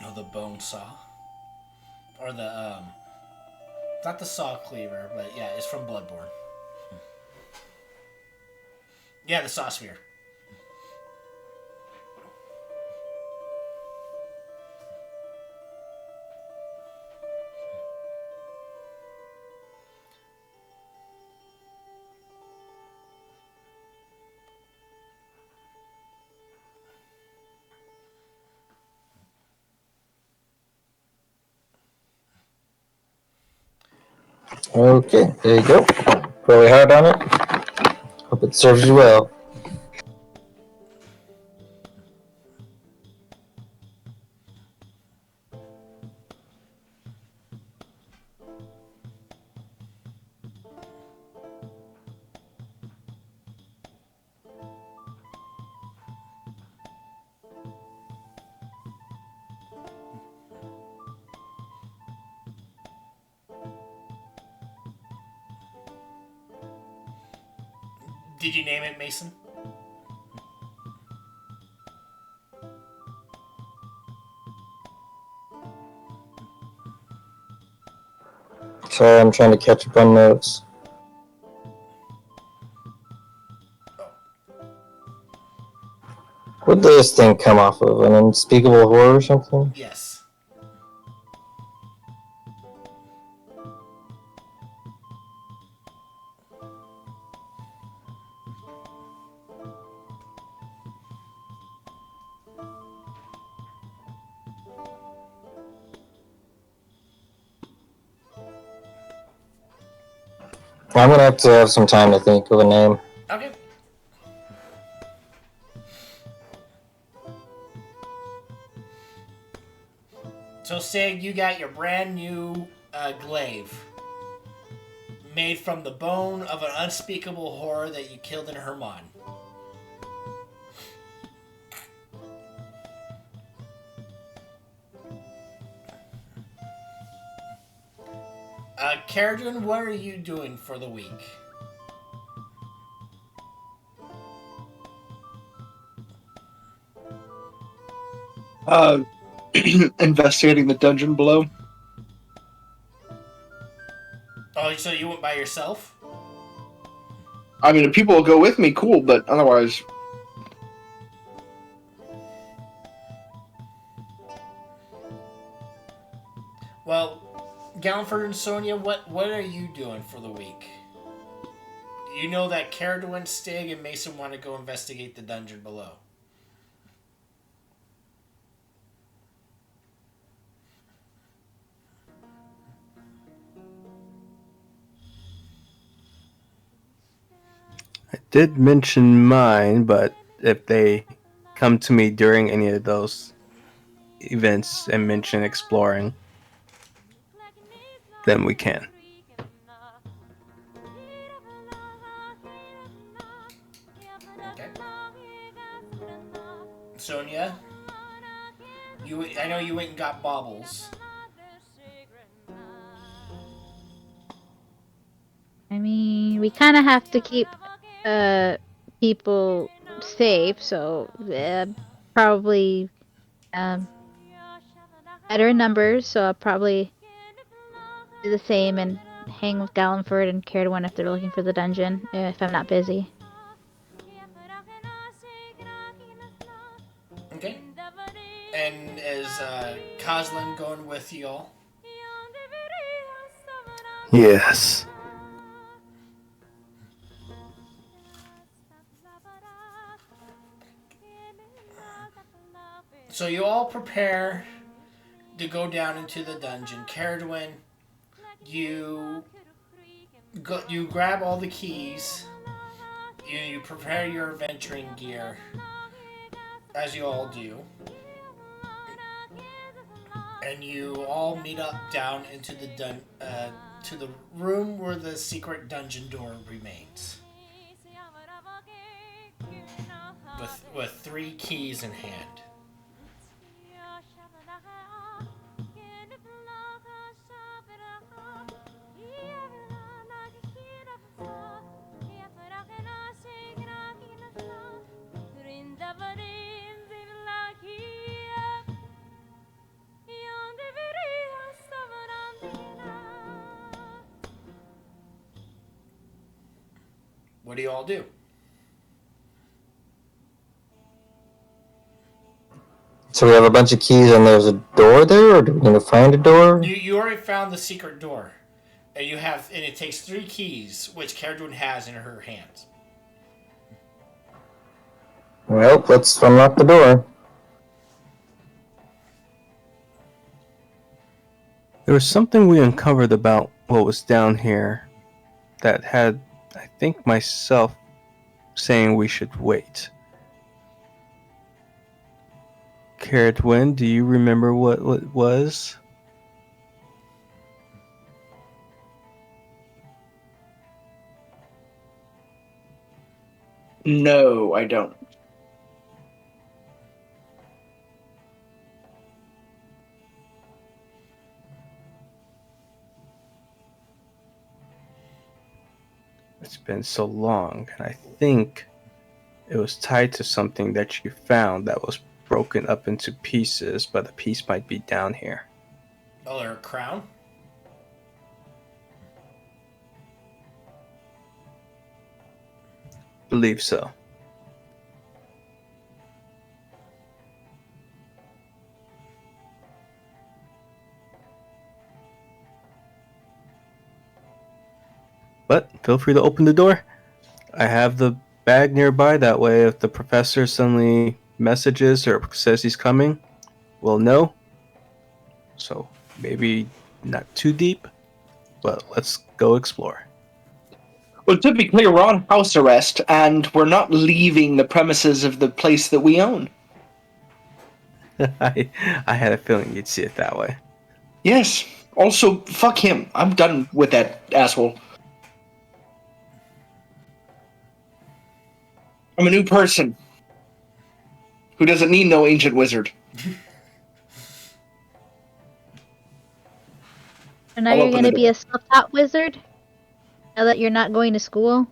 Oh, the bone saw, or the not the saw cleaver, but yeah, it's from Bloodborne. Yeah, the saw spear. Okay, there you go. Really hard on it. Hope it serves you well. Did you name it, Mason? Sorry, I'm trying to catch up on notes. What did this thing come off of? An unspeakable horror or something? Yes. I'm gonna have to have some time to think of a name. Okay. So, Sig, you got your brand new glaive. Made from the bone of an unspeakable horror that you killed in Hermon. Caradun, what are you doing for the week? Investigating the dungeon below. Oh, so you went by yourself? I mean, if people will go with me, cool, but otherwise... Well, Gallenford and Sonia, what are you doing for the week? You know that Caradun, Stig, and Mason want to go investigate the dungeon below. I did mention mine, but if they come to me during any of those events and mention exploring, then we can. Okay. Sonia, I know you went and got baubles. I mean, we kind of have to keep people safe, so probably better in numbers. So I'll probably do the same and hang with Gallenford and Caradun if they're looking for the dungeon, if I'm not busy. Okay. And is Coslin going with you all? Yes. So you all prepare to go down into the dungeon. Caradun, You you grab all the keys. You prepare your adventuring gear, as you all do, and you all meet up down into the to the room where the secret dungeon door remains, with 3 keys in hand. What do you all do? So we have a bunch of keys and there's a door there, or do we need to find a door? You already found the secret door, and it takes 3 keys, which Caradron has in her hands. Well, let's unlock the door. There was something we uncovered about what was down here that had, I think, myself saying we should wait. Caradwin, do you remember what it was? No, I don't. It's been so long, and I think it was tied to something that you found that was broken up into pieces, but the piece might be down here. Oh, her crown? Believe so. But feel free to open the door. I have the bag nearby, that way if the professor suddenly messages or says he's coming, we'll know. So maybe not too deep, but let's go explore. Well, to be clear, we're on house arrest, and we're not leaving the premises of the place that we own. I had a feeling you'd see it that way. Yes. Also, fuck him. I'm done with that asshole. I'm a new person who doesn't need no ancient wizard. So now I'll you're open going the to be door. a self-taught wizard? Now that you're not going to school?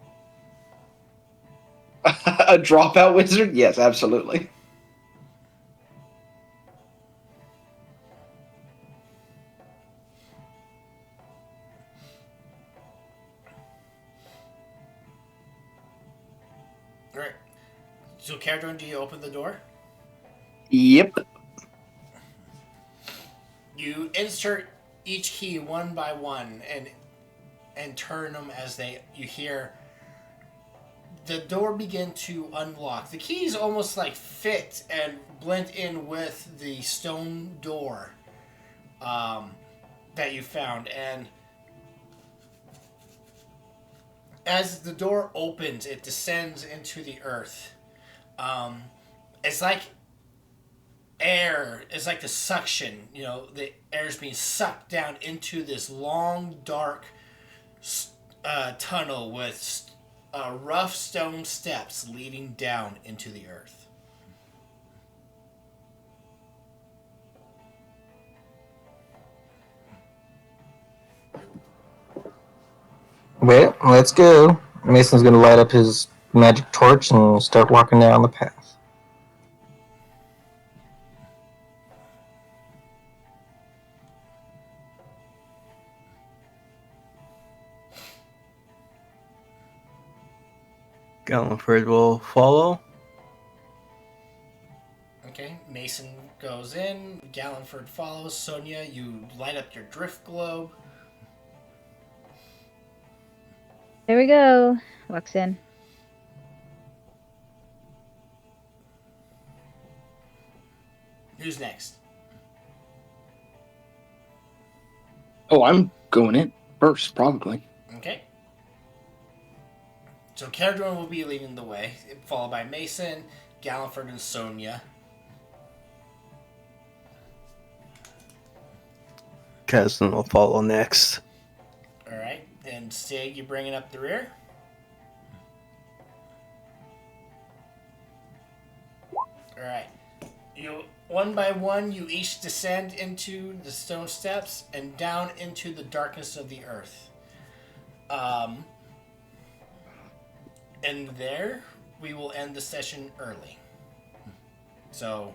A dropout wizard? Yes, absolutely. Alright. So, Caradron, do you open the door? Yep. You insert each key one by one and turn them as you hear the door begin to unlock. The keys almost like fit and blend in with the stone door that you found, and as the door opens, it descends into the earth. It's like air. It's like the suction. The air is being sucked down into this long, dark tunnel with rough stone steps leading down into the earth. Well, let's go. Mason's gonna light up his magic torch and start walking down the path. Gallenford will follow. Okay, Mason goes in, Gallenford follows. Sonia, you light up your drift globe. There we go. Walks in. Who's next? Oh, I'm going in. first, probably. Okay. So Caradron will be leading the way, followed by Mason, Galliford, and Sonia. Keston will follow next. Alright. And Stig, you bringing up the rear? Alright. You one by one, you each descend into the stone steps and down into the darkness of the earth. And there, we will end the session early. So,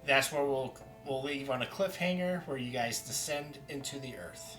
that's where we'll leave on a cliffhanger where you guys descend into the earth.